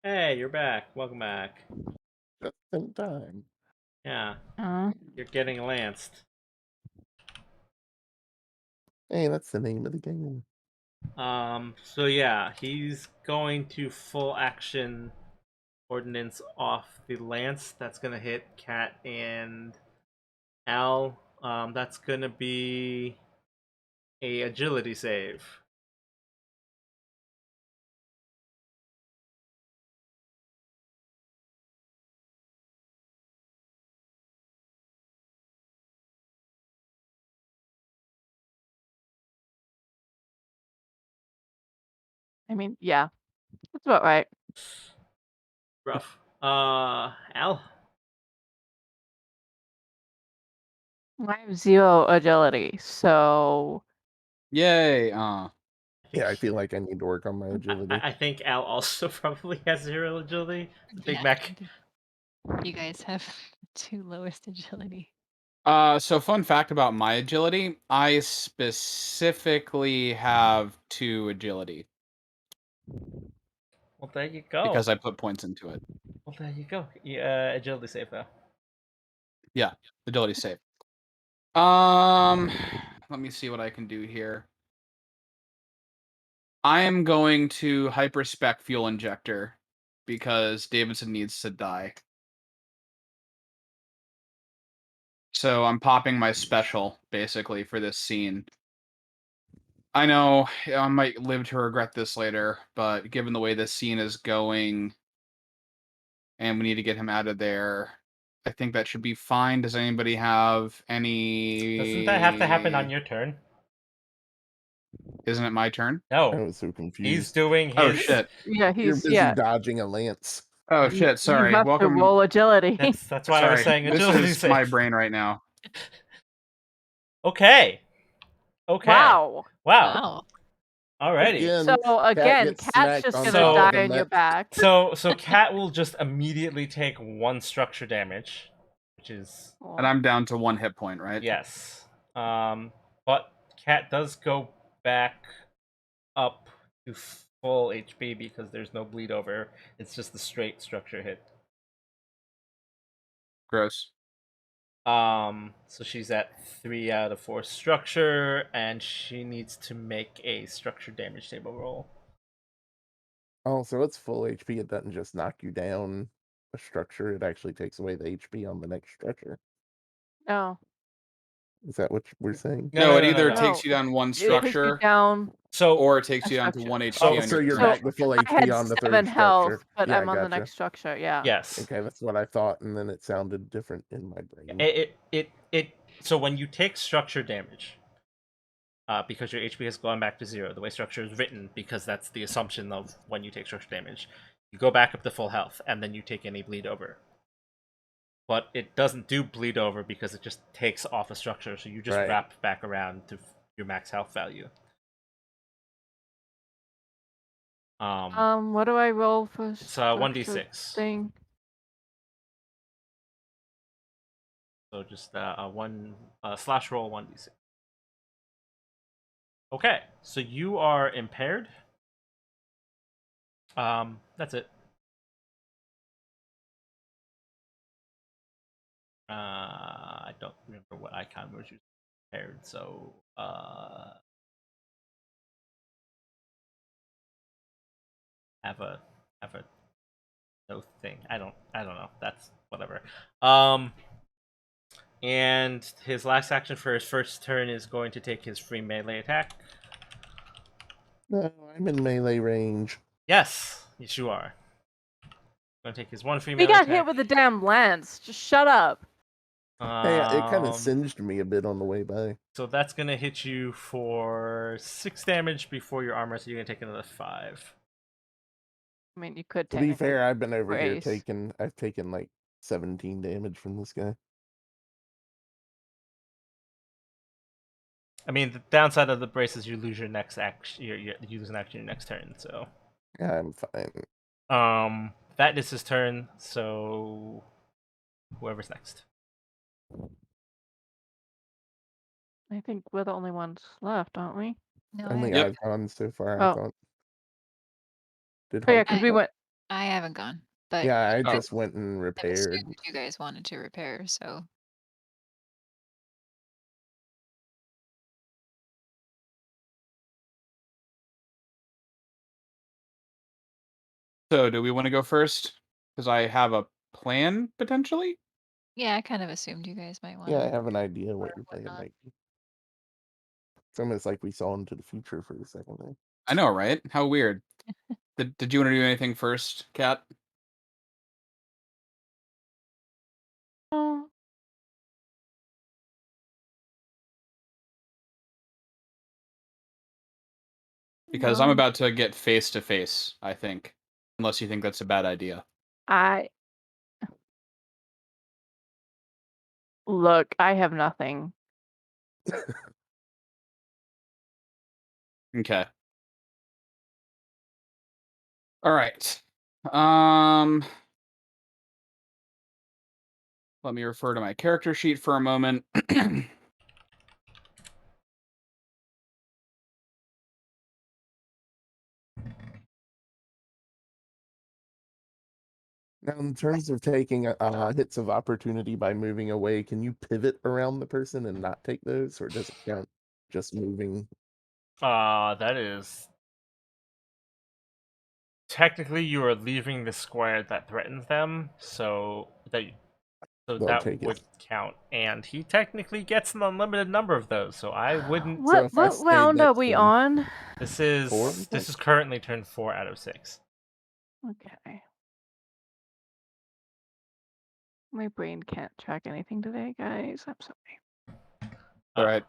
Hey, you're back. Welcome back. Just in time. Yeah, Uh, you're getting lanced. Hey, that's the name of the game. So yeah, he's going to full action ordnance off the lance. That's gonna hit Cat and Al. That's gonna be a agility save. I mean, yeah, that's about right. Rough. Al. I have 0 agility, so Yay. I think Yeah, I feel like I need to work on my agility. I think Al also probably has 0 agility. The Big Yeah, Mac. you guys have 2 lowest agility. So fun fact about my agility, I specifically have 2 agility Well, there you go. because I put points into it. Well, there you go. Yeah, agility save though. Yeah, agility save. Let me see what I can do here. I am going to hyperspec fuel injector because Davidson needs to die. So I'm popping my special basically for this scene. I know I might live to regret this later, but given the way this scene is going and we need to get him out of there, I think that should be fine. Does anybody have any... Doesn't that have to happen on your turn? Isn't it my turn? I No. was so He's confused. doing his. Oh, shit. yeah, You're he's busy dodging a lance. Oh, You shit. Sorry. have to Welcome. roll agility. That's why I was Sorry. saying This agility is save. my brain right now. Okay. Okay. Wow. Wow. Alrighty. Again, So again, gets Cat's smacked just on gonna top top of die the on your neck. back. So Cat will just immediately take 1 structure damage, which is And I'm down to 1 hit point, right? yes. But Cat does go back up to full HP because there's no bleed over. It's just the straight structure hit. Gross. So she's at 3 out of 4 structure, and she needs to make a structure damage table roll. Oh, so it's full HP. It doesn't just knock you down a structure. It actually takes away the HP on the next structure. Oh. Is that what we're saying? No, it either no. takes you down one It takes you structure, down. So or it takes a you down to structure. 1 HP So- on So your you're So back to full I had HP on the 7 third health, structure. but Yeah, I'm on the gotcha. next structure. Yeah. yes, Okay, that's what I thought, and then it sounded different in my brain. it. So when you take structure damage, because your HP has gone back to 0, the way structure is written, because that's the assumption of when you take structure damage, you go back up to full health, and then you take any bleed over. But it doesn't do bleed over because it just takes off a structure, so you just Right. wrap back around to your max health value. What do I roll for? It's structure 1d6. thing? So just one slash roll 1d6. Okay, so you are impaired. That's it. I don't remember what icon was used impaired, so have a no thing. I don't know. That's whatever. And his last action for his first turn is going to take his free melee attack. No, I'm in melee range. Yes, you are. Going to take his one free We melee got attack. hit with a damn lance. Just shut up. Hey, it kind of Um, singed me a bit on the way by. So that's gonna hit you for 6 damage before your armor, so you're gonna take another 5. I mean, you could To be technically. fair, I've been over here brace. I've taken like 17 damage from this guy. I mean, the downside of the brace is you lose your next action. You lose an action your next turn. So, Yeah, I'm fine. that is his turn. So, whoever's next. I think we're the only ones left, aren't we? No, I think Yep. I've gone so far. Oh. I thought. Did Oh yeah, Harker because we go? went. I haven't gone, but Yeah, I Oh. just went and I've repaired. assumed you guys wanted to repair, so So, do we want to go first? Because I have a plan potentially. yeah, I kind of assumed you guys might want. Yeah, I have an idea what or your plan whatnot. might be. It's almost like we saw into the future for a second there. I know, right? How weird. Did you want to do anything first, Kat? Oh, Because I'm no. about to get face to face, I think. Unless you think that's a bad idea. Look, I have nothing. Okay. All right. Let me refer to my character sheet for a moment. Now, in terms of taking hits of opportunity by moving away, can you pivot around the person and not take those, or does it count just moving? That is technically you are leaving the square that threatens them, so They'll that take would it. count. And he technically gets an unlimited number of those, so I wouldn't. So What if I what stayed round are next we to him- on? This 4, I is think? currently turn 4 out of 6. Okay. My brain can't track anything today, guys. I'm sorry. All right.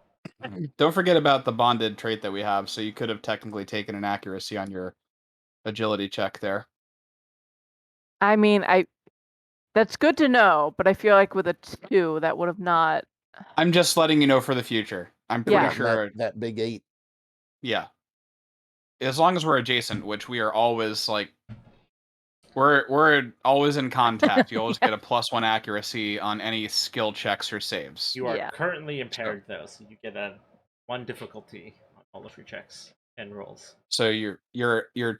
Don't forget about the bonded trait that we have. So you could have technically taken an accuracy on your agility check there. I mean, that's good to know, but I feel like with a 2, that would have not. I'm just letting you know for the future. I'm pretty Yeah. sure. that big 8. Yeah. As long as we're adjacent, which we are always like, we're always in contact. You always get a +1 accuracy on any skill checks or saves. You are Yeah. currently impaired though, so you get a 1 difficulty on all of your checks and rolls. So your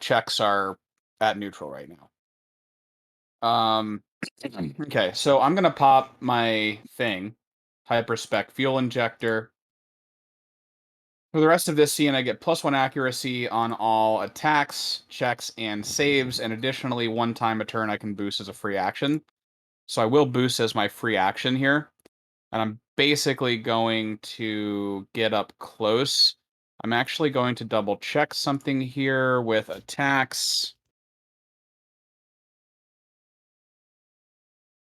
checks are at neutral right now. Okay, so I'm gonna pop my thing, hyperspec fuel injector. For the rest of this scene, I get +1 accuracy on all attacks, checks, and saves, and additionally, 1 time a turn I can boost as a free action. So I will boost as my free action here, and I'm basically going to get up close. I'm actually going to double check something here with attacks.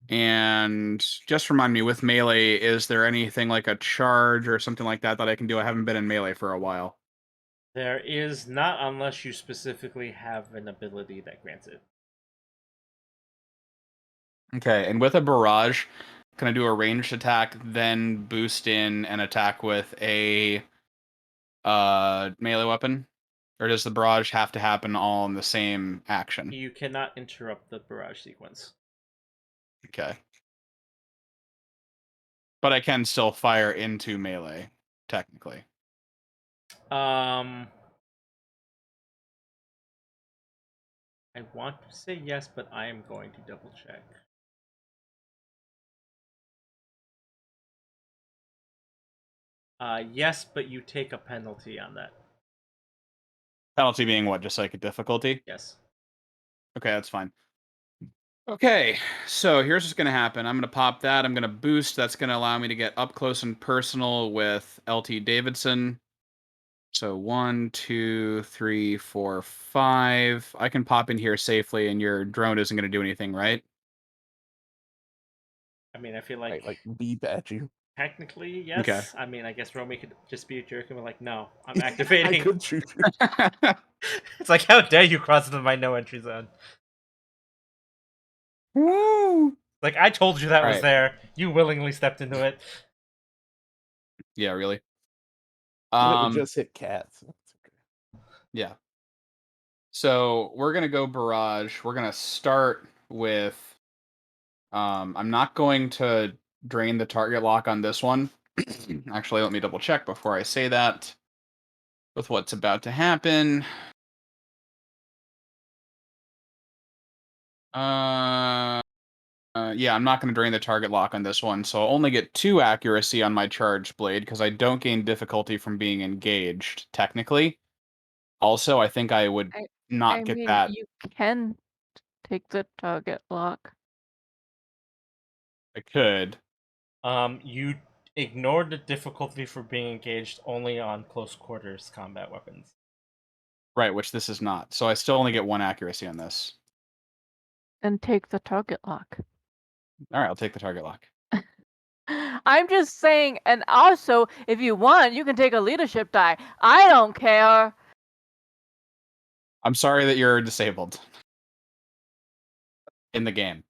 And just remind me, with melee, is there anything like a charge or something like that that I can do? I haven't been in melee for a while. There is not, unless you specifically have an ability that grants it. Okay, and with a barrage, can I do a ranged attack, then boost in and attack with a melee weapon? Or does the barrage have to happen all in the same action? You cannot interrupt the barrage sequence. Okay. But I can still fire into melee, technically. I want to say yes, but I am going to double check. Yes, but you take a penalty on that. Penalty being what? Just like a difficulty? Yes. Okay, that's fine. Okay, so here's what's going to happen. I'm going to pop that. I'm going to boost. That's going to allow me to get up close and personal with LT Davidson. So 1, 2, 3, 4, 5. I can pop in here safely, and your drone isn't going to do anything, right? I mean, I feel Like, like beep at you. technically, yes. Okay. I mean, I guess Romy could just be a jerk and be like, no, I'm I activating. could shoot you. It's like, how dare you cross into my no entry zone? Woo! Like, I told you that was Alright. there. You willingly stepped into it. Yeah, really. It just hit cats. Yeah. So we're gonna go barrage. We're gonna start with. I'm not going to drain the target lock on this one. Actually, let me double check before I say that. With what's about to happen. Yeah, I'm not going to drain the target lock on this one, so I'll only get 2 accuracy on my charge blade because I don't gain difficulty from being engaged, technically. Also, I think I would not I get mean, that. you can take the target lock. I could. You ignored the difficulty for being engaged only on close quarters combat weapons. Right, which this is not. So I still only get 1 accuracy on this. And take the target lock. Alright, I'll take the target lock. I'm just saying, and also, if you want, you can take a leadership die. I don't care. I'm sorry that you're disabled. In the game.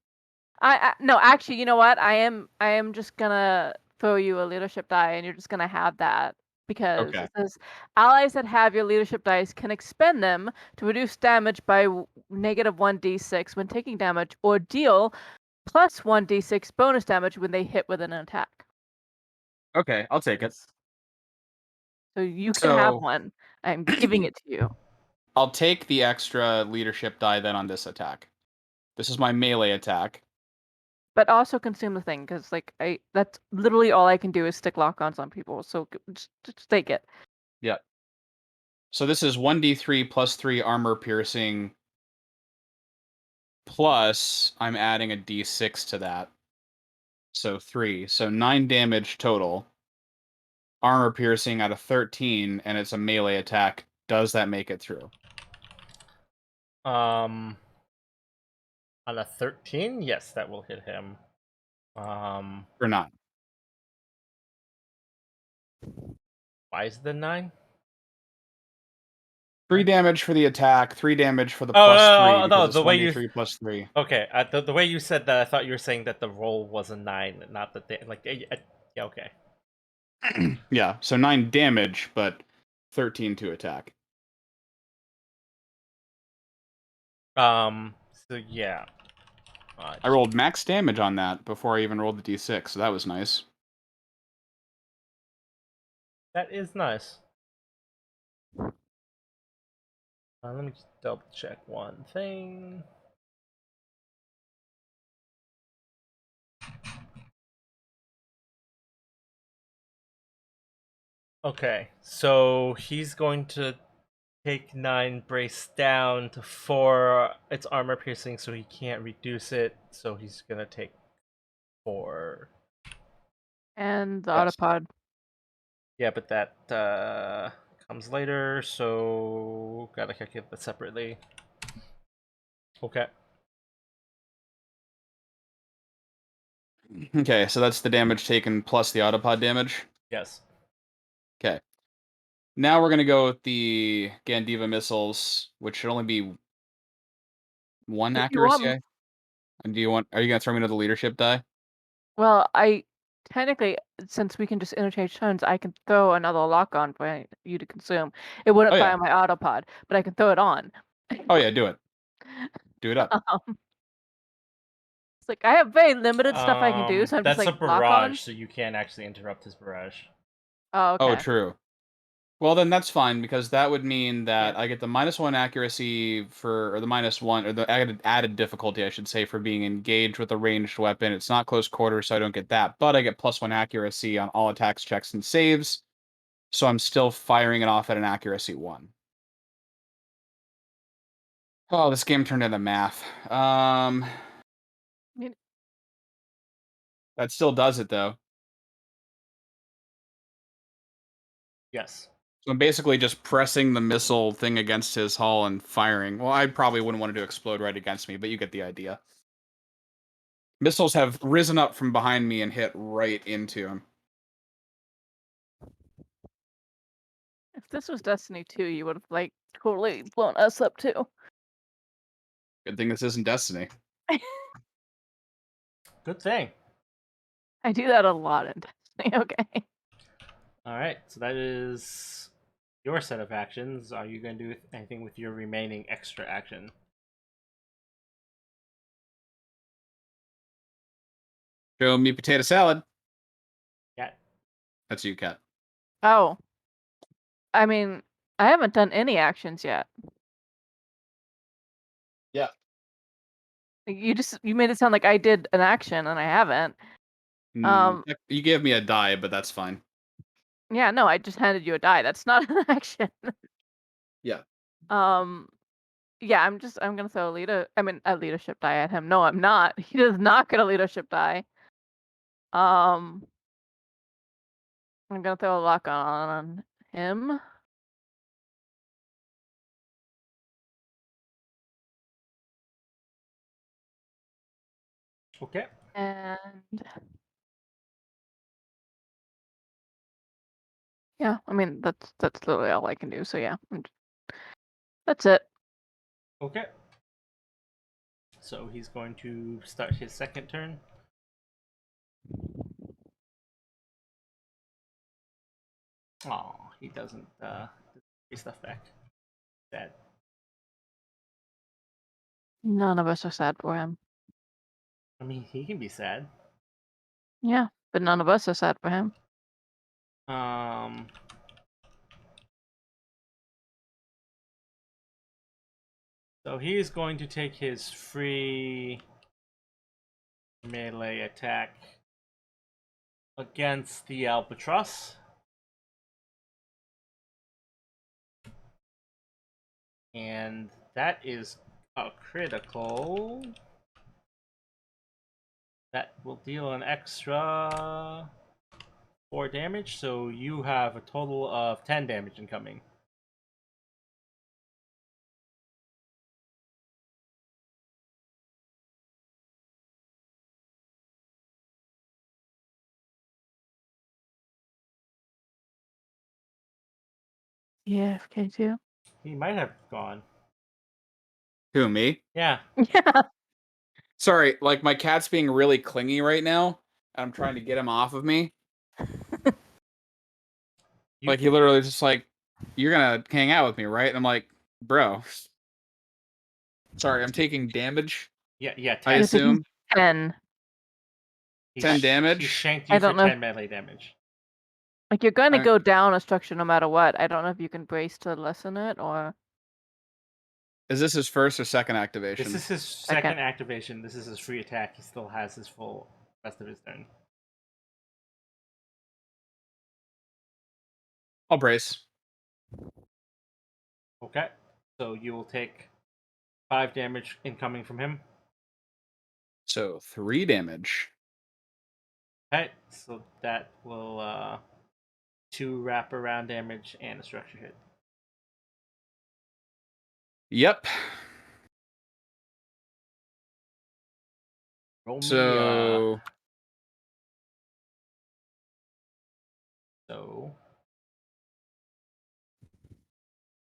No, actually, you know what? I am just gonna throw you a leadership die, and you're just gonna have that because Okay. it says allies that have your leadership dice can expend them to reduce damage by negative 1d6 when taking damage, or deal plus 1d6 bonus damage when they hit with an attack. Okay, I'll take it. So you can have one. I'm giving it to you. I'll take the extra leadership die then on this attack. This is my melee attack. But also consume the thing, because like that's literally all I can do is stick lock on some people. So just take it. Yep. So this is 1d3 plus 3 armor piercing. Plus, I'm adding a d6 to that. So 3. So 9 damage total. Armor piercing at a 13, and it's a melee attack. Does that make it through? On a 13, yes, that will hit him. Or not? Why is the 9? 3 damage for the attack, 3 damage for the Oh, plus 3, no, because it's the way you 1d3 plus 3. Okay, the way you said that, I thought you were saying that the roll was a 9, not that they yeah, okay. Yeah, so 9 damage, but 13 to attack. So yeah. I rolled max damage on that before I even rolled the d6, so that was nice. That is nice. Let me just double check one thing. Okay, so he's going to take 9 brace down to 4. It's armor piercing, so he can't reduce it. So he's gonna take 4. And the Yes. autopod. Yeah, but that comes later, so gotta calculate that separately. Okay. Okay, so that's the damage taken plus the autopod damage. Yes. Okay. Now we're gonna go with the Gandiva missiles, which should only be one If you want, accuracy. And are you gonna throw me another leadership die? well, technically, since we can just interchange turns, I can throw another lock on for you to consume. It wouldn't Oh, yeah. fire my autopod, but I can throw it on. Oh yeah, do it. Do it up. It's like I have very limited stuff I can do, so I'm just That's a like lock on. barrage, so you can't actually interrupt his barrage. Oh, Oh, okay. true. Well, then that's fine because that would mean that Yeah. I get the -1 accuracy or the -1, or the added difficulty, I should say, for being engaged with a ranged weapon. It's not close quarters, so I don't get that, but I get +1 accuracy on all attacks, checks, and saves. So I'm still firing it off at an accuracy 1. Oh, this game turned into math. mean- That still does it though. Yes. So I'm basically just pressing the missile thing against his hull and firing. Well, I probably wouldn't want it to explode right against me, but you get the idea. Missiles have risen up from behind me and hit right into him. If this was Destiny 2, you would have like totally blown us up too. Good thing this isn't Destiny. Good thing. I do that a lot in Destiny. Okay. All right, so that is your set of actions. Are you going to do anything with your remaining extra action? Show me potato salad. Yeah. That's you, Cat. Oh, I mean, I haven't done any actions yet. Yeah. You made it sound like I did an action and I haven't. You gave me a die, but that's fine. Yeah, no, I just handed you a die. That's not an action. Yeah. Yeah, I'm gonna throw a leadership die at him. No, I'm not. He does not get a leadership die. Um, I'm gonna throw a lock on him. Okay. And yeah, I mean that's literally all I can do. So yeah, that's it. Okay. So he's going to start his second turn. Oh, he doesn't get stuff back. Sad. None of us are sad for him. I mean, he can be sad. Yeah, but none of us are sad for him. So he's going to take his free melee attack against the Albatross. And that is a critical. That will deal an extra 4 damage, so you have a total of 10 damage incoming. Yeah, okay too. He might have gone. Who, me? Yeah. Yeah. Sorry, like my cat's being really clingy right now. And I'm trying to get him off of me. Like he literally just like, you're gonna hang out with me, right? And I'm like, bro. Sorry, I'm taking damage. Yeah, 10. I assume 10. 10 damage. He shanked I you for don't know. 10 melee damage. Like you're going to I- go down a structure no matter what. I don't know if you can brace to lessen it or. Is this his first or second activation? This is his second activation. This is his free attack. He still has his full rest of his turn. I'll brace. Okay. So you will take 5 damage incoming from him. So 3 damage. Okay, so that will 2 wraparound damage and a structure hit. Yep. Roll me So so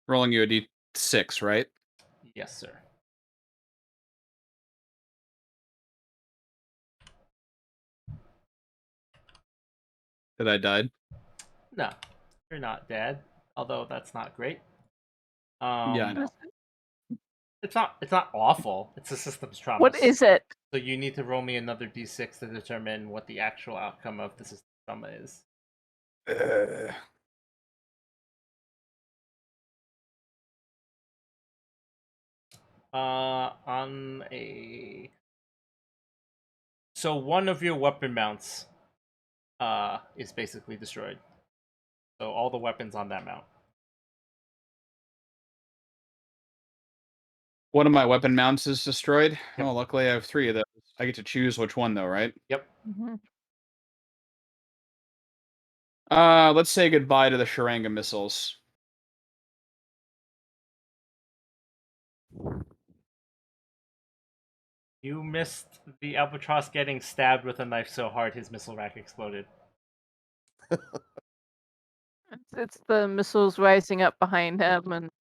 rolling you a d6, right? yes, sir. That I died. No, you're not dead. Although that's not great. Yeah, I know. It's not awful. It's a systems trauma. What is it? So you need to roll me another d6 to determine what the actual outcome of the system trauma is. On a So one of your weapon mounts is basically destroyed. So all the weapons on that mount. One of my weapon mounts is destroyed. Yep. Oh, luckily I have 3 of those. I get to choose which one though, right? Yep. Mhm. Let's say goodbye to the Sharanga missiles. You missed the albatross getting stabbed with a knife so hard his missile rack exploded. It's the missiles rising up behind him, and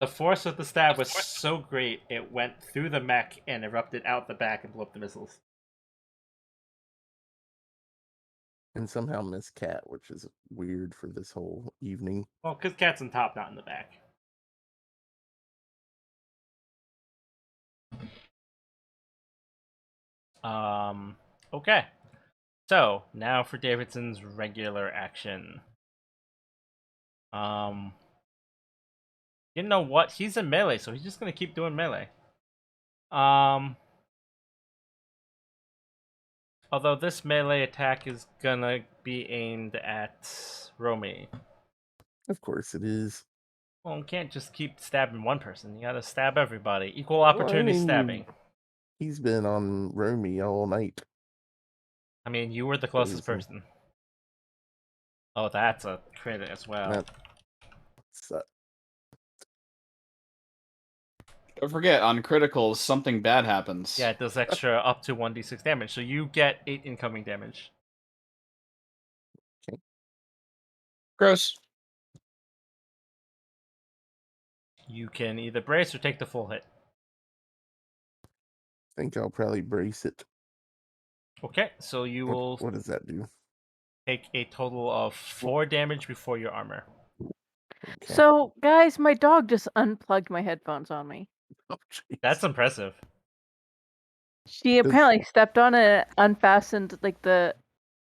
The force of the stab was so great it went through the mech and erupted out the back and blew up the missiles. And somehow Miss Cat, which is weird for this whole evening. Well, because Cat's on top, not in the back. Okay. So, now for Davidson's regular action. You know what? He's in melee, so he's just gonna keep doing melee. Although this melee attack is gonna be aimed at Romy. Of course it is. Well, you can't just keep stabbing one person. You gotta stab everybody. Equal opportunity stabbing. He's been on Romy all night. I mean, you were the closest person. Oh, that's a crit as well. Don't forget, on criticals, something bad happens. Yeah, it does extra up to 1d6 damage, so you get 8 incoming damage. Okay. Gross. You can either brace or take the full hit. I think I'll probably brace it. Okay, so you will What does that do? take a total of 4 damage before your armor. Okay. so guys, my dog just unplugged my headphones on me. Oh, jeez. That's impressive. She apparently stepped on it, unfastened like the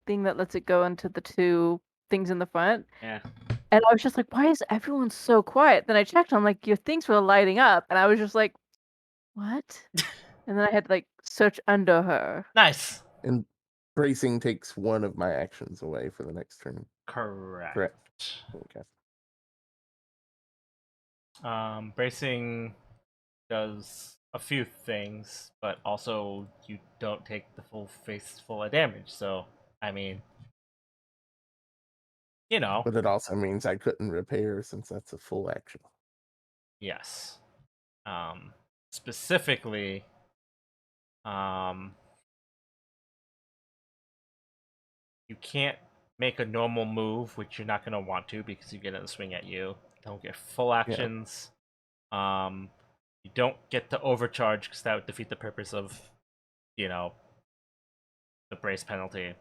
thing that lets it go into the 2 things in the front. Yeah. And I was just like, why is everyone so quiet? Then I checked, I'm like, your things were lighting up. And I was just like, what? And then I had to like search under her. Nice. And bracing takes one of my actions away for the next turn. Correct. Okay. Bracing does a few things, but also you don't take the full face full of damage. So, I mean, you know, But it also means I couldn't repair since that's a full action. yes. Specifically, you can't make a normal move, which you're not going to want to because you get in a swing at you. Don't get full actions. You don't get to overcharge because that would defeat the purpose of, the brace penalty.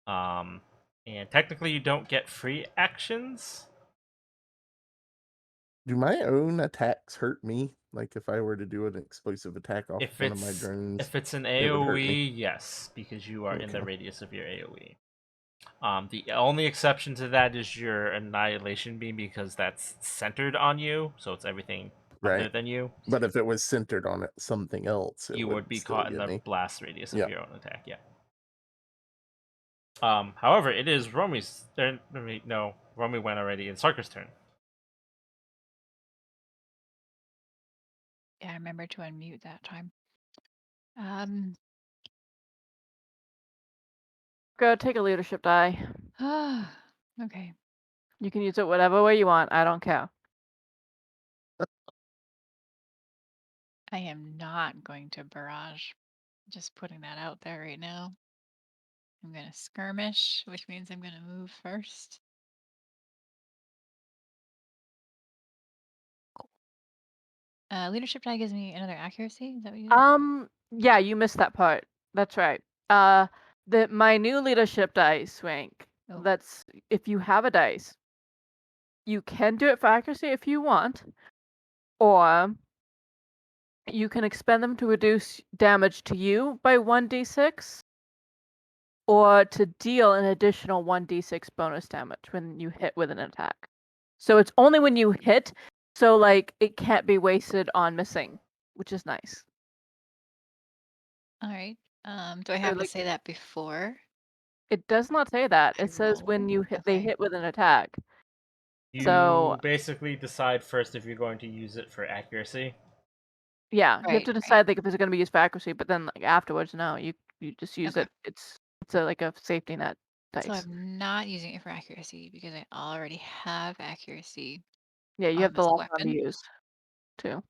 And technically you don't get free actions. Do my own attacks hurt me? Like if I were to do an explosive attack off If one of my drones, if it's an it would hurt me. AoE, yes, because you are in the Okay. radius of your AoE. The only exception to that is your annihilation beam because that's centered on you, so it's everything other Right. than you. But if it was centered on something else, it You would be still caught in get the me. blast radius of Yeah. your own attack. Yeah. However, it is Romy's. No, Romy went already. It's Sarker's turn. Yeah, I remember to unmute that time. Go take a leadership die. Okay. You can use it whatever way you want. I don't care. I am not going to barrage. Just putting that out there right now. I'm going to skirmish, which means I'm going to move first. Cool. Leadership die gives me another accuracy. Is that what you said? Yeah, you missed that part. That's right. My new leadership dice rank. Oh. That's if you have a dice, you can do it for accuracy if you want, or you can expend them to reduce damage to you by 1d6, or to deal an additional 1d6 bonus damage when you hit with an attack. So it's only when you hit, so like it can't be wasted on missing, which is nice. All right. Do I have to like- say that before? It does not say that. I It says when roll? you hit, they Okay. hit with an attack. You So- basically decide first if you're going to use it for accuracy. Yeah, you have Right, to right. decide like if it's going to be used for accuracy, but then like afterwards, no, you just use Okay. it. It's like a safety net dice. So I'm not using it for accuracy because I already have accuracy. Yeah, you on have the this lock on to weapon. use too.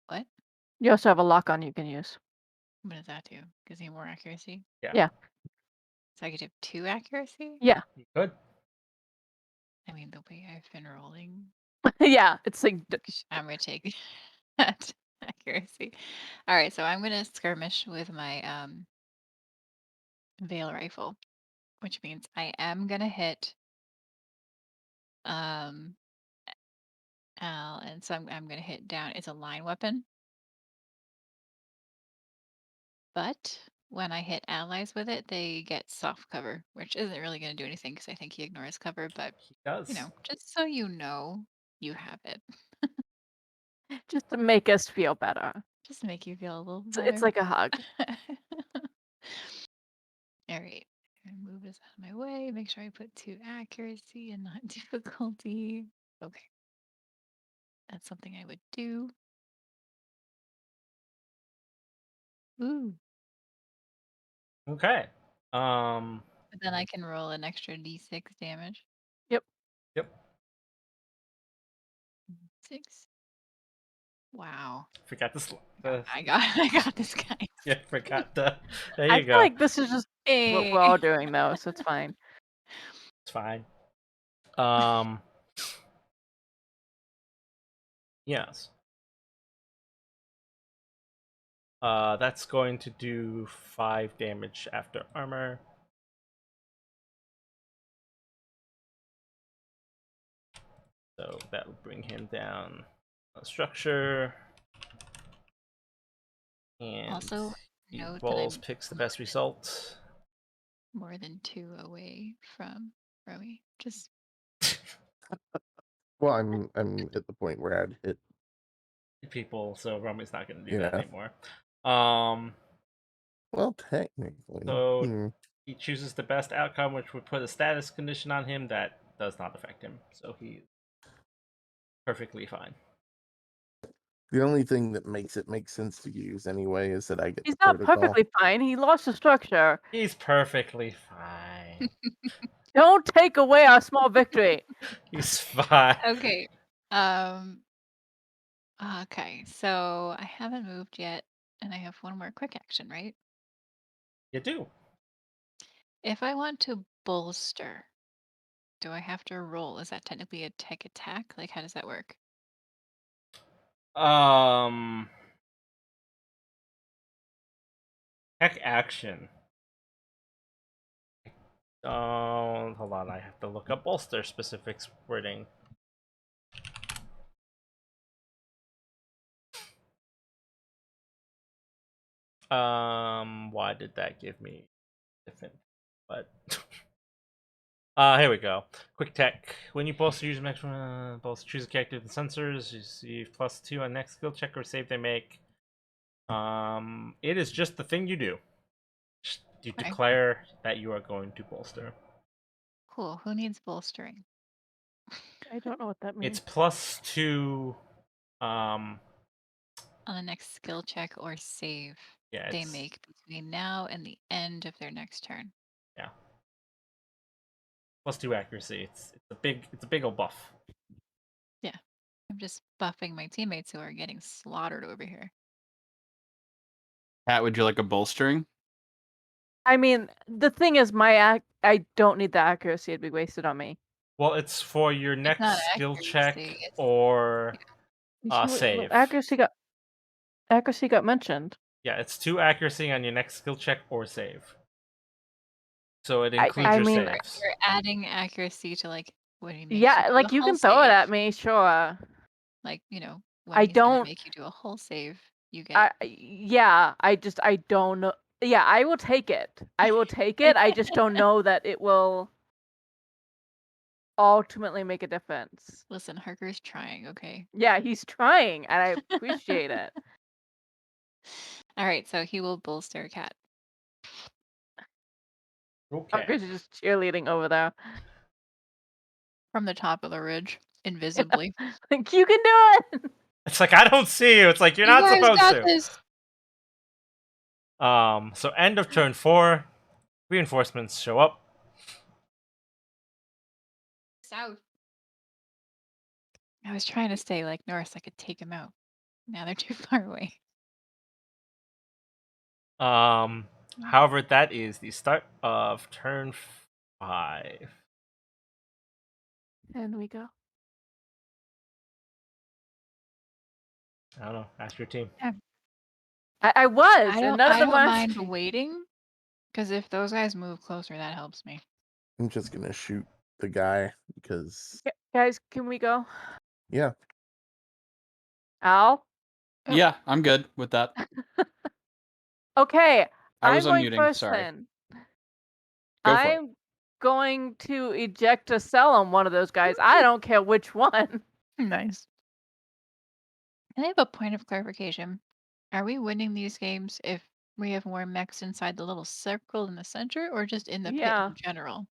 What? You also have a lock on you can use. What does that do? Gives me more accuracy? Yeah. So I could have 2 accuracy? Yeah. You could. I mean, the way I've been rolling, Yeah, it's like I'm going to take that accuracy. All right, so I'm going to skirmish with my veil rifle, which means I am going to hit Al, and so I'm going to hit down. It's a line weapon. But when I hit allies with it, they get soft cover, which isn't really going to do anything because I think he ignores cover. But, He does. just so you know, you have it. just to make us feel better. Just to make you feel a little It's, better. it's like a hug. All right. Move this out of my way. Make sure I put 2 accuracy and not difficulty. Okay. That's something I would do. Ooh. Okay. But then I can roll an extra d6 damage. Yep. 6. Wow. Forgot this. I got this, guy. Yeah, forgot the. There I you feel go. like this is just what we're all doing though, so it's fine. It's fine. Yes. That's going to do 5 damage after armor. So that will bring him down a structure. And Also, he note that rolls, I'm picks the best result. more than 2 away from Romy. Just Well, I'm at the point where I'd hit. People, so Romy's not going to do Yeah. that anymore. Well, technically. So he chooses the best outcome, which would put a status condition on him that does not affect him. So he's perfectly fine. The only thing that makes it make sense to use anyway is that I get He's the not protocol. perfectly fine. He lost the structure. He's perfectly fine. Don't take away our small victory. He's fine. okay. Okay, so I haven't moved yet, and I have one more quick action, right? You do. If I want to bolster, do I have to roll? Is that technically a tech attack? Like, how does that work? Tech action. Oh, hold on. I have to look up bolster specifics wording. Why did that give me different? But here we go. Quick tech. When you bolster, use maximum bolster. Choose a character with the sensors. You receive +2 on next skill check or save they make. It is just the thing you do. You Okay. declare that you are going to bolster. Cool. Who needs bolstering? I don't know what that means. It's +2. On the next skill check or save Yeah, they make between now and the end of their next turn. Yeah. +2 accuracy. It's a big old buff. I'm just buffing my teammates who are getting slaughtered over here. Pat, would you like a bolstering? I mean, the thing is, I don't need the accuracy; it'd be wasted on me. Well, it's for your It's next not skill accuracy, check it's- or save. Accuracy got mentioned. Yeah, it's 2 accuracy on your next skill check or save. So it I includes your mean, saves. You're adding accuracy to like when he makes yeah, you do like a you hull can throw it save. at me, sure. Like, when I he's gonna don't. make you do a hull save, you get Yeah, I don't know. Yeah, I will take it. I will take it. I just don't know that it will ultimately make a difference. Listen, Harker's trying, okay? Yeah, he's trying, and I appreciate it. Alright, so he will bolster Cat. Okay. Parker's just cheerleading over there. From the top of the ridge, invisibly. Like, you can do it! It's like, I don't see you. It's like, you're You not guys supposed got to. this! So end of turn 4. Reinforcements show up. South. I was trying to stay like north so I could take him out. Now they're too far away. However, that is the start of turn 5. And we go. I don't know. Ask your team. I was, I and none of them don't were. mind waiting, because if those guys move closer, that helps me. I'm just gonna shoot the guy because Guys, can we go? yeah. Al? Oh. Yeah, I'm good with that. Okay, I was I'm going unmuting, first sorry. then. Go for it. I'm going to eject a cell on one of those guys. I don't care which one. Nice. I have a point of clarification. Are we winning these games if we have more mechs inside the little circle in the center, or just in the pit Yeah. in general?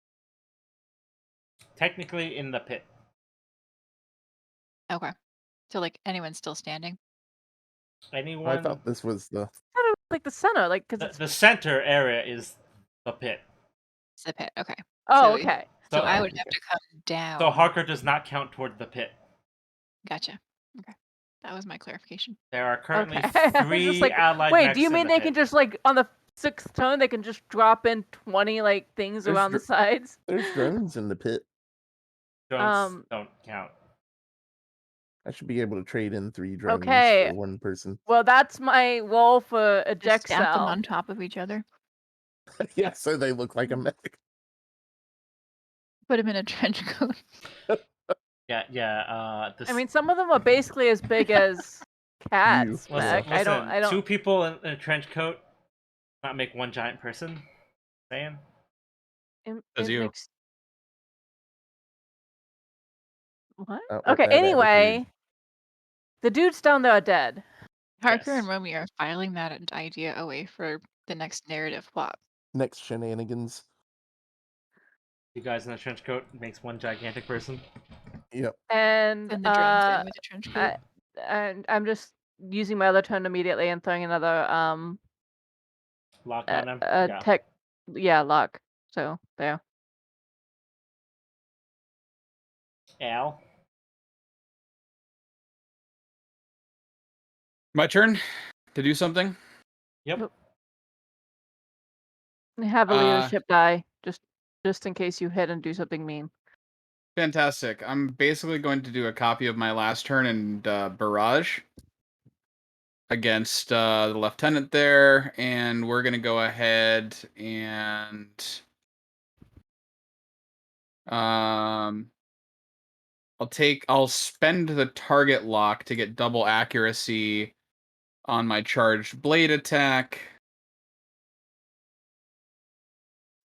Technically in the pit. Okay. So like anyone's still standing? Anyone. I thought this was the Like the center, like because it's. The center area is the pit. It's the pit. Okay. Oh, so okay. So So, I would have to come down. so Harker does not count toward the pit. Gotcha. Okay. That was my clarification. There are currently Okay. I was 3 just like, allied wait, mechs do you in mean the they pit. can just like on the 6th turn they can just drop in 20 like things There's around the sides? there's drones in the pit. Drones don't count. I should be able to trade in 3 drones Okay. for 1 person. Well, that's my role for Just eject stack them cell. on top of each other. Yeah, so they look like a mech. Put them in a trench coat. Yeah. I mean, some of them are basically as big as cats. You. listen, Mac. I don't. 2 people in a trench coat not make 1 giant person. Saying. As you. Makes... What? With Okay. that Anyway, attitude. the dudes down there are dead. Harker Yes. and Romy are filing that idea away for the next narrative plot. Next shenanigans. You guys in a trench coat makes 1 gigantic person. Yep. And And the drones in with the trench coat. and I'm just using my other turn immediately and throwing another Lock on them. tech, lock. So there. Al. My turn to do something? Yep. Have a leadership die just in case you hit and do something mean. Fantastic. I'm basically going to do a copy of my last turn and barrage against the lieutenant there, and we're going to go ahead and I'll spend the target lock to get double accuracy on my charged blade attack.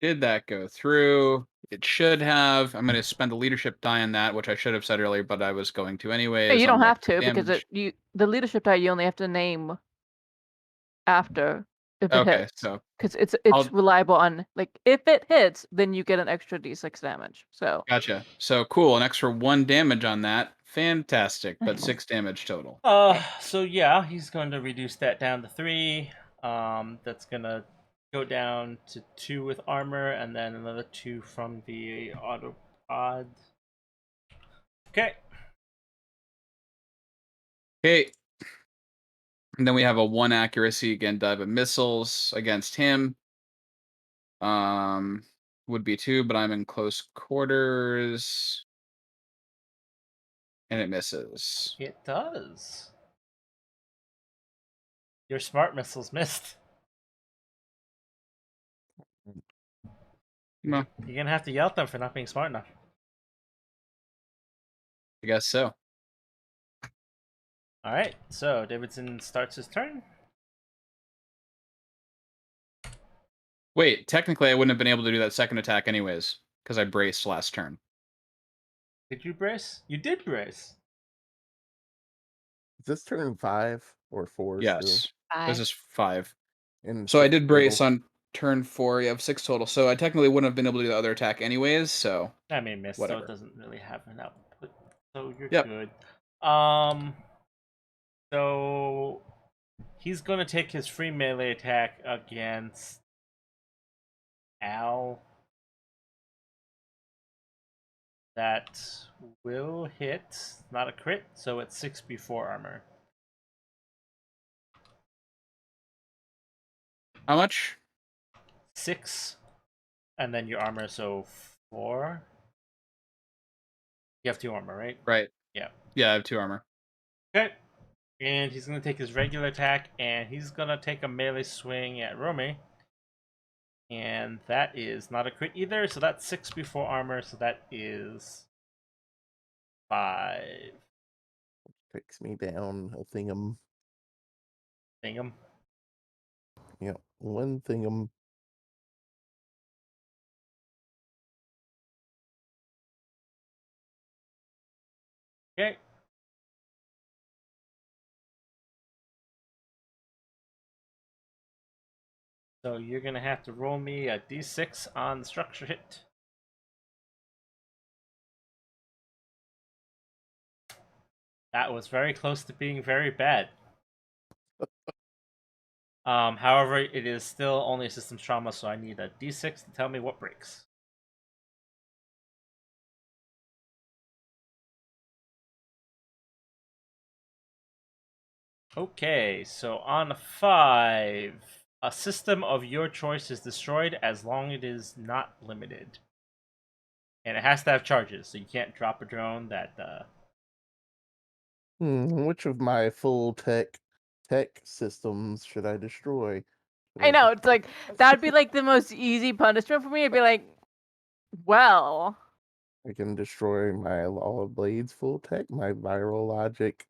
Did that go through? It should have. I'm going to spend a leadership die on that, which I should have said earlier, but I was going to anyways. No, you don't on have to damage. because the leadership die you only have to name after if it Okay, hits. so because it's I'll- reliable on like if it hits, then you get an extra d6 damage. So gotcha. So cool, an extra 1 damage on that. Fantastic, but 6 damage total. So yeah, he's going to reduce that down to 3. That's gonna go down to 2 with armor, and then another 2 from the auto pod. Okay. Okay. And then we have a 1 accuracy again, dive of missiles against him. Would be 2, but I'm in close quarters. And it misses. It does. Your smart missiles missed. Well, You're gonna have to yell at them for not being smart enough. I guess so. Alright, so Davidson starts his turn. Wait, technically I wouldn't have been able to do that second attack anyways, because I braced last turn. Did you brace? You did brace. Is this turn 5 or 4 still? Yes. Five. This is 5. And So I 6 did brace total? on turn 4. You have 6 total. So I technically wouldn't have been able to do the other attack anyways, so I mean, miss, so whatever. it doesn't really have an output. So you're Yep. good. So he's gonna take his free melee attack against Al. That will hit. Not a crit, so it's 6 before armor. How much? 6, and then your armor, so 4. You have 2 armor, right? Right. Yeah. Yeah, I have 2 armor. Okay. And he's gonna take his regular attack, and he's gonna take a melee swing at Romy. And that is not a crit either, so that's 6 before armor, so that is 5. Takes me down a thingum. Thingam. Yep, one thingum. Okay. So you're gonna have to roll me a d6 on the structure hit. That was very close to being very bad. However, it is still only a systems trauma, so I need a d6 to tell me what breaks. Okay, so on a 5, a system of your choice is destroyed as long as it is not limited. And it has to have charges, so you can't drop a drone that Which of my full tech systems should I destroy? Should I know, it's destroy- like that'd be like the most easy punishment for me. I'd be like, well, I can destroy my Law of Blades full tech, my viral logic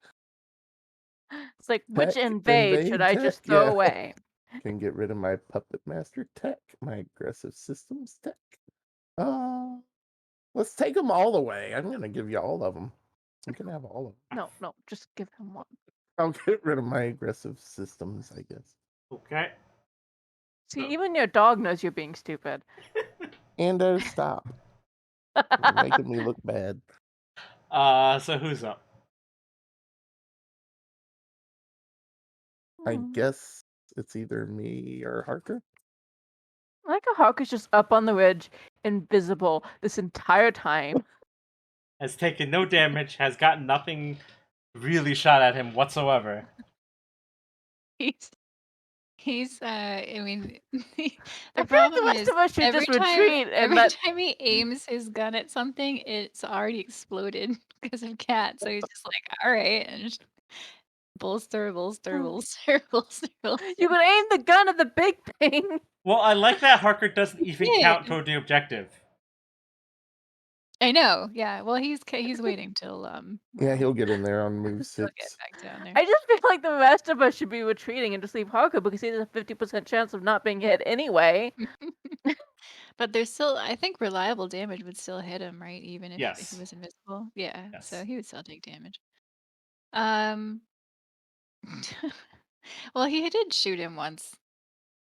it's like which tech, invade should I tech, just throw yeah. away? Can get rid of my Puppet Master tech, my aggressive systems tech. Let's take them all away. I'm gonna give you all of them. You can have all of them. No, just give him one. I'll get rid of my aggressive systems, I guess. Okay. See, even your dog knows you're being stupid. And stop. You're making me look bad. So who's up? I Hmm. guess it's either me or Harker. I like how Hawk is just up on the ridge, invisible this entire time. Has taken no damage, has gotten nothing really shot at him whatsoever. I mean, I the feel like the problem rest is of us should every just time, retreat and every let. time he aims his gun at something, it's already exploded because of Cat. So he's just like, all right, and just bolster, bolster, bolster, bolster, bolster. You could aim the gun at the big thing. Well, I like that Harker doesn't even did. count toward the objective. I know. Yeah. Well, he's waiting till Yeah, well, he'll get in there on move he'll get 6. back down there. I just feel like the rest of us should be retreating and just leave Haku because he has a 50% chance of not being hit anyway. But there's still, I think, reliable damage would still hit him, right? Even if Yes. he was invisible. Yeah. Yes. So he would still take damage. Well, he did shoot him once,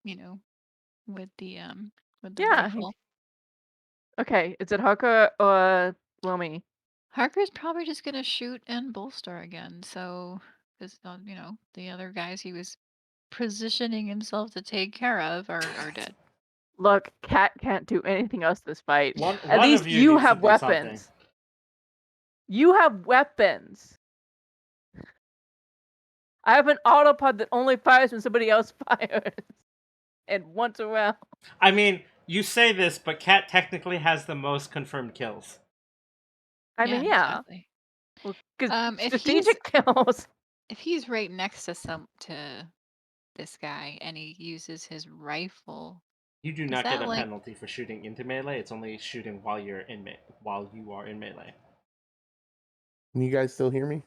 you know, with the Yeah. rifle. Okay, is it Haku or Lomi? Harker's probably just gonna shoot and bolster again. So, because the other guys he was positioning himself to take care of are dead. Look, Cat can't do anything else this fight. One At least of you you needs to have do something. weapons. You have weapons. I have an autopod that only fires when somebody else fires. And once a round. I mean, you say this, but Cat technically has the most confirmed kills. I mean, yeah. Exactly. Well, because If strategic kills. If he's right next to this guy and he uses his rifle, You do Is not get that a like- penalty for shooting into melee. It's only shooting while you are in melee. Can you guys still hear me?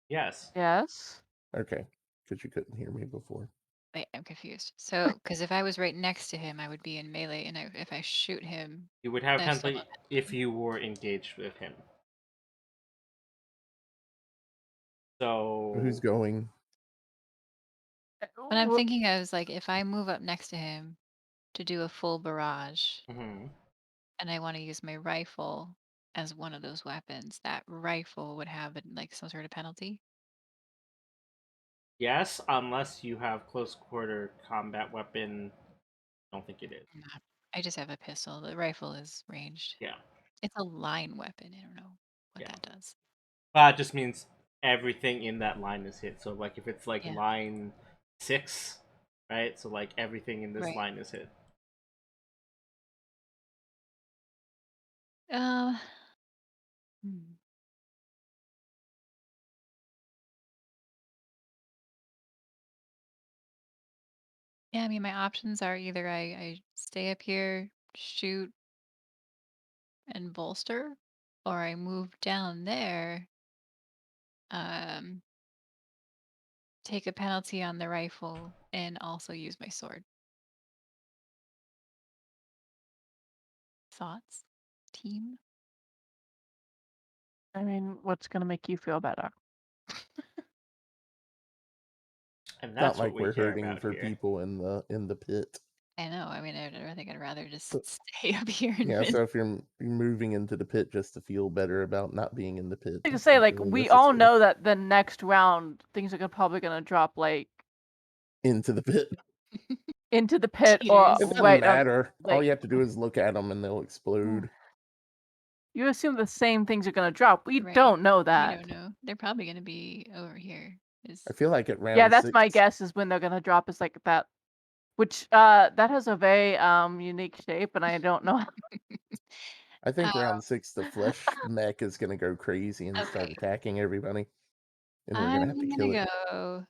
Yes. Yes. Okay, because you couldn't hear me before. wait, I'm confused. So, because if I was right next to him, I would be in melee, and if I shoot him, You would have I still penalty if you were engaged with him. So Who's going? what I'm thinking of is like if I move up next to him to do a full barrage, Mhm. and I want to use my rifle as one of those weapons, that rifle would have like some sort of penalty. Yes, unless you have close quarter combat weapon. I don't think it is. I just have a pistol. The rifle is ranged. Yeah. It's a line weapon. I don't know what Yeah. that does. It just means everything in that line is hit. So like if it's like Yeah. line 6, right? So like everything in this Right. line is hit. Hmm. Yeah, I mean, my options are either I stay up here, shoot, and bolster, or I move down there, um, take a penalty on the rifle, and also use my sword. Thoughts, team? I mean, what's gonna make you feel better? And It's that's not what like we we're care hurting about for here. people in the pit. I know. I mean, I think I'd rather just So- stay up here and Yeah, win. so if you're moving into the pit just to feel better about not being in the pit, I can that's say, not like, really we all necessary. know that the next round things are probably gonna drop like Into the pit. into the pit or Cheaters. It doesn't right matter. All like you have to do is look at them and they'll explode. you assume the same things are gonna drop. We Right. don't know We that. don't know. They're probably going to be over here. I feel like at round Yeah, that's 6, my guess is when they're gonna drop is like that. Which that has a very unique shape and I don't know. I think round 6 the flesh mech is gonna go crazy and start Okay. attacking everybody. And we're gonna have to I'm kill gonna it. go.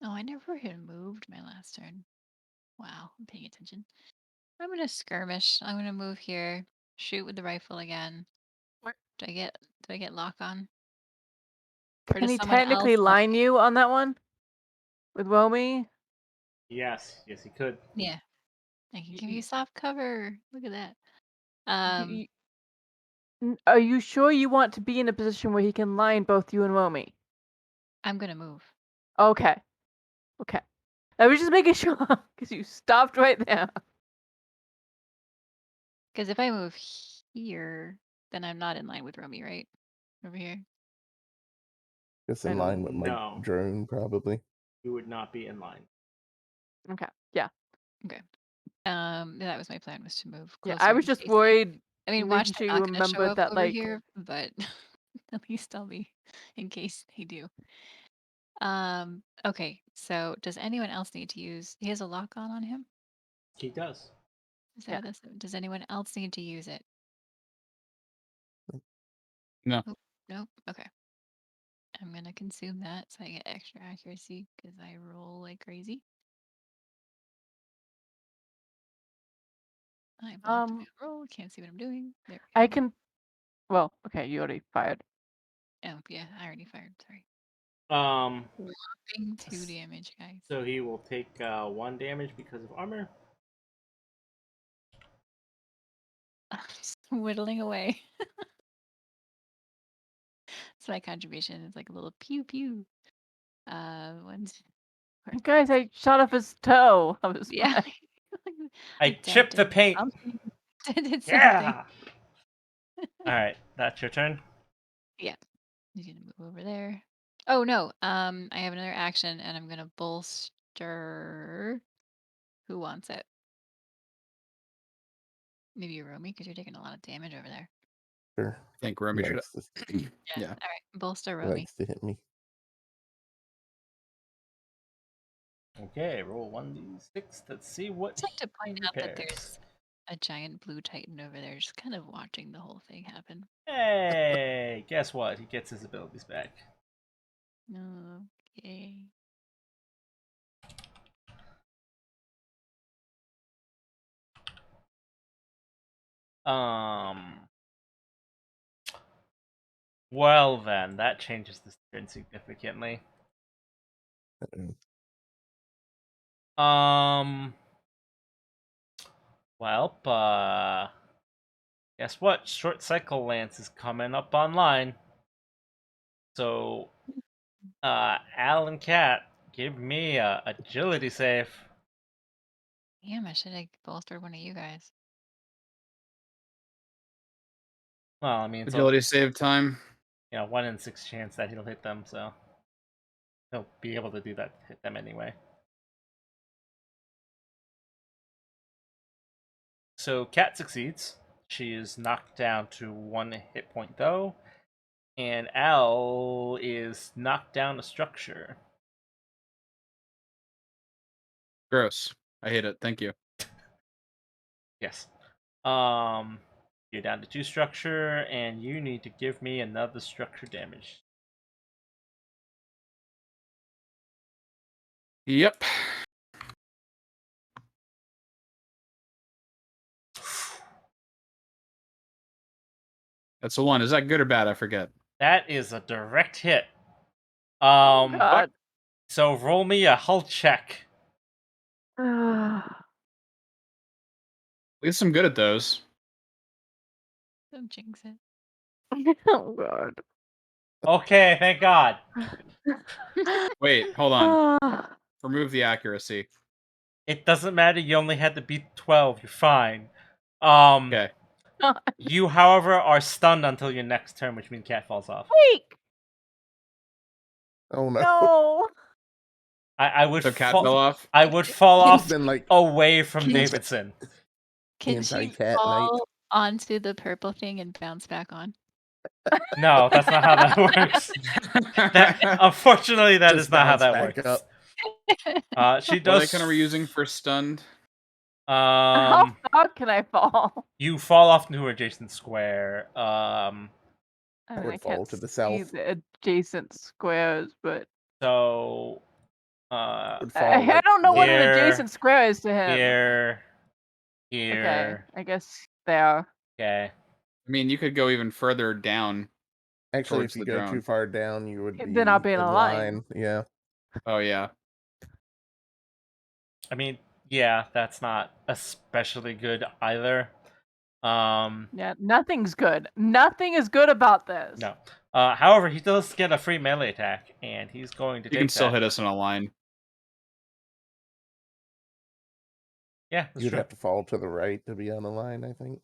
Oh, I never had moved my last turn. Wow, I'm paying attention. I'm gonna skirmish. I'm gonna move here, shoot with the rifle again. Where- Do I get lock on? Or Can does he someone technically else want- line you on that one? With Romy? Yes, he could. Yeah, I can give Y- you soft cover. Look at that. y- Are you sure you want to be in a position where he can line both you and Romy? I'm gonna move. Okay. Okay. I was just making sure because you stopped right there. Because if I move here, then I'm not in line with Romy, right? Over here. Just I in don't line with my know. drone, probably. You would not be in line. Okay. Yeah. Okay. That was my plan, was to move Yeah. closer. I was in just case worried. I mean, Making watch, sure they're you not gonna show remembered up that, over like, here, but at least I'll be in case they do. Okay, so does anyone else need to use, he has a lock on him? He does. Is Yeah. that this? Does anyone else need to use it? No. Nope. Okay. I'm gonna consume that so I get extra accuracy because I roll like crazy. I blocked my roll. Can't see what I'm doing. There we I go. can. Well, okay, you already fired. Oh yeah, I already fired. Sorry. Um, Whopping 2 damage, guys. so he will take 1 damage because of armor. Just whittling away. So my contribution is like a little pew pew. One, Guys, I shot off his toe. I was yeah. I chipped the paint. Did something. Yeah. All right, that's your turn. Yeah. He's gonna move over there. Oh no, I have another action and I'm gonna bolster. Who wants it? Maybe Romy, because you're taking a lot of damage over there. Sure. I think Romy He should. likes to, Yeah. All right, bolster he Romy. likes to hit me. Okay, roll 1d6. Let's see what I'd like to he point out that repairs. there's a giant blue titan over there, just kind of watching the whole thing happen. Hey, guess what? He gets his abilities back. Okay. Well then, that changes this turn significantly. Well, guess what? Short Cycle Lance is coming up online. So, Al and Kat, give me a agility save. Damn, I should have bolstered one of you guys. Well, I mean, it's Agility save time. 1 in 6 chance that he'll hit them, so he'll be able to do that, hit them anyway. So Kat succeeds. She is knocked down to 1 hit point though, and Al is knocked down a structure. Gross. I hate it. Thank you. Yes. You're down to 2 structure, and you need to give me another structure damage. Yep. That's a 1. Is that good or bad? I forget. That is a direct hit. Oh God. So roll me a hull check. At least I'm good at those. Don't jinx it. Oh God. Okay, thank God. Wait, hold on. Ah. Remove the accuracy. It doesn't matter. You only had to beat 12. You're fine. Okay. You, however, are stunned until your next turn, which means Cat falls off. Weak. Oh no. No. I would So Cat fall. fell off. I would fall Can off It's been like away from Can- Davidson. Can she anti-cat night. fall onto the purple thing and bounce back on? No, that's not how that works. Unfortunately, that Just is not how bounce that back works. She What does. icon are we using for stunned? How far can I fall? You fall off into adjacent square. I mean, would I fall can't to the see south. the adjacent squares, but So, Would I, fall, I like, don't know what an here, adjacent square is to him. here, Okay, here. I guess there. Okay. I mean, you could go even further down. Actually, towards if you the go drone. too far down, you would be Then I'll be in a line. Yeah. Oh, yeah. I mean, yeah, that's not especially good either. Yeah, nothing's good. Nothing is good about this. No. However, he does get a free melee attack, and he's going to You take can still that. hit us in a line. Yeah, that's You'd true. have to fall to the right to be on the line, I think.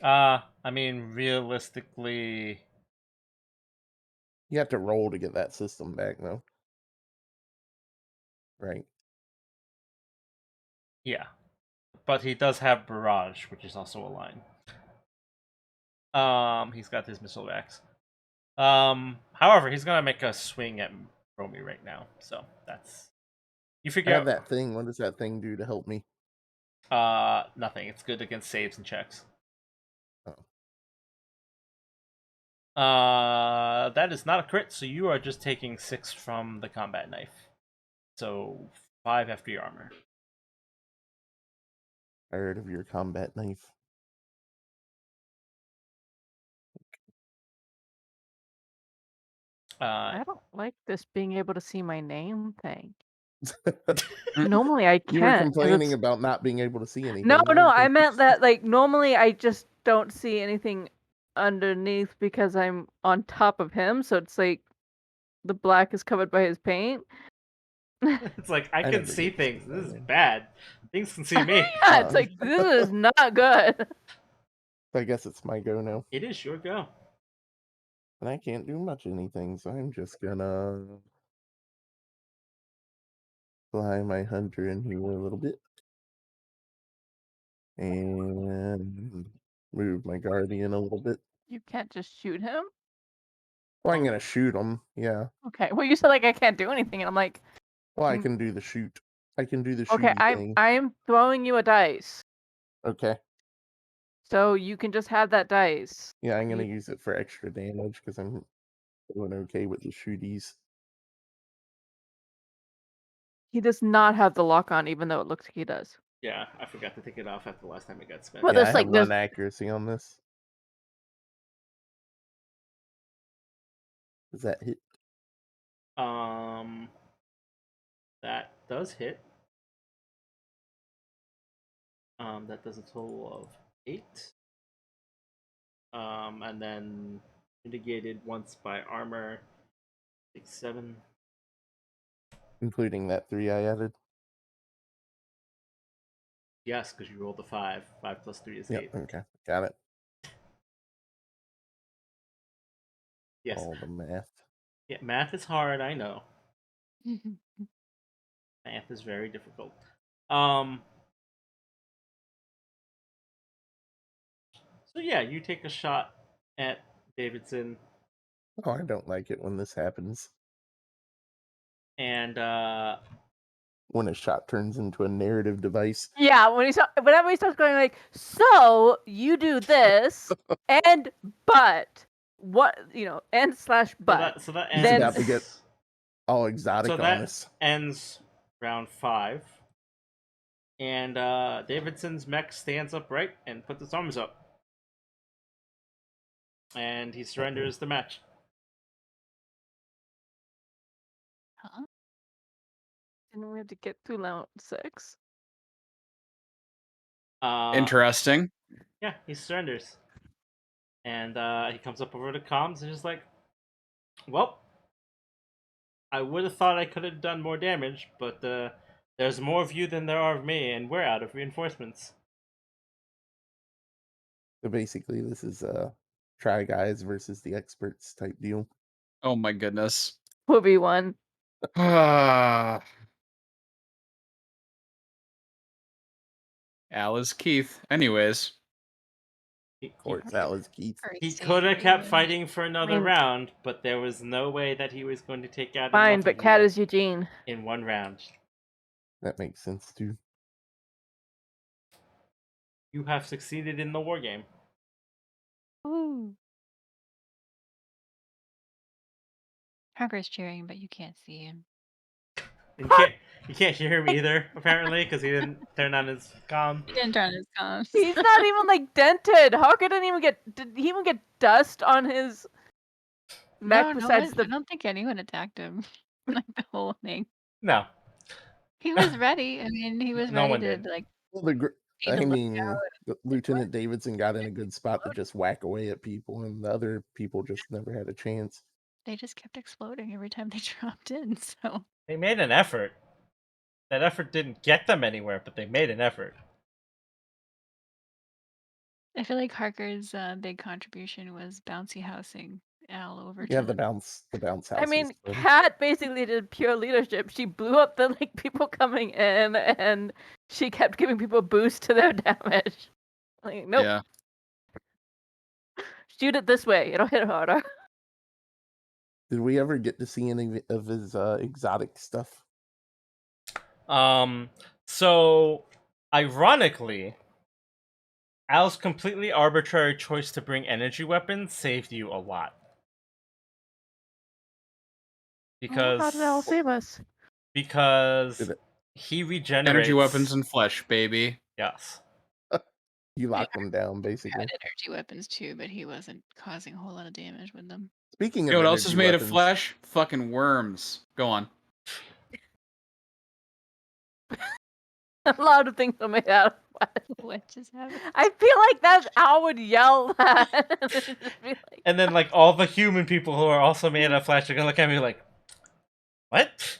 I mean, realistically, You have to roll to get that system back, though. Right. yeah. But he does have Barrage, which is also a line. He's got his missile racks. However, he's gonna make a swing at Romy right now, so that's you I figure have out. that thing. What does that thing do to help me? Nothing. It's good against saves and checks. Oh. That is not a crit, so you are just taking 6 from the combat knife. So 5 after your armor. Tired of your combat knife. I don't like this being able to see my name thing. Mm. Normally I can't. You were 'cause complaining it's- about not being able to see anything. No, I'm I meant confused. that like normally I just don't see anything underneath because I'm on top of him, so it's like the black is covered by his paint. It's like I can never see get to see things. that This is in. bad. Things can see me. Yeah, it's like this is not good. I guess it's my go now. It is your go. And I can't do much anything, so I'm just gonna fly my hunter in here a little bit. And move my guardian a little bit. You can't just shoot him? Well, I'm gonna shoot him, yeah. Okay. Well, you said like I can't do anything, and I'm like, Well, I can do the shoot. I can do the okay, shooty thing. I'm throwing you a dice, Okay. so you can just have that dice. Yeah, I'm gonna You- use it for extra damage because I'm doing okay with the shooties. He does not have the lock on, even though it looks like he does. Yeah, I forgot to take it off after the last time it got spent. Well, Yeah, I there's have like there's 1 accuracy on this. Does that hit? That does hit. That does a total of 8. And then mitigated once by armor, 6, 7. Including that 3 I added? Yes, because you rolled a 5. 5 plus 3 is Yep, 8. okay. Got it. Yes. All the math. Yeah, math is hard, I know. Math is very difficult. So yeah, you take a shot at Davidson, Oh, I don't like it when this happens. and When a shot turns into a narrative device. yeah. Whenever he starts going like, so you do this, and but what and slash but. so that He's ends. about to get all exotic So on that us. ends round 5, and Davidson's mech stands upright and puts its arms up, and he surrenders the match. Huh? Didn't we have to get through round 6? Interesting. Yeah, he surrenders, and he comes up over to comms and is like, "Well, I would have thought I could have done more damage, but there's more of you than there are of me, and we're out of reinforcements." So basically, this is try guys versus the experts type deal. Oh my goodness. 1v1. Alice Keith. Anyways. Of course, that was Keith. He could have kept fighting for another mean- round, but there was no way that he was going to take out Fine, enough but of Cat you is Eugene. in one round. That makes sense too. You have succeeded in the war game. Ooh. Harker's cheering, but you can't see him. And you can't hear him either, apparently, because he didn't turn on his comm. He didn't turn his comms. He's not even like dented. Hawker did he even get dust on his mech No, besides I don't think anyone attacked him. Like the whole thing. No. He was ready. I mean, he was No ready one to did. like. Well, be I the mean, lookout. Lieutenant Davidson got in a good spot to just whack away at people, and the other people just never had a chance. They just kept exploding every time they dropped in. So They made an effort. That effort didn't get them anywhere, but they made an effort. I feel like Harker's big contribution was bouncy housing Al over Yeah, to the bounce house. I mean, was fun. Kat basically did pure leadership. She blew up the like people coming in, and she kept giving people a boost to their damage. Like, nope, Yeah. shoot it this way; it'll hit harder. Did we ever get to see any of his exotic stuff? So ironically, Al's completely arbitrary choice to bring energy weapons saved you a lot. Because How did Al save us? because Did it- he regenerates Energy weapons and flesh, baby. Yes. You locked them down, basically. had energy weapons too, but he wasn't causing a whole lot of damage with them. Speaking You of know what else is energy made weapons, of flesh? Fucking worms. Go on. A lot of things are made out of flesh. What just happened? I feel like that's Al would yell that. And then just be like, And then like all the human people who are also made out of flesh are gonna look at me like, what?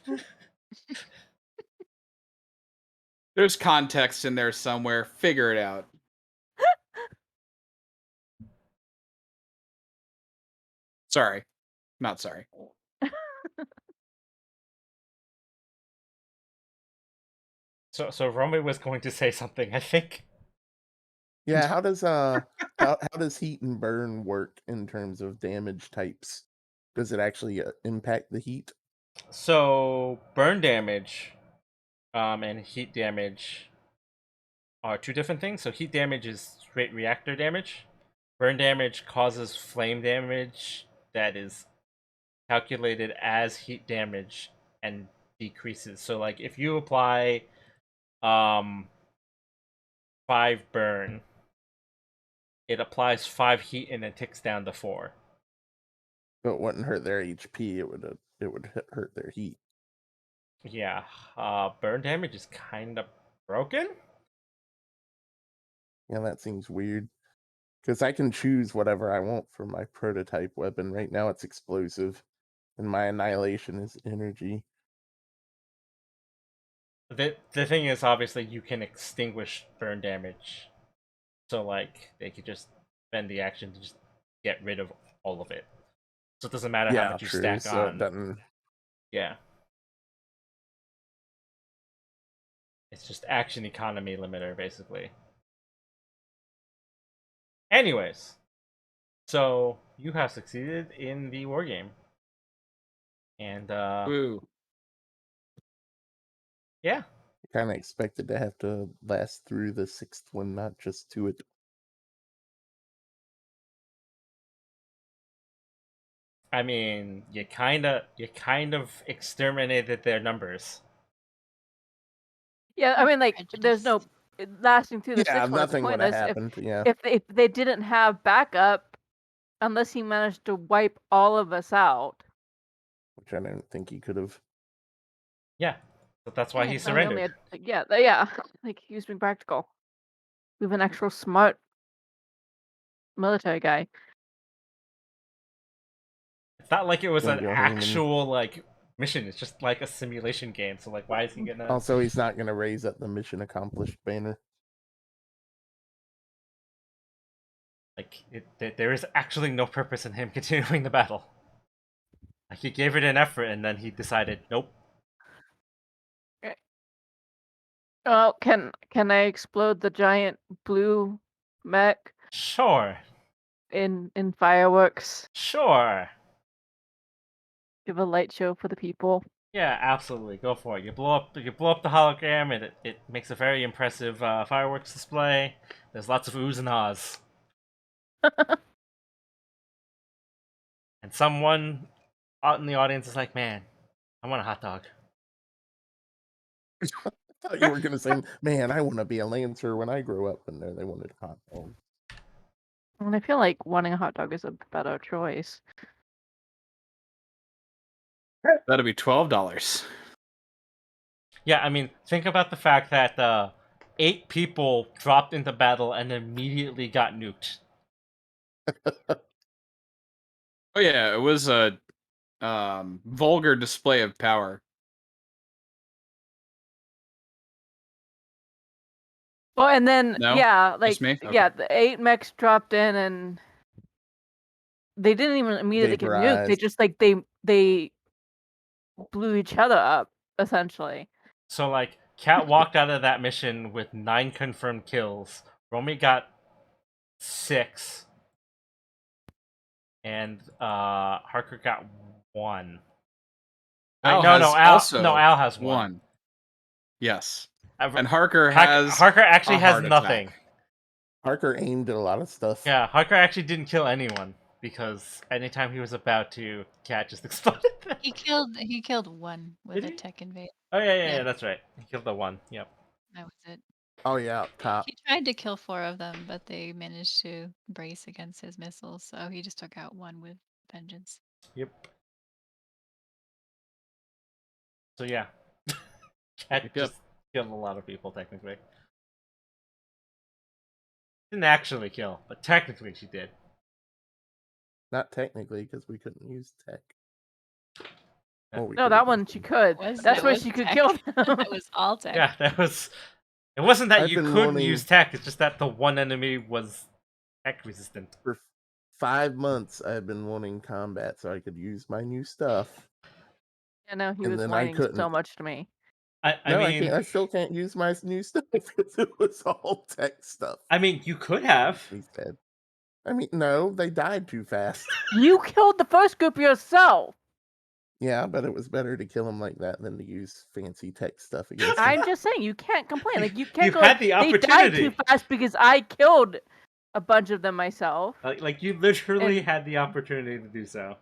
There's context in there somewhere. Figure it out. Sorry. Not sorry. So Romy was going to say something, I think. Yeah, how does heat and burn work in terms of damage types? Does it actually impact the heat? So burn damage, and heat damage are two different things. So heat damage is straight reactor damage. Burn damage causes flame damage that is calculated as heat damage and decreases. So like if you apply 5 burn, it applies 5 heat and then ticks down to 4. So it wouldn't hurt their HP. It would hurt their heat. Yeah, burn damage is kind of broken. Yeah, that seems weird. Because I can choose whatever I want for my prototype weapon. Right now it's explosive, and my annihilation is energy. The thing is, obviously, you can extinguish burn damage. So, like, they could just spend the action to just get rid of all of it. So it doesn't matter how Yeah, much you true. stack So it on. doesn't. Yeah. It's just action economy limiter, basically. Anyways. So, you have succeeded in the wargame. And, Woo. yeah. Kind of expected to have to last through the 6th one, not just to it. I mean, you kind of exterminated their numbers. Yeah, I mean, like, there's no Prejudiced. lasting through the Yeah, sixth one. It's nothing would have pointless happened. Yeah, if they didn't have backup, unless he managed to wipe all of us out. which I don't think he could have. Yeah. But that's why Yeah, he no, And we only surrendered. had, yeah, like he was being practical. We have an actual smart military guy. It's not like it was Gonna an go home and actual, like, mission. It's just like a simulation game. So, like, why is he gonna... also he's not gonna raise up the mission accomplished banner. Like, there is actually no purpose in him continuing the battle. Like, he gave it an effort, and then he decided, nope. Oh, can I explode the giant blue mech Sure. in fireworks? Sure. Give a light show for the people. Yeah, absolutely. Go for it. You blow up the hologram, and it makes a very impressive fireworks display. There's lots of oohs and ahs. And someone out in the audience is like, man, I want a hot dog. I thought you were gonna say, "Man, I want to be a lancer when I grow up," and there they wanted a hot dog. And I feel like wanting a hot dog is a better choice. That'll be $12. Yeah, I mean, think about the fact that 8 people dropped into battle and immediately got nuked. Oh yeah, it was a vulgar display of power. Well, and then No? yeah, like Just me? Okay. yeah, the 8 mechs dropped in and they didn't even immediately get nuked. They Vaporized. just like they blew each other up essentially. So, like, Cat walked out of that mission with 9 confirmed kills. Romy got 6. And Harker got 1. Al No, has Al. also No, Al has 1. one. Yes. And And Harker has Harker actually a has heart nothing. attack. Harker aimed at a lot of stuff. Yeah, Harker actually didn't kill anyone because anytime he was about to, Cat just exploded. He killed one with Did a he? tech invade. Oh yeah, Yeah. that's right. He killed the 1. Yep. That was it. Oh yeah, up top. He tried to kill 4 of them, but they managed to brace against his missiles, so he just took out 1 with vengeance. Yep. So yeah, Cat Yep. just killed a lot of people technically. Didn't actually kill, but technically she did. Not technically, because we couldn't use tech. Well, we No, could've that used one it. she could. That's That where was she could tech. kill them. That was all tech. Yeah, that was. It wasn't that I've you been couldn't wanting- use tech. It's just that the one enemy was tech resistant. For 5 months I've been wanting combat so I could use my new stuff. I know he And was then I whining so couldn't. much to me. I No, I mean, can't. I still can't use my new stuff because it was all tech stuff. you could have. He said. I mean, no, they died too fast. You killed the first group yourself. Yeah, but it was better to kill them like that than to use fancy tech stuff against them. I'm just saying, you can't complain. Like you can't You go. had Like, the they died too opportunity. fast because I killed a bunch of them myself. Like you literally And- had the opportunity to do so.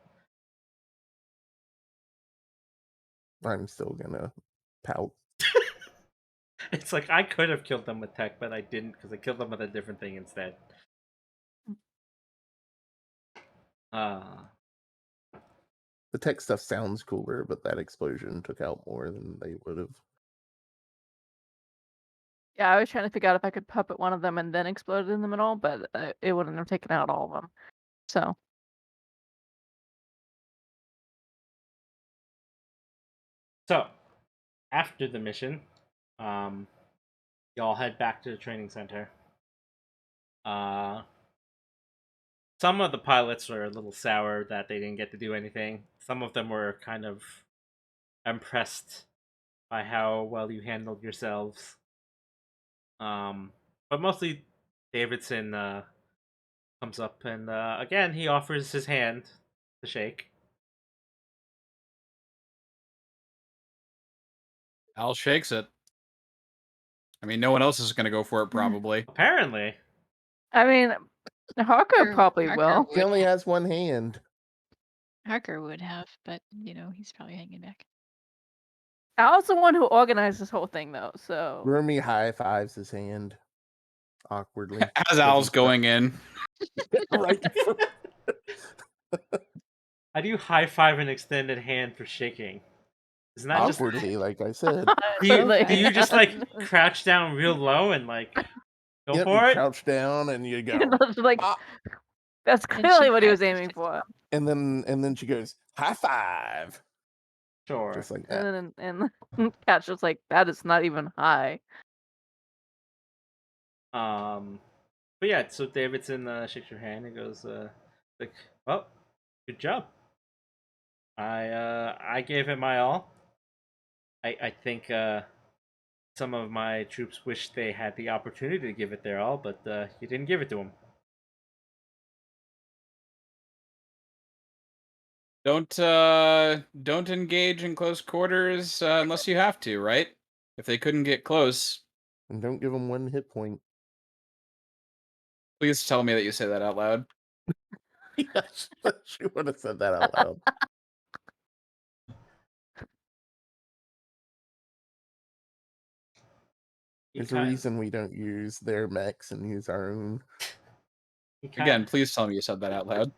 I'm still gonna pout. It's like I could have killed them with tech, but I didn't because I killed them with a different thing instead. The tech stuff sounds cooler, but that explosion took out more than they would have. Yeah, I was trying to figure out if I could puppet one of them and then explode it in the middle, but it wouldn't have taken out all of them. So So, after the mission, y'all head back to the training center. Some of the pilots were a little sour that they didn't get to do anything. Some of them were kind of impressed by how well you handled yourselves. But mostly Davidson comes up and again he offers his hand to shake. Al shakes it. I mean, no one else is going to go for it, probably. Apparently. I mean, Harker probably will. He only has one hand. Harker would have, but he's probably hanging back. Al's the one who organized this whole thing, though. So Rumi high fives his hand awkwardly. As Al's going in. Right. How do you high five an extended hand for shaking? Isn't that just Awkwardly, like I said. do you just like crouch down real low and like go Yep, for you it? crouch down and you go. like "Ah," that's And clearly she what he was practiced aiming it. for. and then she goes, high five. Sure. Just like that. And Cat's just like, that is not even high. But yeah, so Davidson shakes your hand and goes like, well, good job. I gave it my all. I think some of my troops wish they had the opportunity to give it their all, but you didn't give it to them. Don't engage in close quarters unless you have to, right? If they couldn't get close, And don't give them one hit point. please tell me that you say that out loud. Yes, she would have said that out loud. There's a reason we don't use their mechs and use our own. Again, please tell me you said that out loud.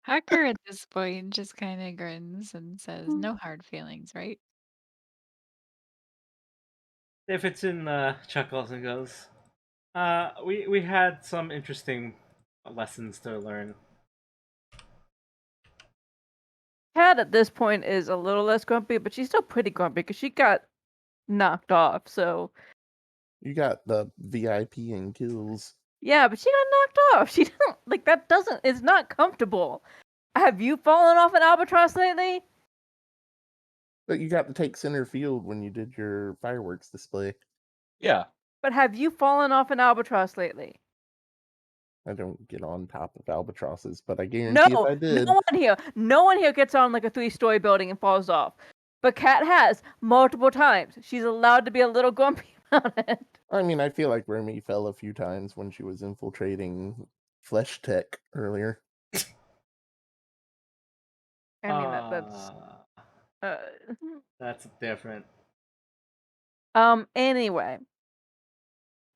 Harker at this point just kind of grins and says, "No hard feelings, right?" Davidson chuckles and goes, we had some interesting lessons to learn. Cat at this point is a little less grumpy, but she's still pretty grumpy because she got knocked off. So You got the VIP and kills. yeah, but she got knocked off. She don't like that. Doesn't it's not comfortable. Have you fallen off an albatross lately? But you got to take center field when you did your fireworks display. Yeah. But have you fallen off an albatross lately? I don't get on top of albatrosses, but I guarantee if I did. No one here gets on like a 3-story building and falls off. But Kat has multiple times. She's allowed to be a little grumpy about it. I mean, I feel like Remy fell a few times when she was infiltrating Flesh Tech earlier. I mean that's different. Anyway.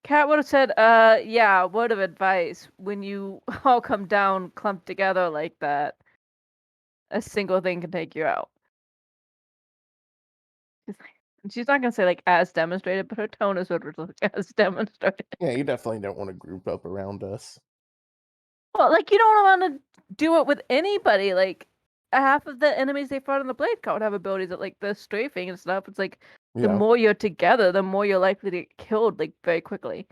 Kat would have said, yeah, word of advice. When you all come down clumped together like that, a single thing can take you out. She's not gonna say like as demonstrated, but her tone is sort of like as demonstrated. Yeah, you definitely don't want to group up around us. Well, like you don't want to do it with anybody. Like half of the enemies they fought on the Blade Code have abilities that like the strafing and stuff. It's like the Yeah. more you're together, the more you're likely to get killed like very quickly.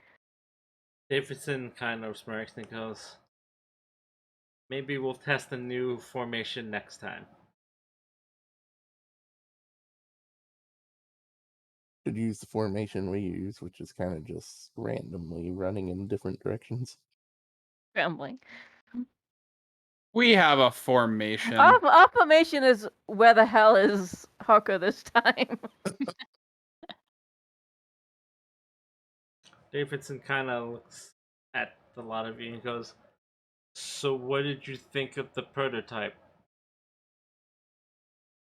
Davidson kind of smirks and goes, Maybe we'll test a new formation next time. Could use the formation we use, which is kind of just randomly running in different directions. Scrambling. We have a formation. Our formation is where the hell is Hawker this time? Davidson kind of looks at a lot of you and goes, "So what did you think of the prototype?"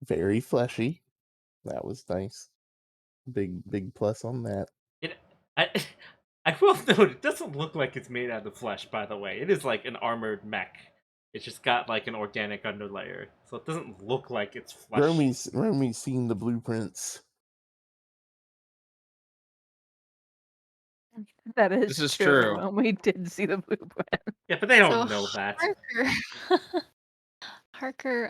Very fleshy. That was nice. Big plus on that. I, I will note it doesn't look like it's made out of flesh. By the way, it is like an armored mech. It's just got like an organic underlayer, so it doesn't look like it's flesh. Romy's seen the blueprints. That is This is true. true. When we did see the blueprint. Yeah, but they don't So know that. Harker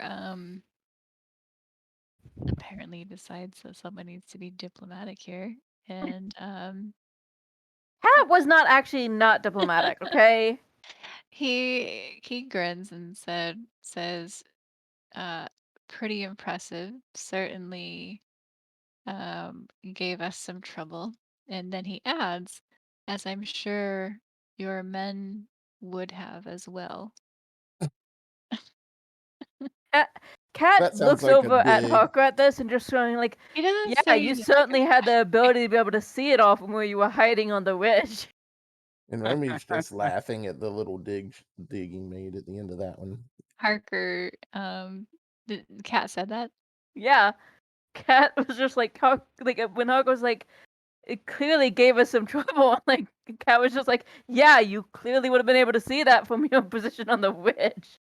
apparently decides that someone needs to be diplomatic here, and Cat was not actually not diplomatic, okay? he grins and says, pretty impressive. Certainly gave us some trouble. And then he adds, as I'm sure your men would have as well. Cat That sounds looks like a over at dig. Hawker at this and just going like, He doesn't yeah, say you exactly certainly had the ability to be able to see it all from where you were hiding on the ridge. And Romy's just laughing at the little dig he made at the end of that one. Harker, the cat said that. Yeah. Cat was just like, when Hawker was like, it clearly gave us some trouble. Like, Cat was just like, yeah, you clearly would have been able to see that from your position on the ridge.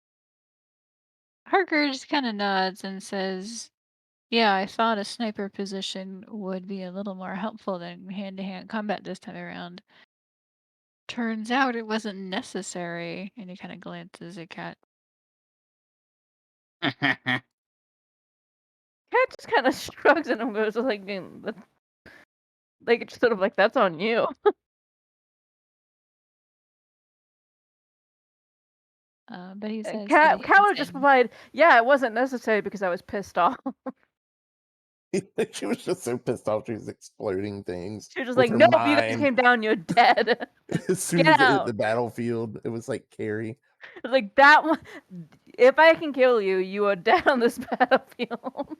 Harker just kind of nods and says, yeah, I thought a sniper position would be a little more helpful than hand-to-hand combat this time around. Turns out it wasn't necessary. And he kind of glances at Cat. Cat just kind of shrugs and goes like, it's sort of like, that's on you. But he says Cat that would just provide, yeah, it wasn't necessary because I was pissed off. She was just so pissed off she was exploding things. She was just with like, her nope, you guys mind. came down, you're dead. As soon Get as it hit out. the battlefield, it was like Carrie. It was like, that one, if I can kill you, you are dead on this battlefield.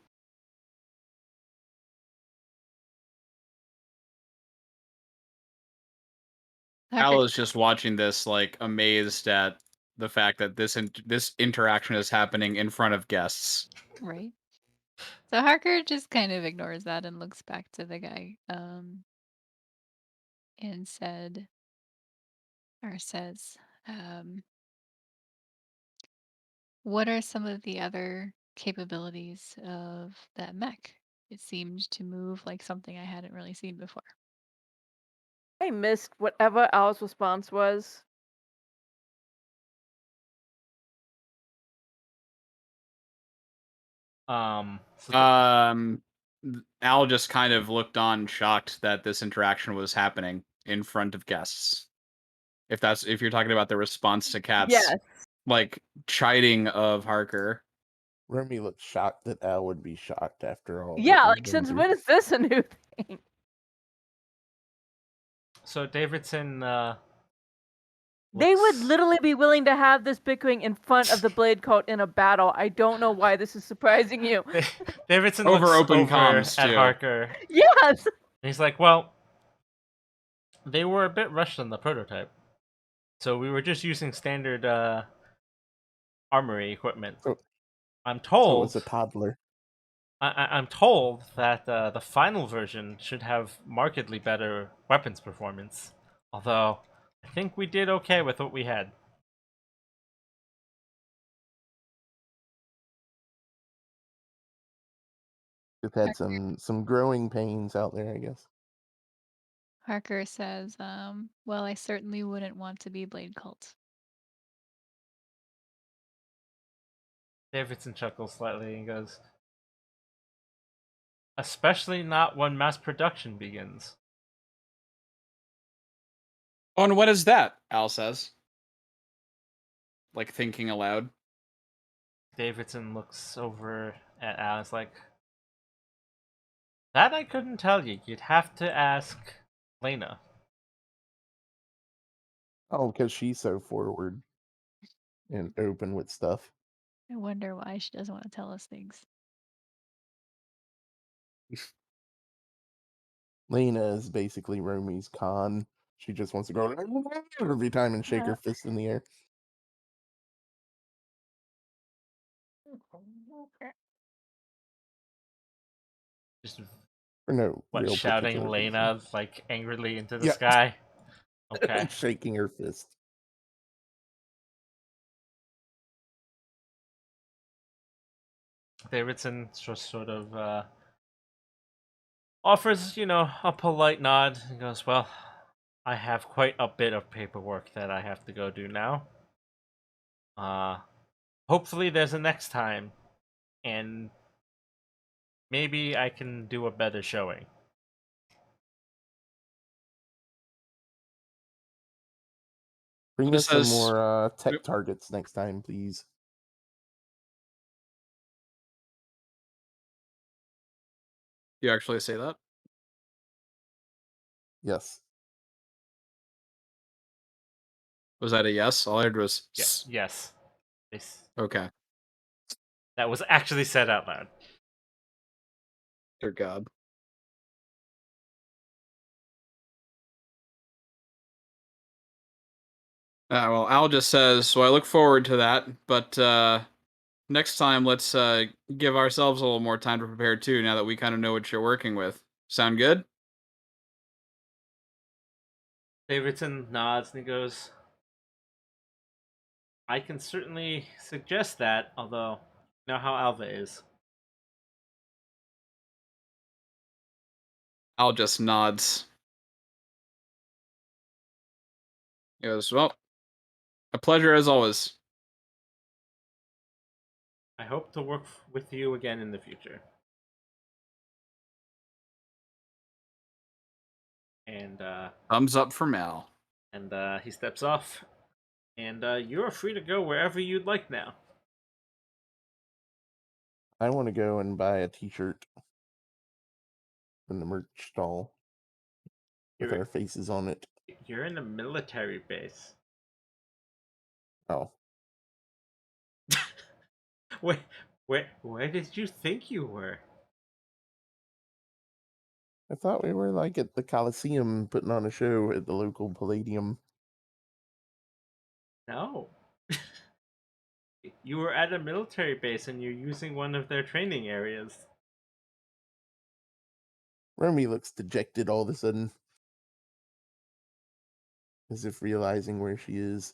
Al is just watching this, like amazed at the fact that this interaction is happening in front of guests. Right. So Harker just kind of ignores that and looks back to the guy, and says, what are some of the other capabilities of that mech? It seemed to move like something I hadn't really seen before. I missed whatever Al's response was. So Al just kind of looked on, shocked that this interaction was happening in front of guests. If you're talking about the response to Cat's Yes. like chiding of Harker. Romy looked shocked that Al would be shocked after all. Yeah, that like, we've been since through. when is this a new thing? So Davidson, They would looks- literally be willing to have this bickering in front of the Blade Cult in a battle. I don't know why this is surprising you. Davidson Over looks open over comms, at too. Harker. Yes! And he's like, well, they were a bit rushed on the prototype. So we were just using standard armory equipment. I'm So it told was a toddler. I'm told that the final version should have markedly better weapons performance. Although I think we did okay with what we had. Just had some growing pains out there, I guess. Harker says, well, I certainly wouldn't want to be Blade Cult. Davidson chuckles slightly and goes, especially not when mass production begins. Oh, and what is that? Al says. like thinking aloud. Davidson looks over at Alice like, that I couldn't tell you. You'd have to ask Lena. Oh, because she's so forward and open with stuff. I wonder why she doesn't want to tell us things. Lena is basically Romy's con. She just wants to go every time and shake her fist in the air. Just For no what, real shouting particular Lena like angrily into the Yeah. sky? reason. Okay. Shaking her fist. Davidson just sort of offers, a polite nod and goes, well, I have quite a bit of paperwork that I have to go do now. Hopefully there's a next time, and maybe I can do a better showing. Bring Just us some says- more tech Yep. targets next time, please. You actually say that? Yes. Was that a yes? All I heard was Yeah, yes. Okay. That was actually said out loud. Dear God. Well, Al just says, so I look forward to that, but next time let's give ourselves a little more time to prepare too, now that we kind of know what you're working with. Sound good? Davidson nods and he goes, I can certainly suggest that, although you know how Alva is. Al just nods. He goes, well, a pleasure as always. I hope to work with you again in the future. And Thumbs up from Al. he steps off, and you're free to go wherever you'd like now. I want to go and buy a t-shirt from the merch stall with You're, our faces on it. you're in a military base. Oh, Where did you think you were? I thought we were like at the Coliseum putting on a show at the local Palladium. No. You were at a military base and you're using one of their training areas. Romy looks dejected all of a sudden, as if realizing where she is.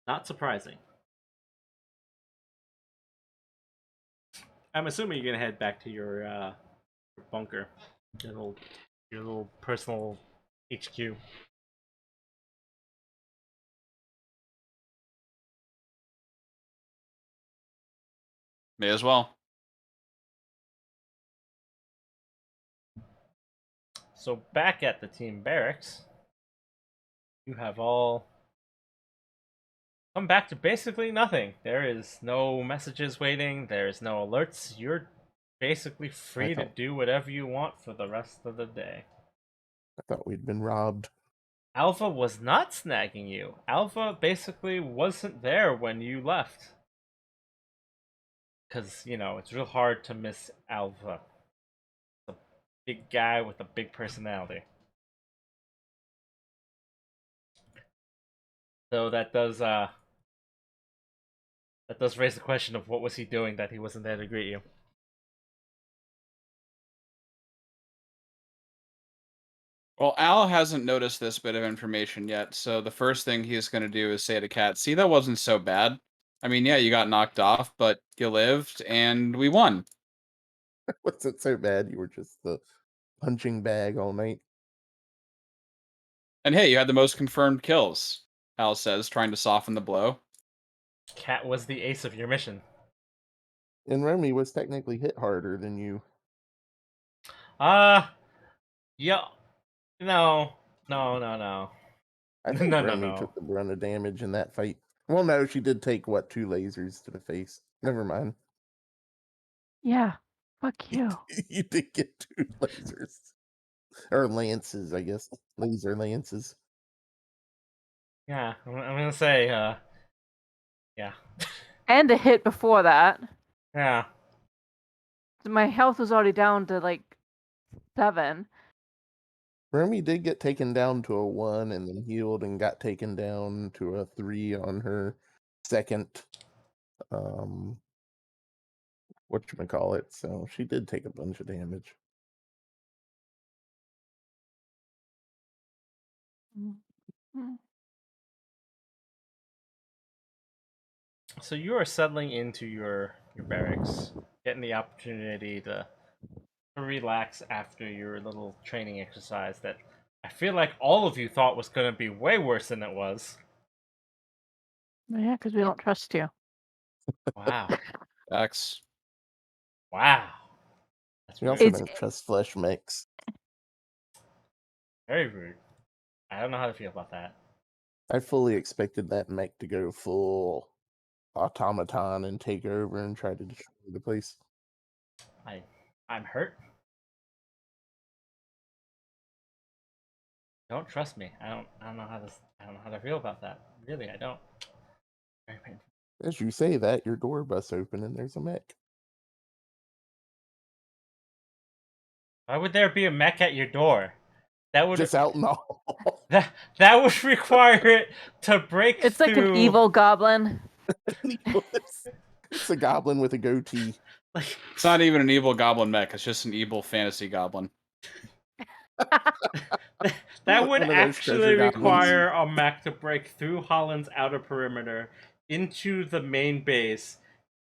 Not surprising. I'm assuming you're gonna head back to your bunker, your little personal HQ. May as well. So back at the team barracks, you have all come back to basically nothing. There is no messages waiting. There is no alerts. You're basically free to do whatever you want for the rest of the day. I thought we'd been robbed. Alpha was not snagging you. Alpha basically wasn't there when you left. Because, it's real hard to miss Alpha. A big guy with a big personality. So that does raise the question of what was he doing that he wasn't there to greet you. Well, Al hasn't noticed this bit of information yet, so the first thing he's going to do is say to Kat, see, that wasn't so bad. I mean, yeah, you got knocked off, but you lived, and we won. Wasn't so bad. You were just the punching bag all night. And hey, you had the most confirmed kills, Al says, trying to soften the blow. Cat was the ace of your mission. And Romy was technically hit harder than you. Yeah. No. I think No, Remy no. took the brunt of damage in that fight. Well, no, she did take, what, 2 lasers to the face. Never mind. Yeah. Fuck you. You did get 2 lasers. Or lances, I guess. Laser lances. Yeah, I'm gonna say, yeah. And a hit before that. Yeah. My health was already down to like 7. Remy did get taken down to a 1 and then healed and got taken down to a 3 on her second whatchamacallit, so she did take a bunch of damage. Mm. So you are settling into your barracks, getting the opportunity to relax after your little training exercise that I feel like all of you thought was going to be way worse than it was. Yeah, because we don't trust you. Wow. X. Wow. That's We also rude. don't trust flesh mechs. Very rude. I don't know how to feel about that. I fully expected that mech to go full automaton and take over and try to destroy the place. I'm hurt. Don't trust me. I don't know how to feel about that. Really, I don't. Very painful. As you say that, your door busts open and there's a mech. Why would there be a mech at your door? That would Just out in the hall. that would require it to break It's like through. an evil goblin. It's a goblin with a goatee. Like, It's not even an evil goblin mech. It's just an evil fantasy goblin. that would One of those actually treasure goblins. require a mech to break through Holland's outer perimeter into the main base,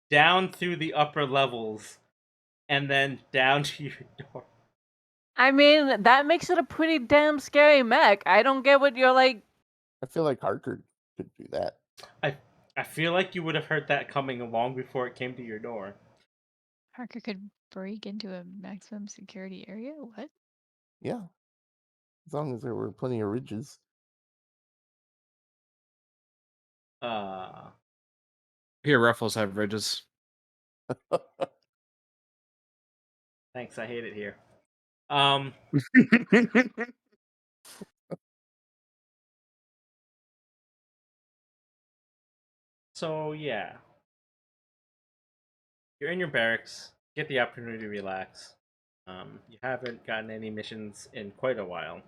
down through the upper levels, and then down to your door. I mean, that makes it a pretty damn scary mech. I don't get what you're like. I feel like Harker could do that. I feel like you would have heard that coming long before it came to your door. Parker could break into a maximum security area? What? Yeah. As long as there were plenty of ridges. Here, ruffles have ridges. Thanks, I hate it here. So yeah. You're in your barracks, get the opportunity to relax. You haven't gotten any missions in quite a while.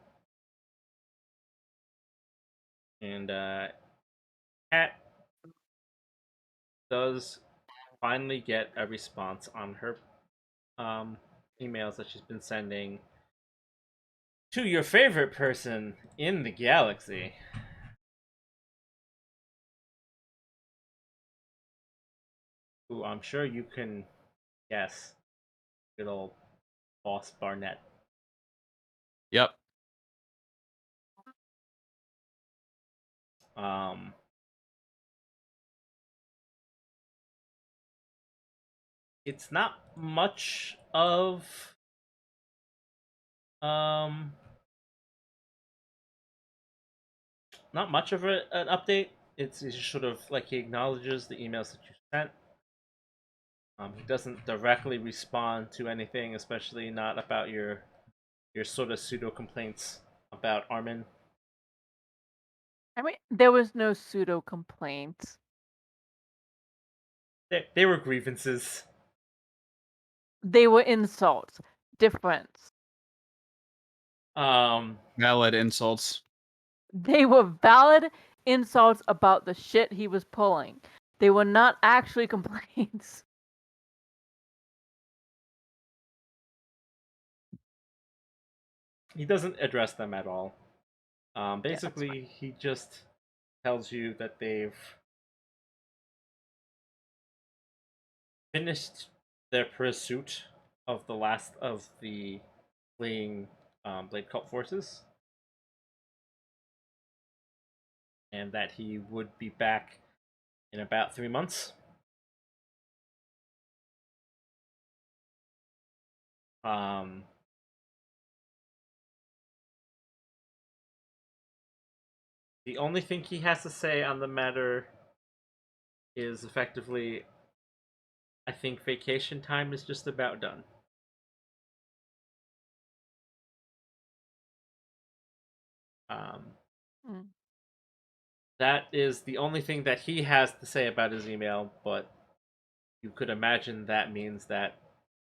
And Kat does finally get a response on her emails that she's been sending to your favorite person in the galaxy. Who I'm sure you can guess. Good old Boss Barnett. Yep. Um, it's not much of um not much of an update. It's just sort of like he acknowledges the emails that you sent. He doesn't directly respond to anything, especially not about your sort of pseudo complaints about Armin. I mean, there was no pseudo complaints. They were grievances. They were insults. Difference. Valid insults. They were valid insults about the shit he was pulling. They were not actually complaints. He doesn't address them at all. that's Basically, he just tells you that they've finished their pursuit of the last of the fleeing Blade Cult forces, and that he would be back in about 3 months. Um, The only thing he has to say on the matter is effectively, I think vacation time is just about done. Mm. That is the only thing that he has to say about his email, but you could imagine that means that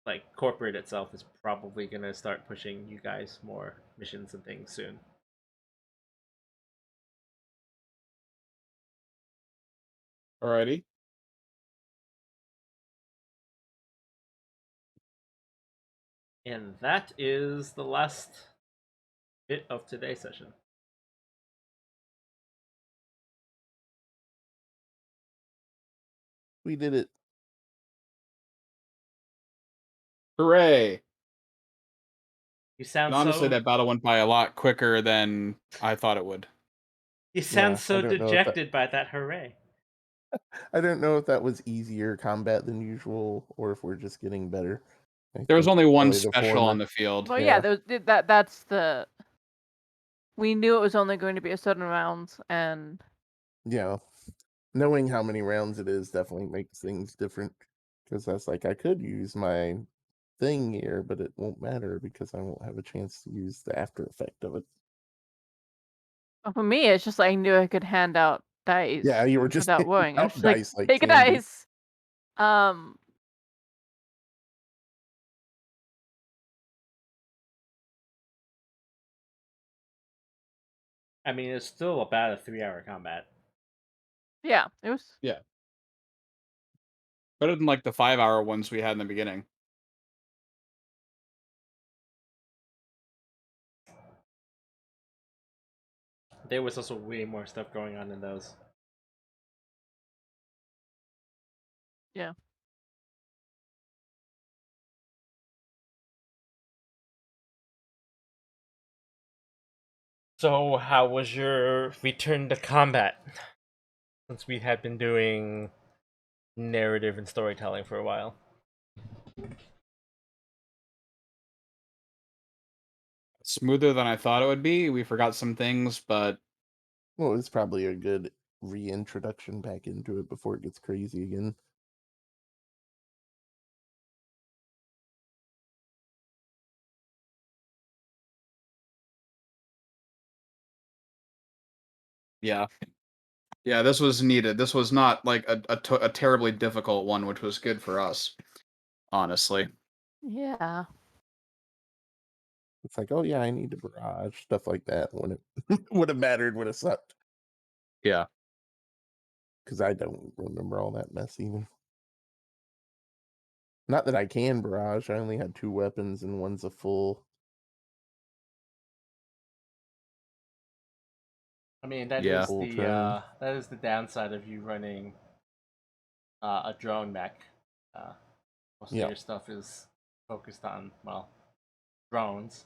like corporate itself is probably going to start pushing you guys more missions and things soon. Alrighty. And that is the last bit of today's session. We did it. Hooray! You sound And honestly, so that battle went by a lot quicker than I thought it would. you sound Yeah, so I don't know if that dejected by that hooray. I don't know if that was easier combat than usual or if we're just getting better. I There was think only one probably the special on former. the field. Well, Yeah. that's the. We knew it was only going to be a certain rounds, and Yeah. Knowing how many rounds it is definitely makes things different. Because that's like I could use my thing here, but it won't matter because I won't have a chance to use the after effect of it. for me, it's just like I knew I could hand out dice. Yeah, you were just without handing worrying. I'm out just like, dice like take a candy. dice. Um, I mean, it's still about a 3-hour combat. yeah, it was. Yeah. Better than like the 5-hour ones we had in the beginning. There was also way more stuff going on in those. Yeah. So, how was your return to combat? Since we had been doing narrative and storytelling for a while. Smoother than I thought it would be. We forgot some things, but Well, it's probably a good reintroduction back into it before it gets crazy again. yeah. Yeah, this was needed. This was not like a terribly difficult one, which was good for us, honestly. Yeah. It's like, oh yeah, I need to barrage stuff like that when it would have mattered, would have sucked. Yeah. Because I don't remember all that mess either. Not that I can barrage. I only had 2 weapons and one's a full. I mean, that Yeah. is Full the turn. downside of you running a drone mech. Most of Yeah. your stuff is focused on, well, drones.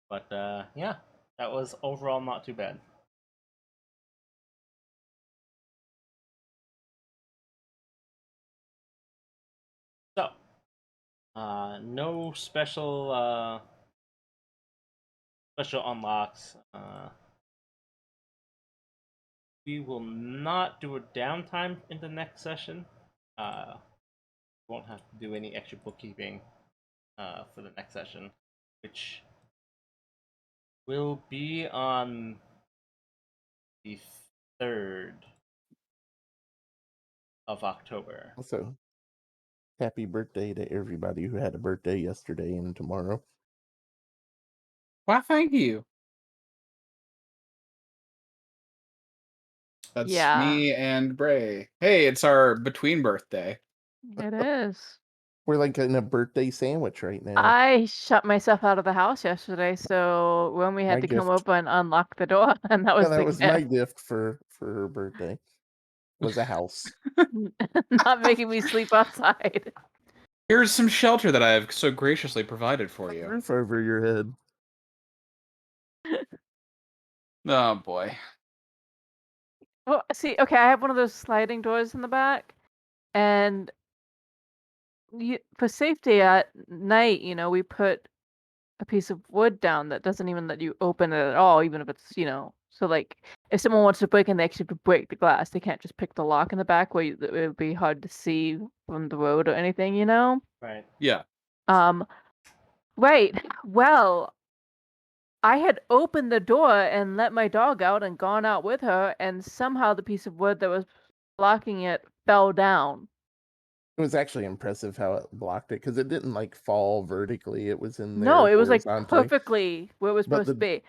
But yeah, that was overall not too bad. So, no special unlocks. We will not do a downtime in the next session. Won't have to do any extra bookkeeping for the next session, which will be on the 3rd of October. Also, happy birthday to everybody who had a birthday yesterday and tomorrow. Why, thank you. That's Yeah. me and Bray. Hey, it's our between birthday. It is. We're like in a birthday sandwich right now. I shut myself out of the house yesterday, so when we had My to come gift. up and unlock the door, and that was Yeah, that the was my gift for her birthday. Was a house. not making me sleep outside. Here's some shelter that I have so graciously provided for A you. roof over your head. Oh boy. Well, see, okay, I have one of those sliding doors in the back, and for safety at night, we put a piece of wood down that doesn't even let you open it at all, even if it's, so like if someone wants to break in, they actually have to break the glass. They can't just pick the lock in the back where it would be hard to see from the road or anything, Right. Yeah. Right. Well, I had opened the door and let my dog out and gone out with her, and somehow the piece of wood that was blocking it fell down. It was actually impressive how it blocked it because it didn't like fall vertically. It was in No, there it was like horizontally. perfectly where it was But supposed to be.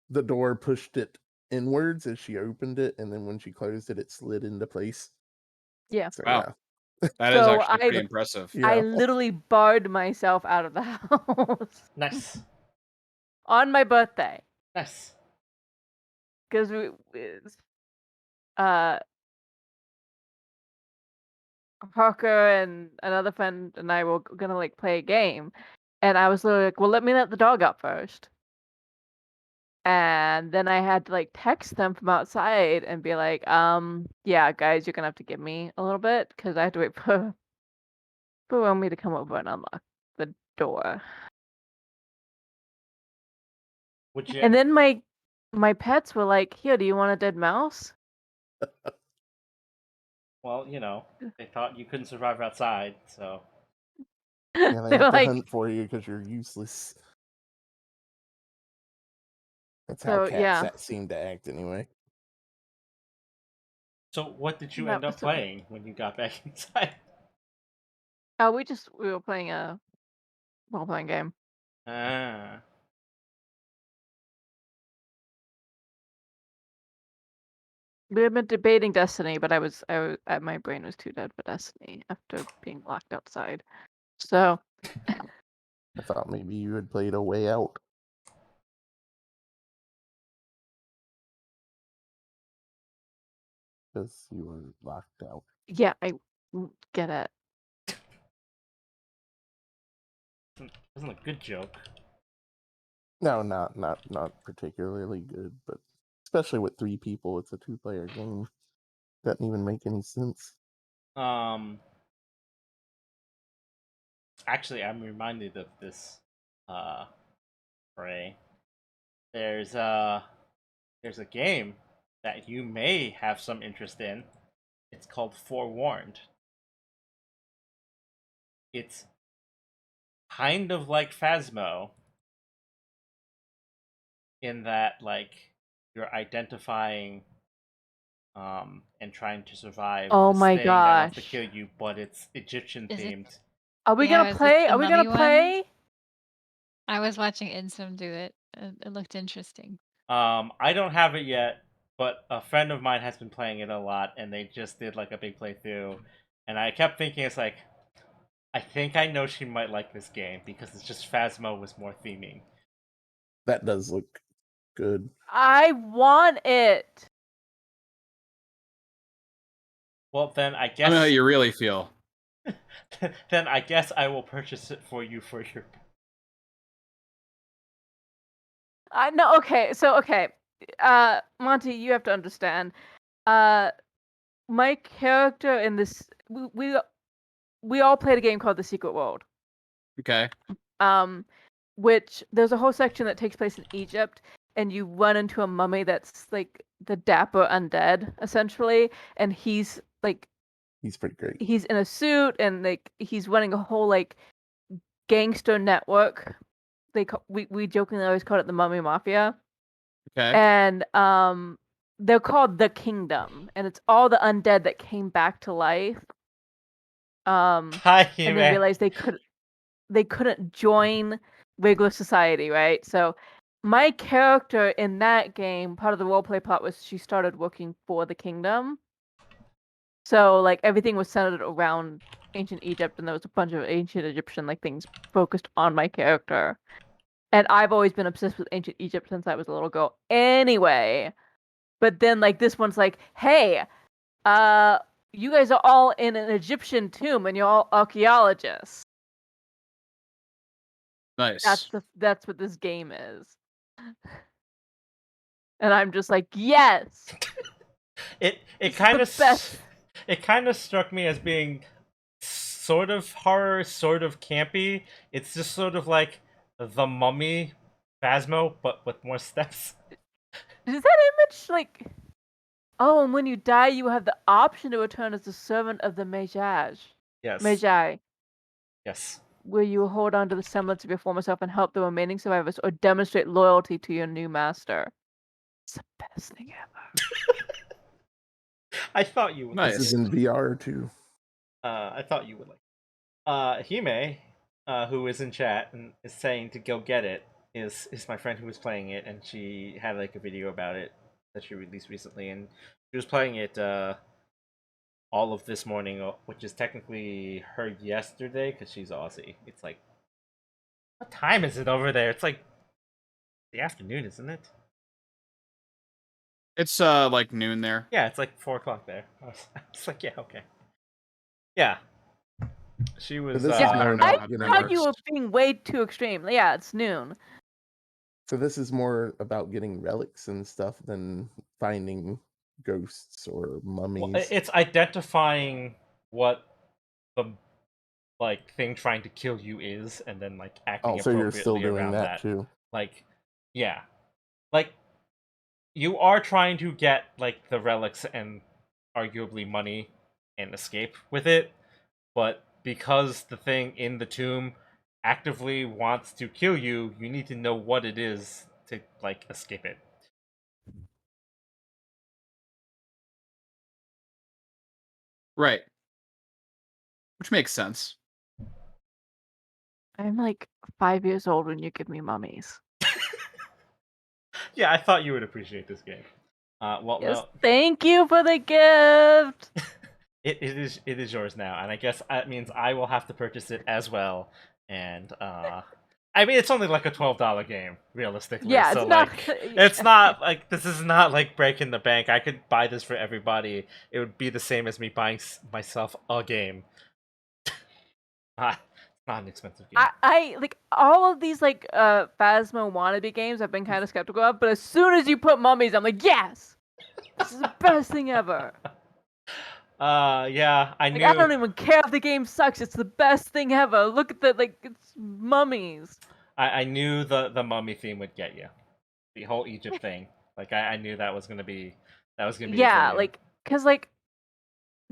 the door pushed it inwards as she opened it, and then when she closed it, it slid into place. Yeah. So Wow. yeah, That is So actually pretty impressive. I yeah. literally barred myself out of the house Nice. on my birthday Nice. because uh Parker and another friend and I were gonna like play a game, and I was literally like, "Well, let me let the dog out first." And then I had to like text them from outside and be like, yeah, guys, you're gonna have to give me a little bit because I have to wait for me to come over and unlock the door." Would you? And then my pets were like, "Here, do you want a dead mouse?" Well, they thought you couldn't survive outside, so. Yeah, they They were have to like, hunt for you because you're useless. That's how so cats yeah. seem to act anyway. So what did you That end up was playing when you got back inside? we were playing a role-playing game. Ah. We had been debating Destiny, but my brain was too dead for Destiny after being locked outside. So I thought maybe you had played A Way Out. Because you were locked out. yeah, I get it. Wasn't a good joke. No, not particularly good, but especially with 3 people, it's a 2-player game. Doesn't even make any sense. Actually, I'm reminded of this. Ray. There's a game that you may have some interest in. It's called Forewarned. It's kind of like Phasmo in that like you're identifying and trying to survive Oh this my thing that wants to gosh. kill you, but it's Egyptian Is it- themed. Are we Yeah, gonna is this play? the Are we gonna mummy one? play? I was watching Insum do it. It looked interesting. I don't have it yet, but a friend of mine has been playing it a lot, and they just did like a big playthrough, and I kept thinking it's like, I think I know she might like this game because it's just Phasmo with more theming. That does look good. I want it. Well, then I I don't know how guess you really feel. then I guess I will purchase it for you for your. I no. Okay. So okay. Monty, you have to understand. My character in this, we all played a game called The Secret World. Okay. Which there's a whole section that takes place in Egypt, and you run into a mummy that's like the dapper undead, essentially, and he's like He's pretty great. he's in a suit and like he's running a whole like gangster network. We jokingly always called it the Mummy Mafia, Okay. and they're called the Kingdom, and it's all the undead that came back to life. Hi, And then realized they couldn't join regular society, right? So my character in that game, part of the roleplay plot was she started working for the kingdom. So like everything was centered around ancient Egypt, and there was a bunch of ancient Egyptian like things focused on my character. And I've always been obsessed with ancient Egypt since I was a little girl. Anyway, but then like this one's like, hey, you guys are all in an Egyptian tomb, and you're all archaeologists. Nice. That's what this game is. And I'm just like, yes. It It's kind the of best. it kind of struck me as being sort of horror, sort of campy. It's just sort of like the Mummy Phasmo, but with more steps. Is that image like? Oh, and when you die, you have the option to return as the servant of the Magi. Yes. Magi, Yes. where you hold on to the semblance of your former self and help the remaining survivors, or demonstrate loyalty to your new master. It's the best thing ever. I thought you would. This is Nice. in VR too. I thought you would like. Hime, who is in chat and is saying to go get it, is my friend who was playing it, and she had like a video about it that she released recently, and she was playing it all of this morning, which is technically her yesterday because she's Aussie. It's like, what time is it over there? It's like the afternoon, isn't it? It's like noon there. Yeah, it's like 4 o'clock there. I was like, yeah, okay, yeah. She was. this is Yeah, more I don't know I about how getting that thought you works. were being way too extreme. Yeah, it's noon. So this is more about getting relics and stuff than finding ghosts or mummies. It's identifying what the like thing trying to kill you is, and then like acting Oh, so you're still appropriately doing around that that. too. Like, yeah, like you are trying to get like the relics and arguably money and escape with it, but because the thing in the tomb actively wants to kill you, you need to know what it is to like escape it. Right. Which makes sense. I'm like 5 years old when you give me mummies. Yeah, I thought you would appreciate this game. Well, Yes, no, thank you for the gift. it is yours now, and I guess that means I will have to purchase it as well. And I mean, it's only like a $12 game, realistically. Yeah, So it's not. like, it's not like this is not like breaking the bank. I could buy this for everybody. It would be the same as me buying myself a game. It's not an expensive game. I like all of these like Phasmo wannabe games I've been kind of skeptical of, but as soon as you put mummies, I'm like, yes, this is the best thing ever. Yeah, I Like knew. I don't even care if the game sucks; it's the best thing ever. Look at the like, it's mummies. I knew the mummy theme would get you. The whole Egypt thing. Like I knew that was gonna be a Yeah, dream. like because like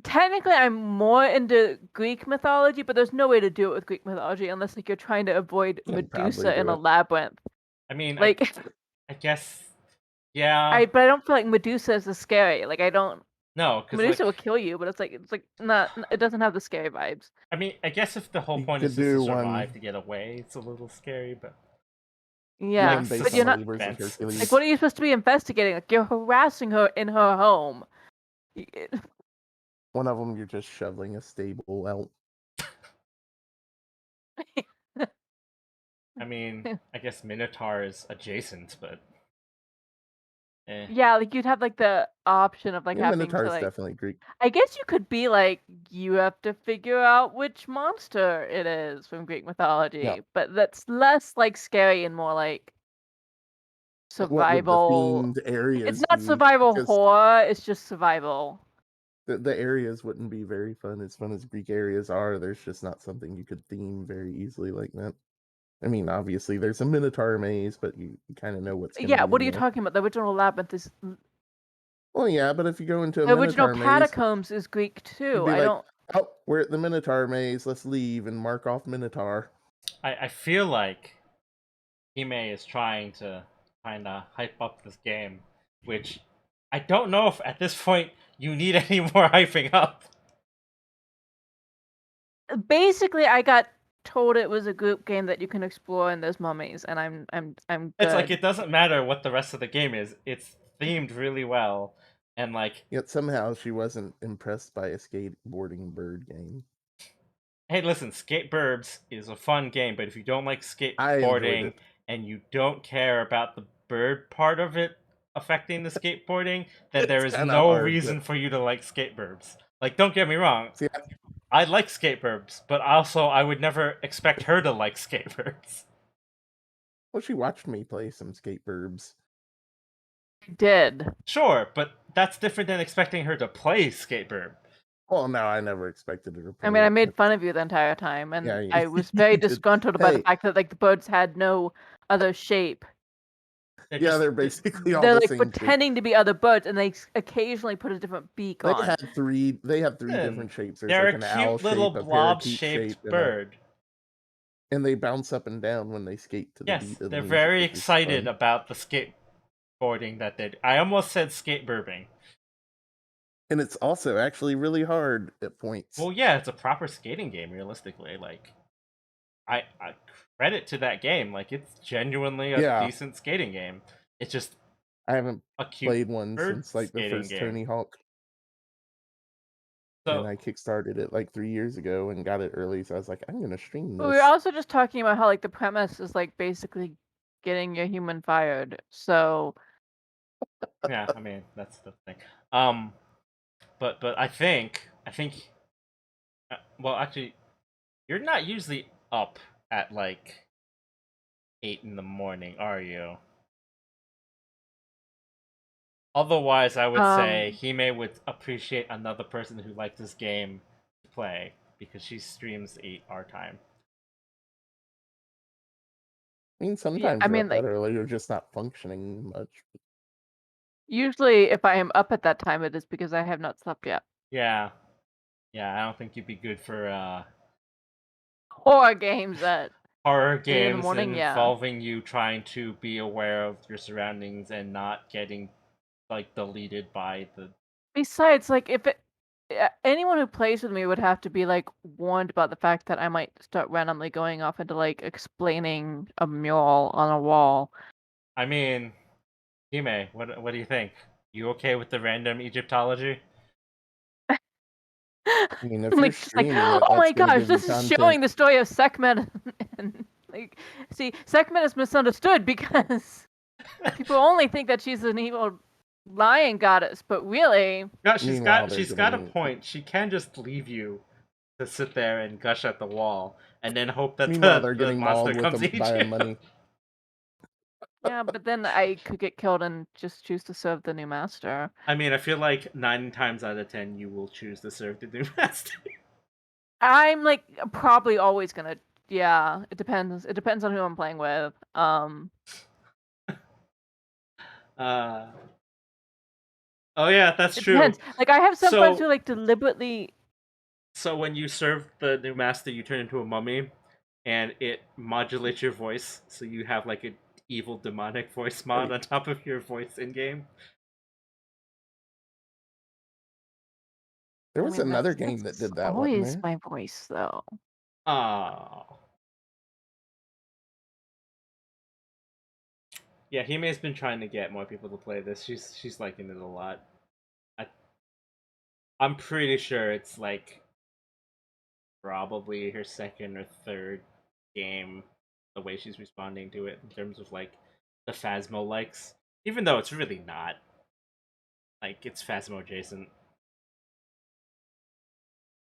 technically I'm more into Greek mythology, but there's no way to do it with Greek mythology unless like you're trying to avoid Can't probably Medusa in do a it. labyrinth. I mean, Like I guess, yeah. but I don't feel like Medusa is as scary. Like I don't. No, because Medusa will like, kill you, but it's like not. It doesn't have the scary vibes. I mean, I guess if the whole You point is could just to do survive one to get away, it's a little scary. But Yeah, based but on you're not. Labors of suspense. Hercules. Like, what are you supposed to be investigating? Like, you're harassing her in her home. One of them, you're just shoveling a stable out. I mean, I guess Minotaur is adjacent, but Yeah, like you'd have like the option of like Yeah, having Minotaur to is like. definitely Greek. I guess you could be like, you have to figure out which monster it is from Greek mythology, but that's less like scary and more like What would the survival. themed areas It's not be? survival Because horror. It's just survival. the areas wouldn't be very fun as Greek areas are. There's just not something you could theme very easily like that. I mean, obviously there's a Minotaur maze, but you kind of know what's going to Yeah, be what are in you there. talking about? The original labyrinth is. Well, yeah, but if you go into a The original Minotaur maze, catacombs is Greek you'd too. be I like, don't. "Oh, we're at the Minotaur maze. Let's leave and mark off Minotaur." I feel like Hime is trying to kind of hype up this game, which I don't know if at this point you need any more hyping up. Basically, I got told it was a group game that you can explore and there's mummies, and I'm good. It's like it doesn't matter what the rest of the game is. It's themed really well, and like, Yet somehow she wasn't impressed by a skateboarding bird game. hey, listen, Skateburbs is a fun game, but if you don't like I enjoyed skateboarding it. and you don't care about the bird part of it affecting the skateboarding, then there It's is kinda no hard to- reason for you to like Skateburbs. Like, don't get me wrong, See, I like Skateburbs, but also I would never expect her to like Skateburbs. well, she watched me play some skateboards. did. Sure, but that's different than expecting her to play Skatebird. Well, no, I never expected her to play I mean, I it, made but fun of you the entire time, and yeah, I was very you did. disgruntled by the Hey, fact that like the birds had no other shape. They're yeah, just they're basically all They're the like same shape. pretending to be other birds, and they occasionally put a different beak They on. have three listen, different shapes. There's they're like a an owl cute little shape, a parakeet blob-shaped shape, bird. and they bounce up and down when they skate to the Yes, beat of the they're music, very which is excited fun. about the skateboarding that they do. I almost said skateboarding. And it's also actually really hard at points. Well, yeah, it's a proper skating game, realistically. Like, I credit to that game. Like, it's genuinely a Yeah. decent skating game. It's just I haven't a cute played one bird since like the skating first game. Tony Hawk, and So, I kickstarted it like 3 years ago and got it early. So I was like, I'm gonna stream But we this. were also just talking about how like the premise is like basically getting your human fired. So yeah, I mean, that's the thing. But I think well, actually, you're not usually up at like 8 in the morning, are you? Otherwise, I would say Hime would appreciate another person who likes this game to play because she streams 8 our time. I mean, yeah, sometimes I you're mean up that like early, you're just not functioning much. usually if I am up at that time, it is because I have not slept yet. Yeah, I don't think you'd be good for Horror games at horror 8 in the games morning, yeah. involving you trying to be aware of your surroundings and not getting like deleted by the. Besides, like if it anyone who plays with me would have to be like warned about the fact that I might start randomly going off into like explaining a mural on a wall. I mean, Hime, what do you think? You okay with the random Egyptology? I mean, if you're Like just like, streaming it, oh that's my gonna gosh, give you this is content. showing the story of Sekhmet, and like, see, Sekhmet is misunderstood because people only think that she's an evil lion goddess, but really, No, Meanwhile, they're she's got a getting point. She can just leave you to sit there and gush at the wall, and then hope that meanwhile they're the getting monster mauled with comes to eat by a you. money. yeah. But then I could get killed and just choose to serve the new master. I mean, I feel like 9 times out of 10 you will choose to serve the new master. I'm like probably always gonna. Yeah, it depends. It depends on who I'm playing with. Uh, oh yeah, that's It true. depends. Like I have some friends So who like deliberately. so when you serve the new master, you turn into a mummy, and it modulates your voice, so you have like an evil demonic voice mod on top of your voice in game. There I was mean, another that's game that did that, wasn't always there? my voice though. Oh. Yeah, Hime's been trying to get more people to play this. She's liking it a lot. I'm pretty sure it's like probably her second or third game. The way she's responding to it in terms of like the Phasmo likes, even though it's really not. Like it's Phasmo adjacent.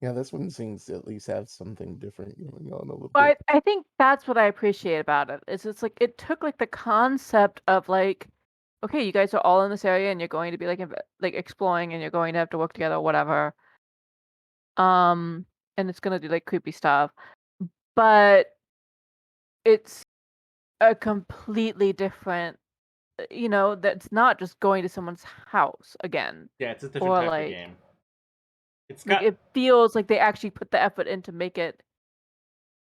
Yeah, this one seems to at least have something different going on a little But bit. I think that's what I appreciate about it. Is it's like it took like the concept of like, okay, you guys are all in this area and you're going to be like like exploring and you're going to have to work together, whatever. And it's gonna do like creepy stuff, but it's a completely different, that's not just going to someone's house again, Yeah, it's a different or type of game. It's like got. it feels like they actually put the effort in to make it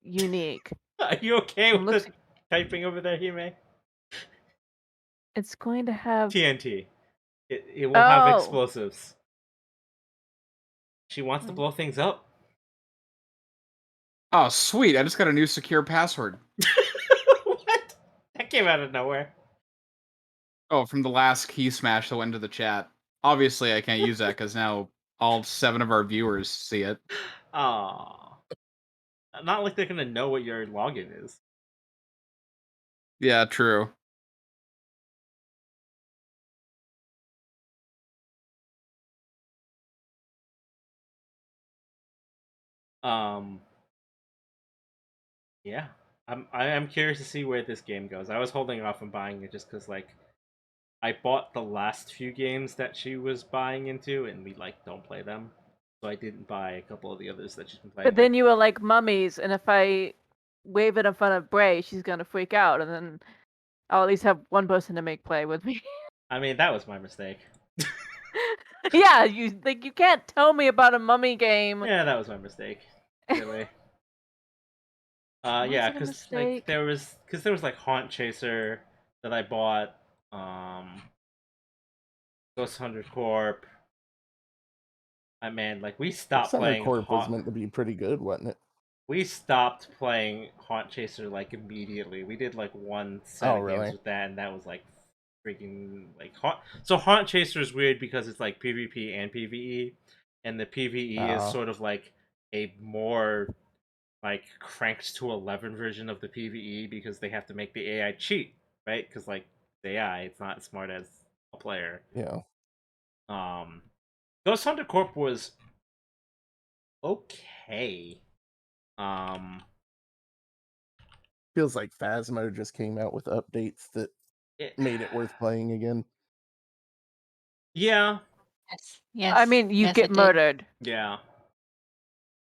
unique. Are you okay It with looks the like typing over there, Hime? it's going to have. TNT. It will have Oh. explosives. She wants to blow things up. Oh, sweet. I just got a new secure password. What? That came out of nowhere. Oh, from the last key smash that went into the chat. Obviously, I can't use that because now all 7 of our viewers see it. Aww. Not like they're gonna know what your login is. Yeah, true. Um. Yeah, I am curious to see where this game goes. I was holding off on buying it just because like I bought the last few games that she was buying into, and we like don't play them. So I didn't buy a couple of the others that she's been playing. But then you were like mummies, and if I wave it in front of Bray, she's gonna freak out, and then I'll at least have one person to make play with me. I mean, that was my mistake. Yeah, you can't tell me about a mummy game. Yeah, that was my mistake. Really. Was Yeah, it a because mistake? there was like Haunt Chaser that I bought, Ghost Hunter Corp. I mean, like we stopped Thunder playing Corp was meant to be pretty good, wasn't it? We stopped playing Haunt Chaser like immediately. We did like one set Oh, of games really? with that, and that was like freaking like Haunt. So Haunt Chaser is weird because it's like PvP and PvE, and the PvE is sort of like a more like cranked to 11 version of the PvE because they have to make the AI cheat, right? Because like the AI, it's not as smart as a player. Yeah. Um, Ghost Hunter Corp was okay. Um, Feels like Phasmo just came out with updates that it, made it worth playing again. yeah, Yes. Yes. I mean, you yes, get it did. murdered. yeah.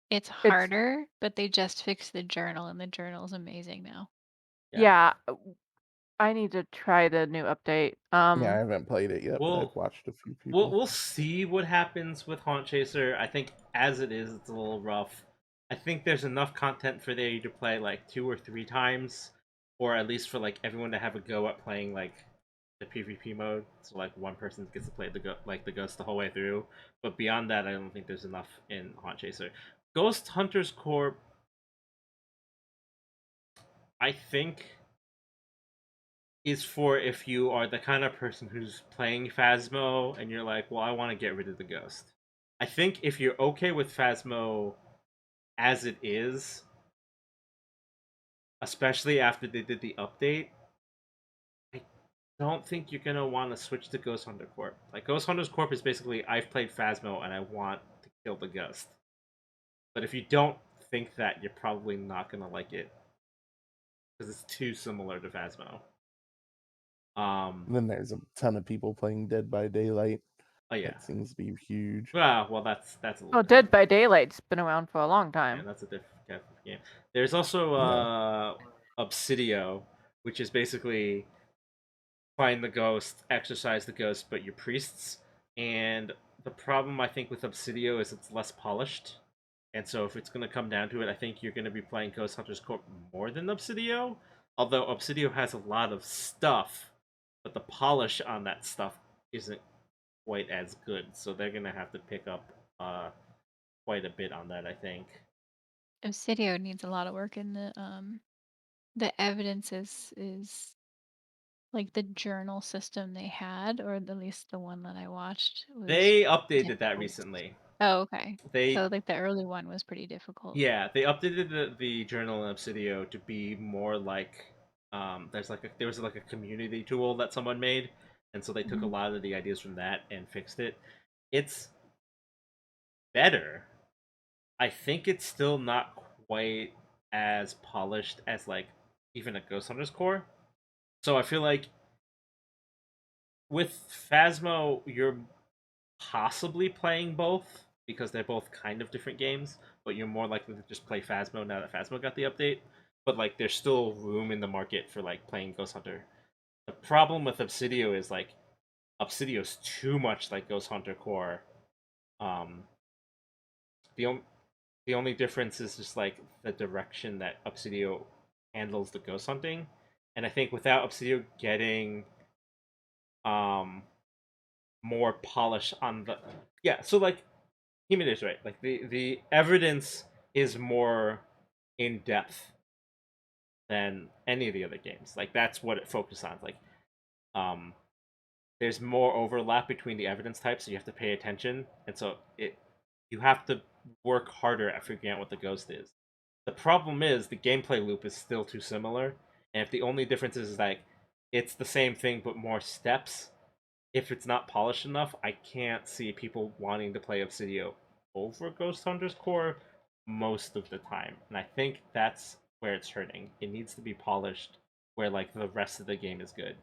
It's harder, but they just fixed the journal, and the journal's amazing now. Yeah. I need to try the new update. Yeah, I haven't played it yet, but Well, I've watched a few people. we'll see what happens with Haunt Chaser. I think as it is, it's a little rough. I think there's enough content for you to play like 2 or 3 times, or at least for like everyone to have a go at playing like the PvP mode. So like one person gets to play the ghost the whole way through. But beyond that, I don't think there's enough in Haunt Chaser. Ghost Hunters Corp, I think, is for if you are the kind of person who's playing Phasmo and you're like, well, I want to get rid of the ghost. I think if you're okay with Phasmo as it is, especially after they did the update, I don't think you're gonna want to switch to Ghost Hunter Corp. Like Ghost Hunters Corp is basically I've played Phasmo and I want to kill the ghost. But if you don't think that, you're probably not gonna like it because it's too similar to Phasmo. Then there's a ton of people playing Dead by Daylight. Oh yeah. That seems to be huge. Well, that's a little. Oh, Dead by Daylight's been around for a long time. Yeah, that's a different type of game. There's also Obsidio, which is basically find the ghost, exorcise the ghost, but you're priests. And the problem I think with Obsidio is it's less polished. And so if it's gonna come down to it, I think you're gonna be playing Ghost Hunters Corp more than Obsidio. Although Obsidio has a lot of stuff, but the polish on that stuff isn't quite as good. So they're gonna have to pick up quite a bit on that, I think. Obsidio needs a lot of work, and the evidence is like the journal system they had, or at least the one that I watched was They updated that difficult. recently. Oh, okay. They So like the early one was pretty difficult. Yeah, they updated the journal in Obsidio to be more like there was like a community tool that someone made, and so they took a Mhm. lot of the ideas from that and fixed it. It's better. I think it's still not quite as polished as like even a Ghost Hunters core. So I feel like with Phasmo, you're possibly playing both because they're both kind of different games, but you're more likely to just play Phasmo now that Phasmo got the update. But like, there's still room in the market for like playing Ghost Hunter. The problem with Obsidio is like Obsidio's too much like Ghost Hunter Core. Um, the the only difference is just like the direction that Obsidio handles the ghost hunting, and I think without Obsidio getting um more polish on the so like Hemid is right. Like the evidence is more in depth than any of the other games. Like that's what it focuses on. Like um there's more overlap between the evidence types, so you have to pay attention. And so you have to work harder at figuring out what the ghost is. The problem is the gameplay loop is still too similar. And if the only difference is like it's the same thing but more steps, if it's not polished enough, I can't see people wanting to play Obsidio over Ghost Hunter's Core most of the time. And I think that's where it's hurting. It needs to be polished where like the rest of the game is good.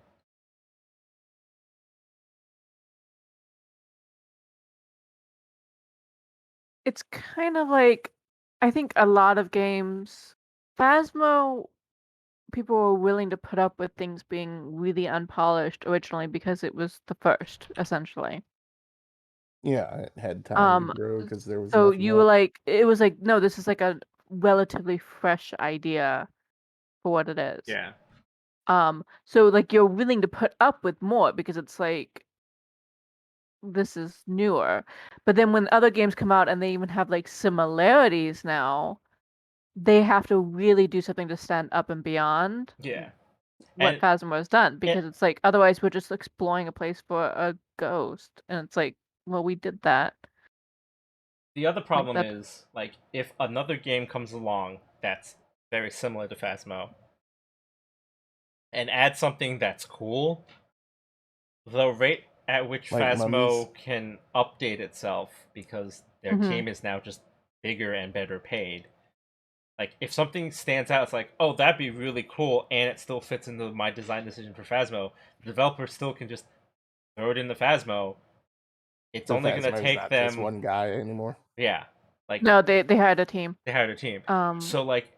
It's kind of like, I think a lot of games, Phasmo, people were willing to put up with things being really unpolished originally because it was the first, essentially. Yeah, it had time to Um, grow because there was so nothing you were else. like, it was like, no, this is like a relatively fresh idea for what it is. Yeah. So like you're willing to put up with more because it's like this is newer. But then when other games come out and they even have like similarities now, they have to really do something to stand up and beyond Yeah. what And Phasmo has done because it, it's like otherwise we're just exploring a place for a ghost and it's like, well, we did that. the other Like problem that. is, like, if another game comes along that's very similar to Phasmo and adds something that's cool, the rate at which Like Mummies. Phasmo can update itself because their Hmm. team is now just bigger and better paid. Like, if something stands out, it's like, oh, that'd be really cool, and it still fits into my design decision for Phasmo. The developer still can just throw it into Phasmo. It's So only gonna Phasmo's take not just them, one guy anymore. yeah, like No, they hired a team. they hired a team. Um, So like,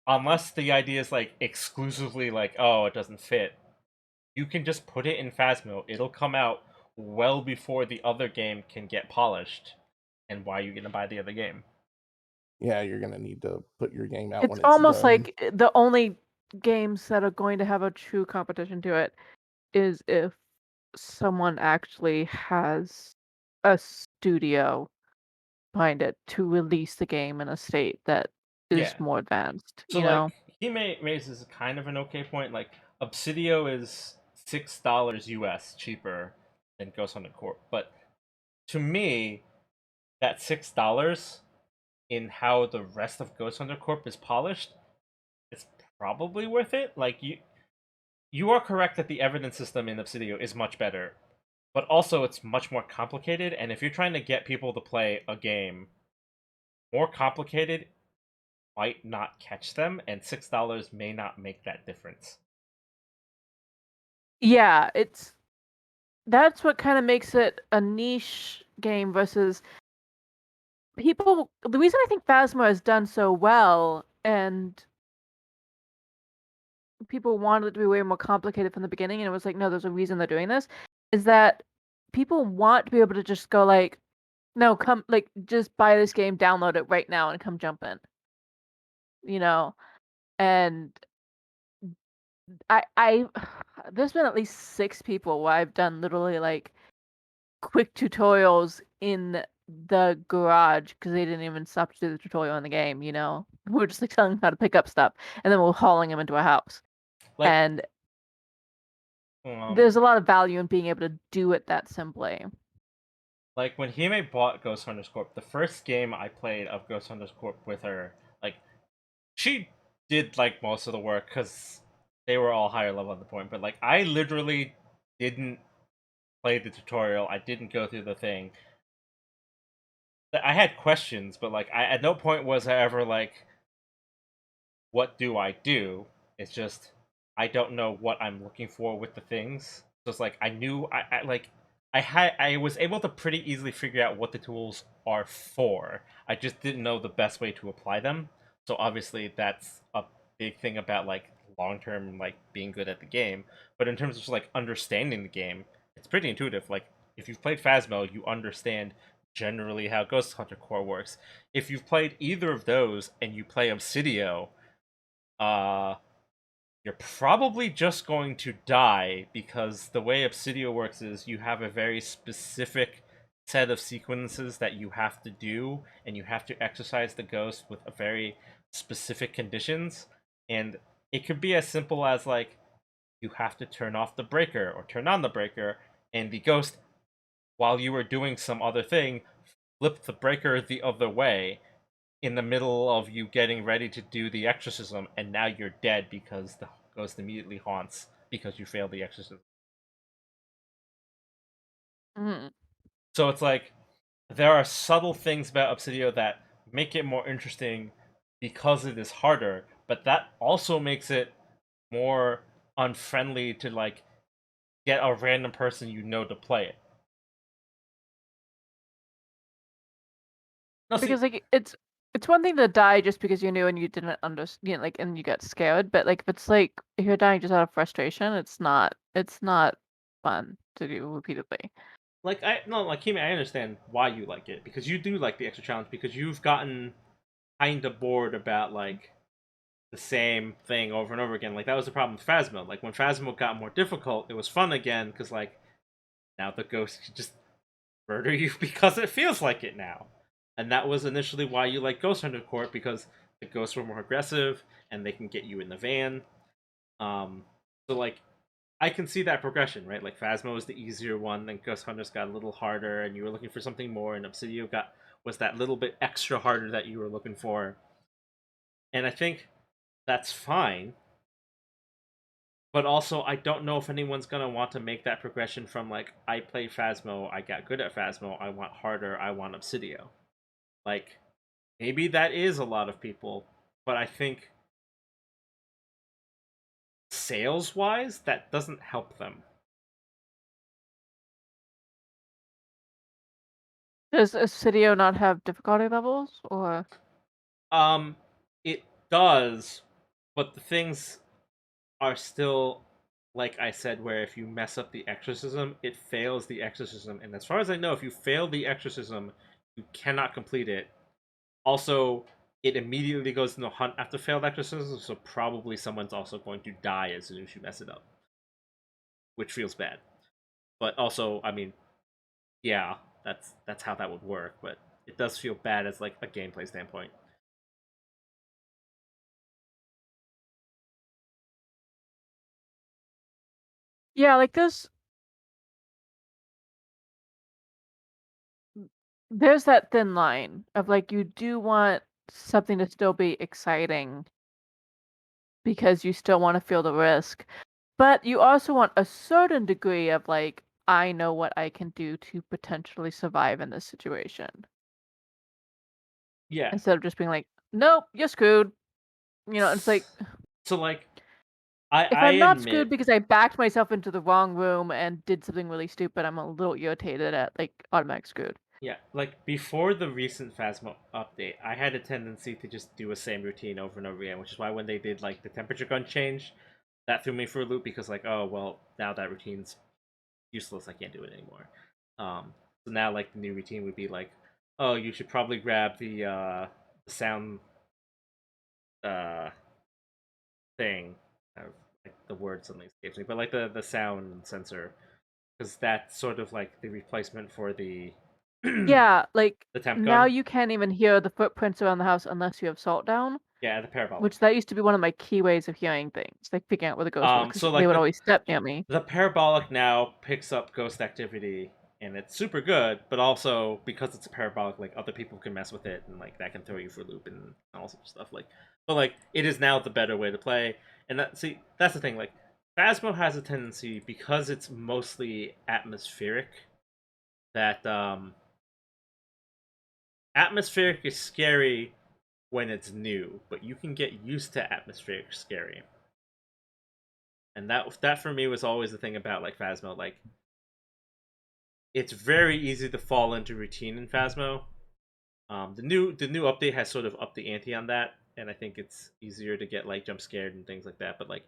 unless the idea is like exclusively like, oh, it doesn't fit, you can just put it in Phasmo. It'll come out well before the other game can get polished. And why are you gonna buy the other game? Yeah, you're gonna need to put your game out it's when it's almost done. like the only games that are going to have a true competition to it is if someone actually has a studio behind it to release the game in a state that is Yeah. more advanced, So you know? like, he raises kind of an okay point. Like, Obsidio is $6 US cheaper than Ghost Hunter Corp. But to me, that $6 in how the rest of Ghost Hunter Corp is polished, it's probably worth it. Like, you are correct that the evidence system in Obsidio is much better, but also it's much more complicated. And if you're trying to get people to play a game more complicated, might not catch them, and $6 may not make that difference. Yeah, that's what kind of makes it a niche game versus people. The reason I think Phasma has done so well and people wanted it to be way more complicated from the beginning, and it was like, no, there's a reason they're doing this, is that people want to be able to just go like, no, come, like, just buy this game, download it right now, and come jump in, you know? And I there's been at least 6 people where I've done literally, like, quick tutorials in the garage because they didn't even stop to do the tutorial in the game, you know? We're just, like, telling them how to pick up stuff, and then we're hauling them into a house. Like, And um, there's a lot of value in being able to do it that simply. like when Hime bought Ghost Hunters Corp, the first game I played of Ghost Hunters Corp with her, like, she did like most of the work because they were all higher level at the point. But like, I literally didn't play the tutorial. I didn't go through the thing. I had questions, but like, I at no point was I ever like, what do I do? It's just I don't know what I'm looking for with the things. So it's like I knew I like I was able to pretty easily figure out what the tools are for. I just didn't know the best way to apply them. So obviously that's a big thing about like long term like being good at the game. But in terms of just, like understanding the game, it's pretty intuitive. Like if you've played Phasmo, you understand generally how Ghost Hunter Core works. If you've played either of those and you play Obsidio, uh, you're probably just going to die because the way Obsidio works is you have a very specific set of sequences that you have to do, and you have to exercise the ghost with a very specific conditions. And it could be as simple as like you have to turn off the breaker or turn on the breaker, and the ghost, while you were doing some other thing, flip the breaker the other way in the middle of you getting ready to do the exorcism, and now you're dead because the ghost immediately haunts because you failed the exorcism. Mm. So it's like there are subtle things about Obsidio that make it more interesting because it is harder, but that also makes it more unfriendly to like get a random person you know to play it. No, see, Because like it's one thing to die just because you knew and you didn't understand, like, and you got scared. But like if you're dying just out of frustration, it's not fun to do repeatedly. like Kimi, I understand why you like it because you do like the extra challenge because you've gotten kind of bored about like the same thing over and over again. Like that was the problem with Phasmo. Like when Phasmo got more difficult, it was fun again because like now the ghost can just murder you because it feels like it now. And that was initially why you like Ghost Hunter Court because the ghosts were more aggressive and they can get you in the van. Um, so like I can see that progression, right? Like Phasmo was the easier one, then Ghost Hunters got a little harder, and you were looking for something more, and Obsidio was that little bit extra harder that you were looking for. And I think that's fine. But also, I don't know if anyone's gonna want to make that progression from like I play Phasmo, I got good at Phasmo, I want harder, I want Obsidio. Like maybe that is a lot of people, but I think sales wise, that doesn't help them. Does Acidio not have difficulty levels or? Um, it does, but the things are still like I said, where if you mess up the exorcism, it fails the exorcism. And as far as I know, if you fail the exorcism, you cannot complete it. Also, it immediately goes into hunt after failed exorcism, so probably someone's also going to die as soon as you mess it up, which feels bad. But also, I mean, yeah, that's how that would work. But it does feel bad as like a gameplay standpoint. Yeah, like there's that thin line of like you do want something to still be exciting because you still want to feel the risk, but you also want a certain degree of like I know what I can do to potentially survive in this situation Yeah. instead of just being like, nope, you're screwed. It's like So like if I I'm not admit screwed because I backed myself into the wrong room and did something really stupid, I'm a little irritated at like automatic screwed. yeah, like before the recent Phasmo update, I had a tendency to just do a same routine over and over again, which is why when they did like the temperature gun change, that threw me for a loop because like, oh well, now that routine's useless, I can't do it anymore. So now like the new routine would be like, oh, you should probably grab the sound uh thing. Like the word suddenly escapes me, but like the sound sensor, because that's sort of like the replacement for the Yeah, like the temp now gun. you can't even hear the footprints around the house unless you have salt down, Yeah, the parabolic. which that used to be one of my key ways of hearing things, like figuring out where the ghosts were, because So they like would always step near me. the parabolic now picks up ghost activity, and it's super good. But also because it's a parabolic, like other people can mess with it, and like that can throw you for a loop and all sorts of stuff. Like, but like it is now the better way to play. And that's the thing. Like, Phasmo has a tendency because it's mostly atmospheric that atmospheric is scary when it's new, but you can get used to atmospheric scary. And that for me was always the thing about like Phasmo. Like it's very easy to fall into routine in Phasmo. The new update has sort of upped the ante on that, and I think it's easier to get like jump scared and things like that. But like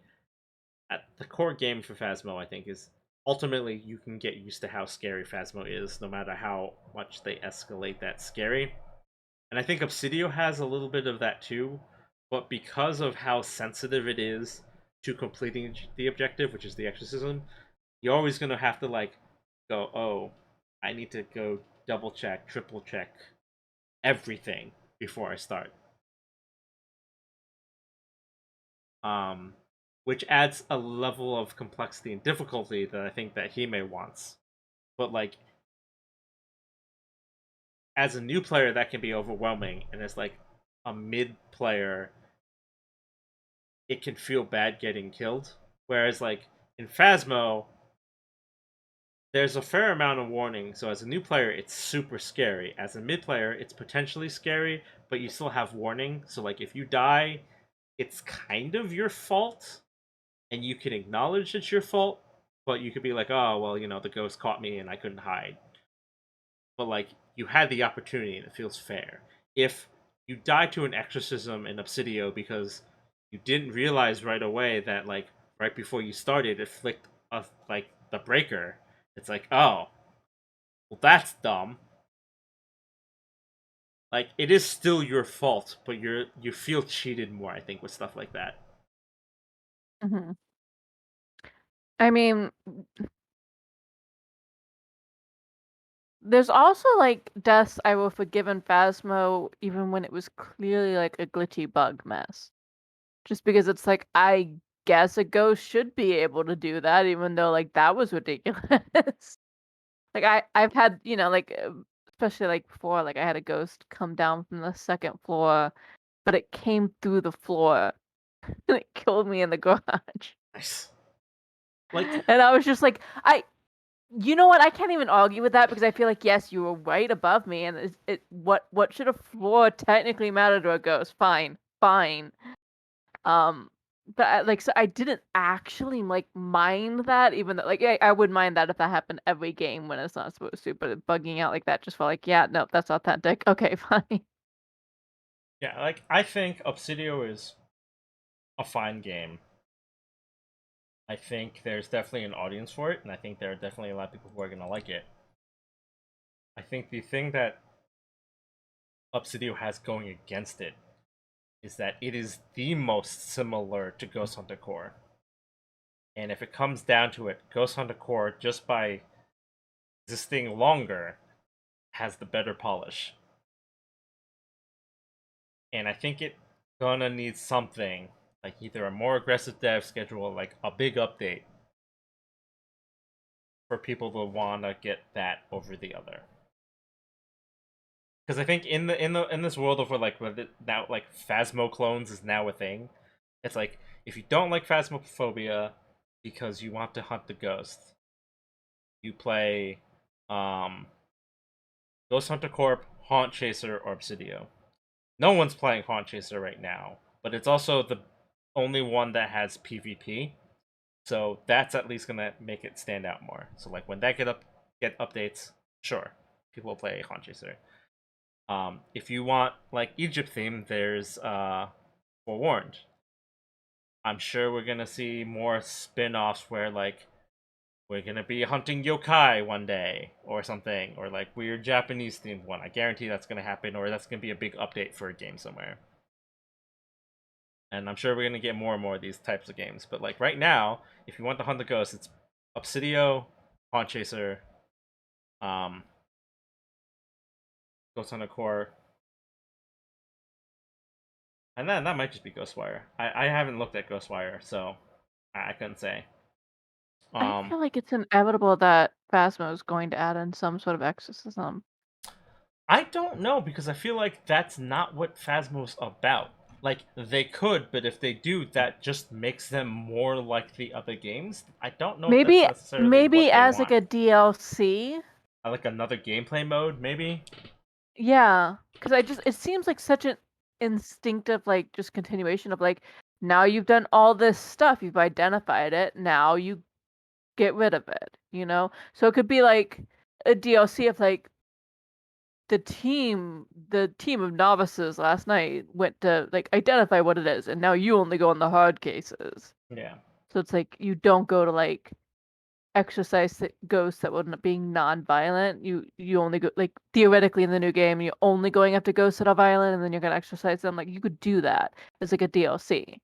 at the core game for Phasmo, I think is ultimately you can get used to how scary Phasmo is, no matter how much they escalate that scary. And I think Obsidio has a little bit of that too, but because of how sensitive it is to completing the objective, which is the exorcism, you're always gonna have to like go, oh, I need to go double check, triple check everything before I start. Um, which adds a level of complexity and difficulty that I think that Hime wants. But like as a new player, that can be overwhelming, and as like a mid player, it can feel bad getting killed. Whereas like in Phasmo, there's a fair amount of warning. So as a new player, it's super scary. As a mid player, it's potentially scary, but you still have warning. So like if you die, it's kind of your fault, and you can acknowledge it's your fault, but you could be like, oh well, the ghost caught me and I couldn't hide. but like you had the opportunity and it feels fair. If you die to an exorcism in Obsidio because you didn't realize right away that like right before you started it flicked like the breaker, it's like, oh, well that's dumb. Like it is still your fault, but you feel cheated more, I think, with stuff like that. Hmm. I mean, there's also like deaths I will forgive in Phasmo even when it was clearly like a glitchy bug mess. Just because it's like I guess a ghost should be able to do that, even though like that was ridiculous. Like I've had, like especially like before, like I had a ghost come down from the second floor, but it came through the floor and it killed me in the garage. Nice. Like And I was just like, you know what? I can't even argue with that because I feel like yes, you were right above me, and what should a floor technically matter to a ghost? Fine, fine. Um, but so I didn't actually like mind that, even though like I would mind that if that happened every game when it's not supposed to. But bugging out like that just felt like, yeah, no, that's authentic. Okay, fine. yeah, like I think Obsidio is a fine game. I think there's definitely an audience for it, and I think there are definitely a lot of people who are gonna like it. I think the thing that Obsidio has going against it is that it is the most similar to Ghost Hunter Core. And if it comes down to it, Ghost Hunter Core, just by existing longer, has the better polish. And I think it gonna need something like either a more aggressive dev schedule, like a big update, for people to wanna get that over the other. Because I think in this world of where now like Phasmo clones is now a thing, it's like if you don't like Phasmophobia because you want to hunt the ghost, you play um Ghost Hunter Corp, Haunt Chaser, or Obsidio. No one's playing Haunt Chaser right now, but it's also the only one that has PvP, so that's at least gonna make it stand out more. So like when that get updates, sure, people will play Haunt Chaser. If you want like Egypt theme, there's Forewarned. I'm sure we're gonna see more spin-offs where like we're gonna be hunting yokai one day or something, or like weird Japanese themed one. I guarantee that's gonna happen, or that's gonna be a big update for a game somewhere. And I'm sure we're gonna get more and more of these types of games. But like right now, if you want to hunt the ghost, it's Obsidio, Haunt Chaser, um, Ghost Hunter Core, and then that might just be Ghostwire. I haven't looked at Ghostwire, so I couldn't say. I feel like it's inevitable that Phasmo is going to add in some sort of exorcism. I don't know because I feel like that's not what Phasmo's about. Like they could, but if they do, that just makes them more like the other games. I don't know if that's Maybe necessarily what they as like want. a DLC. Like another gameplay mode, maybe. Yeah, because it seems like such an instinctive like just continuation of like now you've done all this stuff, you've identified it, now you get rid of it. So it could be like a DLC of like the team of novices last night went to like identify what it is, and now you only go on the hard cases. Yeah. So it's like you don't go to like exercise ghosts that would being non-violent. You only go like theoretically in the new game, you're only going after ghosts that are violent, and then you're gonna exercise them. Like you could do that as like a DLC.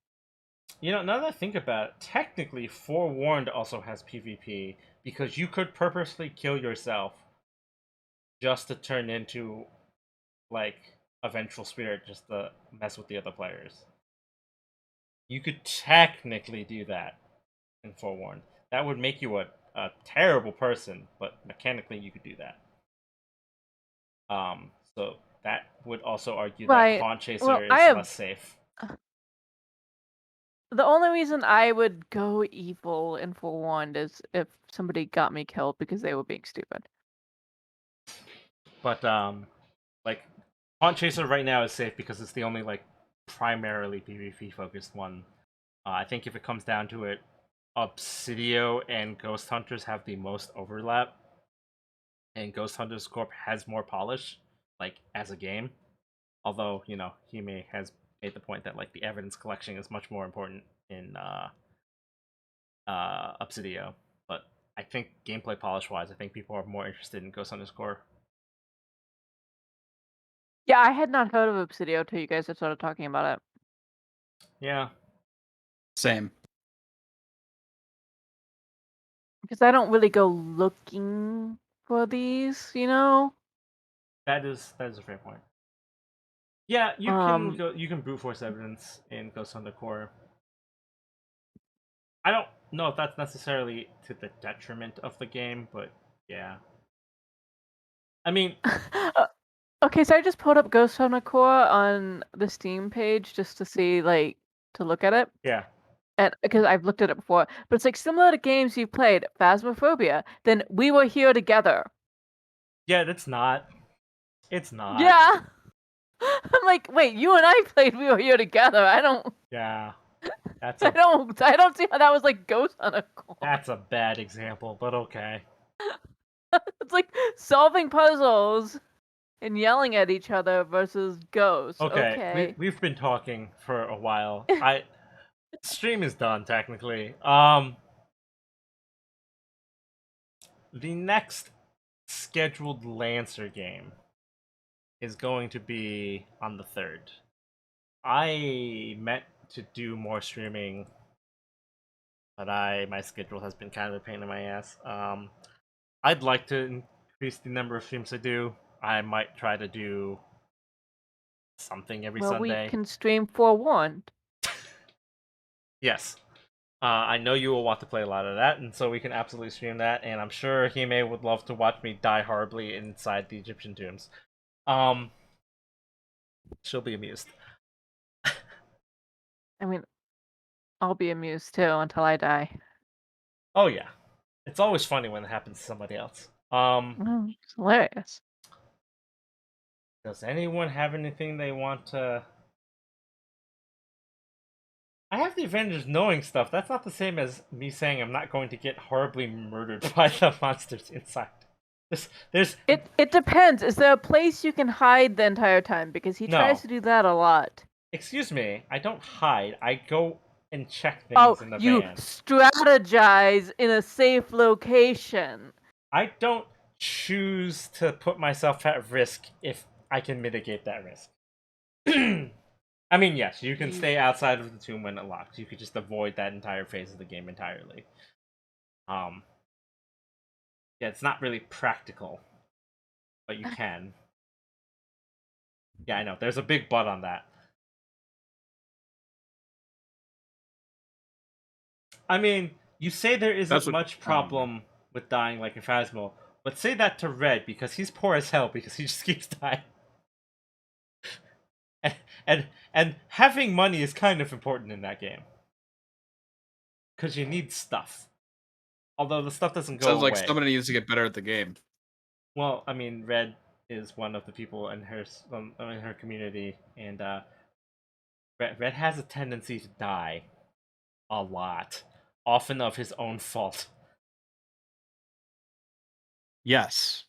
You know, now that I think about it, technically Forewarned also has PvP because you could purposely kill yourself just to turn into like a vengeful spirit just to mess with the other players. You could technically do that in Forewarned. That would make you a terrible person, but mechanically you could do that. So that would also argue that Right. Haunt Chaser Well, is less safe. the only reason I would go evil in Forewarned is if somebody got me killed because they were being stupid. But like Haunt Chaser right now is safe because it's the only like primarily PvP focused one. I think if it comes down to it, Obsidio and Ghost Hunters have the most overlap. and Ghost Hunters Corp has more polish, like as a game. Although Hime has made the point that like the evidence collection is much more important in Obsidio. But I think gameplay polish wise, I think people are more interested in Ghost Hunters Corp. Yeah, I had not heard of Obsidio till you guys had started talking about it. Yeah. Same. Because I don't really go looking for these, That is a fair point. Yeah, you can brute force evidence in Ghost Hunter Core. I don't know if that's necessarily to the detriment of the game, but yeah. I mean, Okay, so I just pulled up Ghost Hunter Core on the Steam page just to see, to look at it. yeah. And because I've looked at it before, but it's like similar to games you've played, Phasmophobia. Then We Were Here Together. Yeah, that's not. It's not. Yeah. I'm like, wait, you and I played We Were Here Together. I don't Yeah. That's I a don't see how that was like Ghost Hunter Core. that's a bad example, but okay. It's like solving puzzles and yelling at each other versus ghosts. Okay. We've been talking for a while. Stream is done technically. The next scheduled Lancer game is going to be on the 3rd. I meant to do more streaming, but my schedule has been kind of a pain in my ass. I'd like to increase the number of streams I do. I might try to do something every Sunday. We can stream Forewarned. Yes. I know you will want to play a lot of that, and so we can absolutely stream that, and I'm sure Hime would love to watch me die horribly inside the Egyptian tombs. She'll be amused. I mean, I'll be amused too until I die. Oh yeah. It's always funny when it happens to somebody else. It's hilarious. Does anyone have anything they want to... I have the advantage of knowing stuff. That's not the same as me saying I'm not going to get horribly murdered by the monsters inside. There's It depends. Is there a place you can hide the entire time? Because he tries to do that a lot. Excuse me, I don't hide. I go and check things in the you van. strategize in a safe location. I don't choose to put myself at risk if I can mitigate that risk. I mean, yes, you can stay outside of the tomb when it locks. You could just avoid that entire phase of the game entirely. Yeah, it's not really practical, but you can. Yeah, I know. There's a big but on that. I mean, you say there isn't much problem with dying like a Phasmo, but say that to Red because he's poor as hell because he just keeps dying. And having money is kind of important in that game. Because you need stuff. Although the stuff doesn't go away. Sounds like somebody needs to get better at the game. Well, I mean, Red is one of the people in her community, and Red has a tendency to die a lot, often of his own fault. Yes.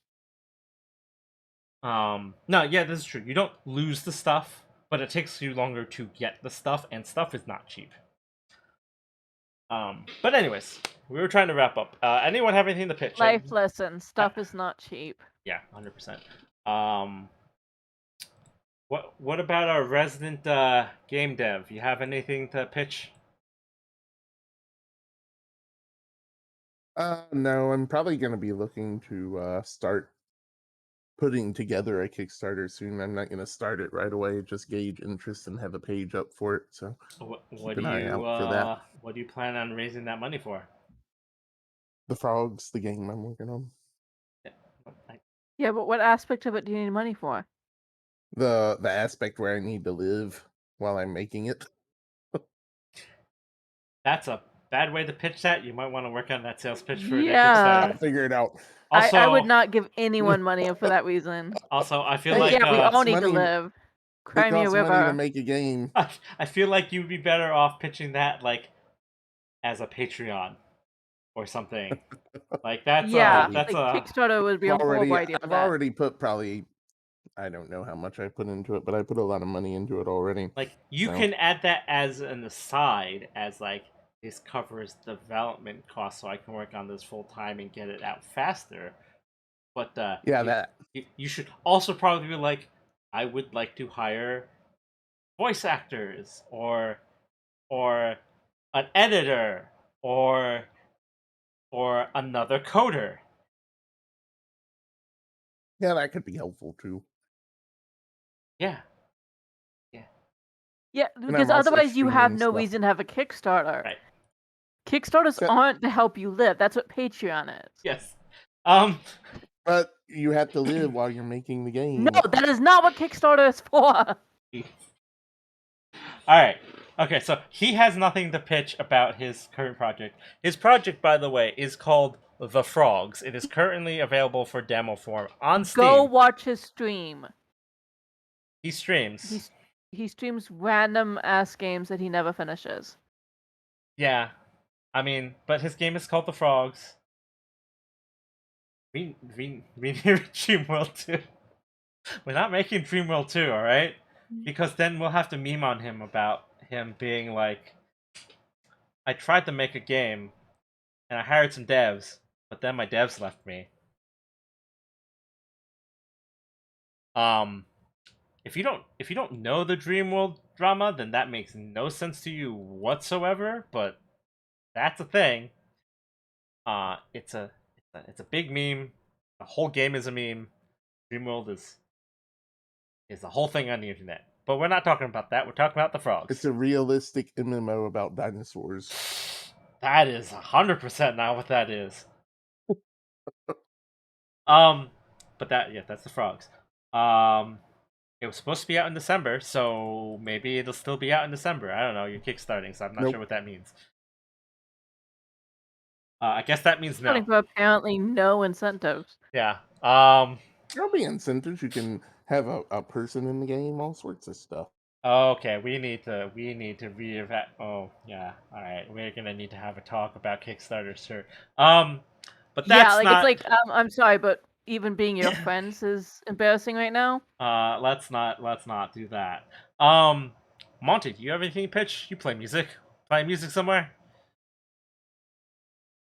No, yeah, this is true. You don't lose the stuff, but it takes you longer to get the stuff, and stuff is not cheap. But anyways, we were trying to wrap up. Anyone have anything to pitch? Life lesson: stuff is not cheap. Yeah, 100%. What about our resident game dev? You have anything to pitch? No, I'm probably going to be looking to start putting together a Kickstarter soon. I'm not going to start it right away, just gauge interest and have a page up for it. So what do you plan on raising that money for? The Frogs, the game I'm working on. Yeah, but what aspect of it do you need money for? The aspect where I need to live while I'm making it. That's a bad way to pitch that. You might want to work on that sales pitch for Yeah. Kickstarter. I'll figure it out. Also, I would not give anyone money for that reason. Also, I feel like yeah, we all need money, to live. Cry it me a costs money river. to make a game. I feel like you'd be better off pitching that like as a Patreon. or something. Like that's Yeah, that's like a Kickstarter would be a horrible idea for I've that. already put probably, I don't know how much I put into it, but I put a lot of money into it already. like you So- can add that as an aside, as like this covers development costs, so I can work on this full time and get it out faster. But Yeah, you, that. you should also probably be like, I would like to hire voice actors or an editor or another coder. Yeah, that could be helpful too. Yeah. Yeah, And because I'm also otherwise you have streaming no stuff. reason to have a Kickstarter. Right. Kickstarters Yeah. aren't to help you live. That's what Patreon is. Yes. But you have to live while you're making the game. No, that is not what Kickstarter is for. All right. Okay, so he has nothing to pitch about his current project. His project, by the way, is called The Frogs. It is currently available for demo form on Steam. Go watch his stream. He streams. He streams random ass games that he never finishes. Yeah. I mean, but his game is called The Frogs. We need Dreamworld 2. We're not making Dreamworld 2, alright? Because then we'll have to meme on him about him being like, I tried to make a game, and I hired some devs, but then my devs left me. If you don't know the Dreamworld drama, then that makes no sense to you whatsoever, but that's a thing. It's a big meme. The whole game is a meme. Dreamworld is the whole thing on the internet. But we're not talking about that. We're talking about the frogs. It's a realistic MMO about dinosaurs. That is 100% not what that is. But that's the frogs. It was supposed to be out in December, so maybe it'll still be out in December. I don't know. You're kickstarting, so I'm not Nope. sure what that means. I guess that means no. For apparently no incentives. Yeah. There'll be incentives. You can have a person in the game, all sorts of stuff. Okay, we need to reevaluate. Oh, yeah. All right, we're gonna need to have a talk about Kickstarter, sir. But that's like not. it's like I'm sorry, but even being your friends is embarrassing right now. Let's not do that. Monty, do you have anything to pitch? You play music? Play music somewhere?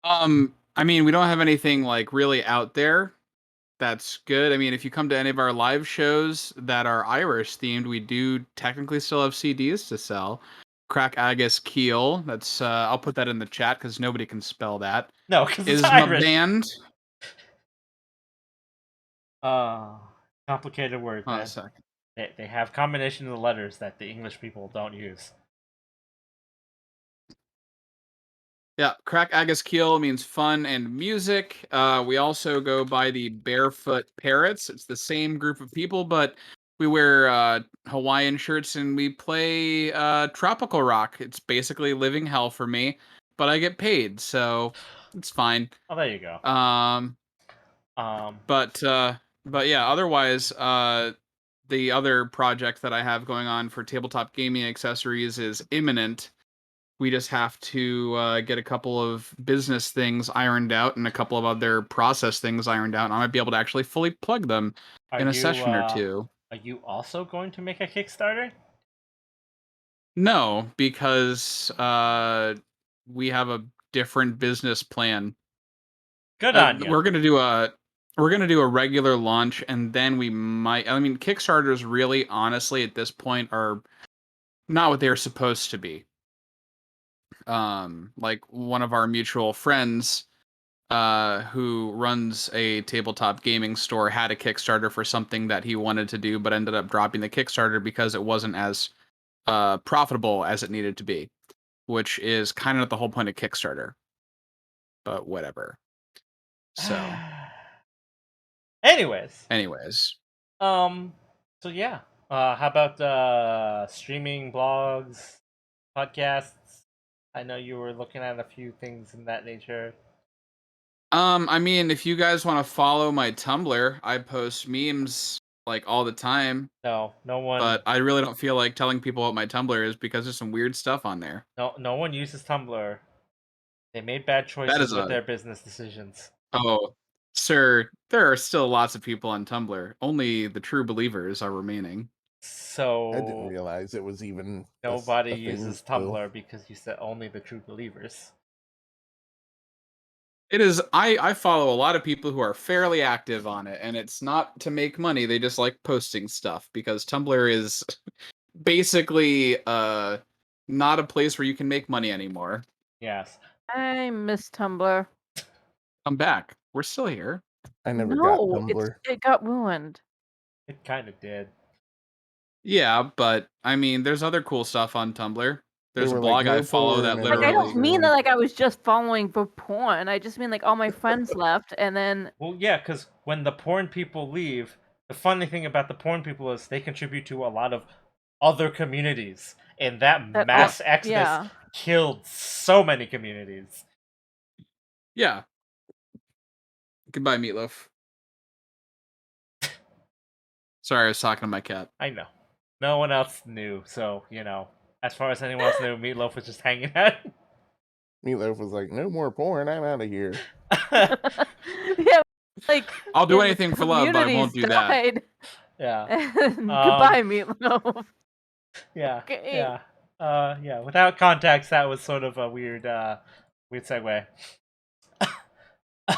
I mean, we don't have anything like really out there that's good. I mean, if you come to any of our live shows that are Irish themed, we do technically still have CDs to sell. Crack Agus Keel. That's I'll put that in the chat because nobody can spell that. No, because it's Is my Irish. band. Complicated word. Hold on a second. They have combination of the letters that the English people don't use. Yeah, Crack Agus Keel means fun and music. We also go by the Barefoot Parrots. It's the same group of people, but we wear Hawaiian shirts and we play tropical rock. It's basically living hell for me, but I get paid, so it's fine. Oh, there you go. But yeah, otherwise, the other project that I have going on for tabletop gaming accessories is imminent. We just have to get a couple of business things ironed out and a couple of other process things ironed out, and I might be able to actually fully plug them in a session or two. Are you also going to make a Kickstarter? No, because we have a different business plan. Good on you. We're gonna do a regular launch, and then we might. I mean, Kickstarters really, honestly, at this point, are not what they're supposed to be. Like one of our mutual friends who runs a tabletop gaming store had a Kickstarter for something that he wanted to do, but ended up dropping the Kickstarter because it wasn't as profitable as it needed to be, which is kind of the whole point of Kickstarter. But whatever. So anyways. So yeah. How about streaming, blogs, podcasts? I know you were looking at a few things in that nature. I mean, if you guys want to follow my Tumblr, I post memes like all the time. No one. But I really don't feel like telling people what my Tumblr is because there's some weird stuff on there. No one uses Tumblr. They made bad is choices with a their business decisions. oh, sir. There are still lots of people on Tumblr. Only the true believers are remaining. I didn't So realize it was even nobody a thing uses still. Tumblr because you said only the true believers. It is. I follow a lot of people who are fairly active on it, and it's not to make money. They just like posting stuff because Tumblr is basically not a place where you can make money anymore. Yes. I miss Tumblr. Come back. We're still here. I never got No, Tumblr. it got ruined. It kind of did. Yeah, but I mean, there's other cool stuff on Tumblr. They There's a were like, blog I no follow porn, that and Like, then I it was don't literally. mean that ruined. like I was just following for porn. I just mean like all my friends left, and then Well, yeah, because when the porn people leave, the funny thing about the porn people is they contribute to a lot of other communities, and that that mass exodus yeah. killed so many communities. Yeah. Goodbye, Meatloaf. Sorry, I was talking to my cat. I know. No one else knew, so, as far as anyone else knew, Meatloaf was just hanging out. Meatloaf was like, no more porn, I'm out of here. Yeah, like I'll do the anything for love, but I won't communities do that. died. Yeah. And goodbye, Meatloaf. Yeah. Okay. Yeah. Without context, that was sort of a weird segue.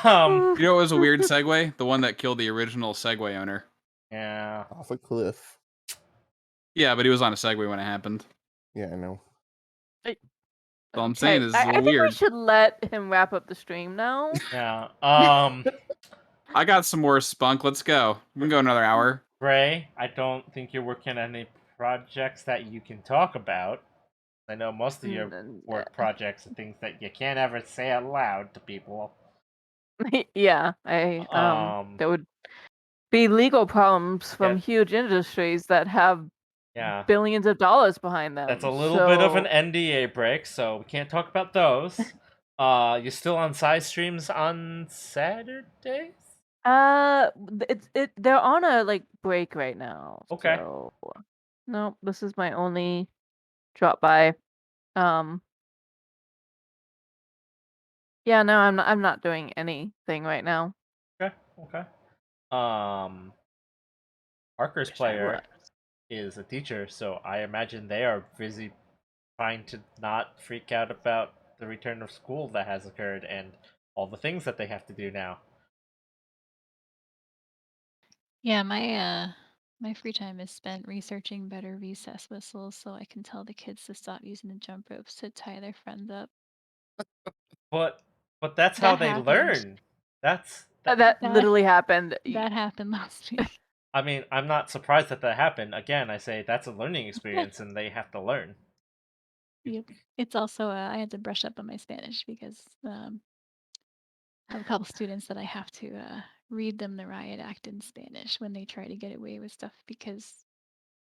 You know what was a weird segue? The one that killed the original Segway owner. Yeah. Off a cliff. Yeah, but he was on a Segway when it happened. Yeah, I know. All I'm saying is it's a I little think we weird. should let him wrap up the stream now. Yeah. I got some more spunk. Let's go. We can go another hour. Gray, I don't think you're working on any projects that you can talk about. I know most of your work projects are things that you can't ever say out loud to people. Yeah, there would be legal problems from Yeah. huge industries that have Yeah. billions of dollars behind them. That's a little bit of an so- NDA break, so we can't talk about those. You're still on side streams on Saturdays? they're on a like break right now. Okay. So no, this is my only drop by. Yeah, no, I'm not doing anything right now. Okay. Parker's Wish I player was. is a teacher, so I imagine they are busy trying to not freak out about the return of school that has occurred and all the things that they have to do now. Yeah, my free time is spent researching better recess whistles so I can tell the kids to stop using the jump ropes to tie their friends up. But that's how That they happened. learn. That That literally happened. That happened last week. I mean, I'm not surprised that happened. Again, I say that's a learning experience and they have to learn. Yep. It's also I had to brush up on my Spanish because I have a couple students that I have to read them the riot act in Spanish when they try to get away with stuff because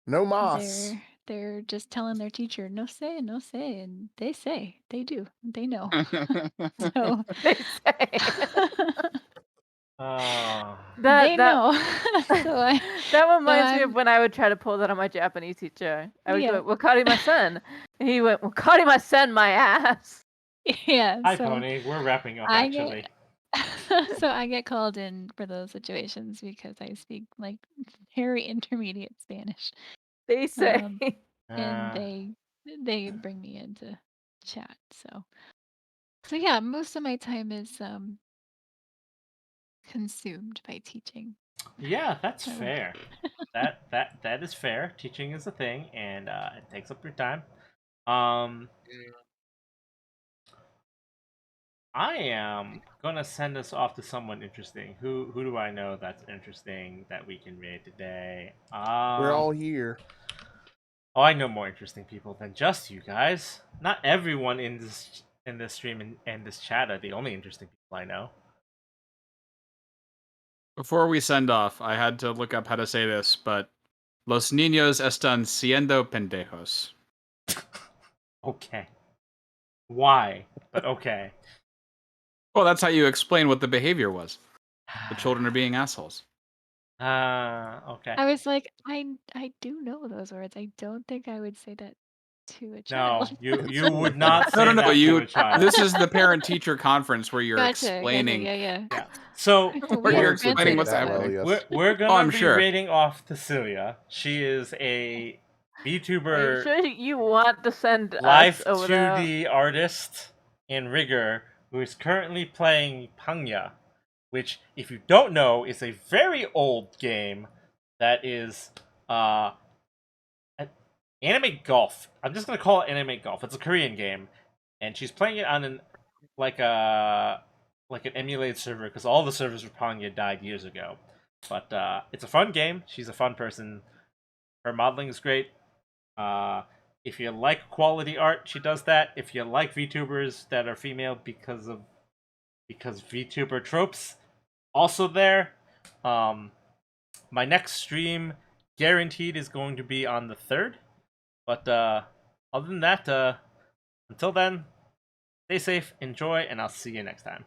No mas. they're just telling their teacher no say, and they do, they know. So They say. they know. that reminds me of when I would try to pull that on my Japanese teacher. I would go, "Wakarimasen," and he went, "Wakarimasen, my ass." Yeah. Hi, Pony. We're wrapping up, actually. So I get called in for those situations because I speak like very intermediate Spanish. They say. And they bring me into chat. So yeah, most of my time is consumed by teaching. Yeah, that's fair. that is fair. Teaching is a thing, and it takes up your time. I am gonna send us off to someone interesting. Who do I know that's interesting that we can raid today? We're all here. Oh, I know more interesting people than just you guys. Not everyone in this stream and this chat are the only interesting people I know. Before we send off, I had to look up how to say this, but los niños están siendo pendejos. Okay. Why? But okay. Well, that's how you explain what the behavior was. The children are being assholes. Okay. I was like, I do know those words. I don't think I would say that to a No, child. you would not No, say no, no. that to a child. This is the parent-teacher conference where you're Gotcha. explaining. Yeah. Yeah. So Where you're We've been explaining through what's this happening. before. Well, yes. we're gonna I'm be sure. rating off to Celia. She is a Are you VTuber sure you want to send us life over there? 2D artist in rigor who is currently playing Pangya, which, if you don't know, is a very old game that is anime golf. I'm just gonna call it anime golf. It's a Korean game, and she's playing it on an like a like an emulated server because all the servers for Pangya died years ago. But it's a fun game. She's a fun person. Her modeling is great. If you like quality art, she does that. If you like VTubers that are female because VTuber tropes, also there. My next stream guaranteed is going to be on the 3rd. But other than that, until then, stay safe, enjoy, and I'll see you next time.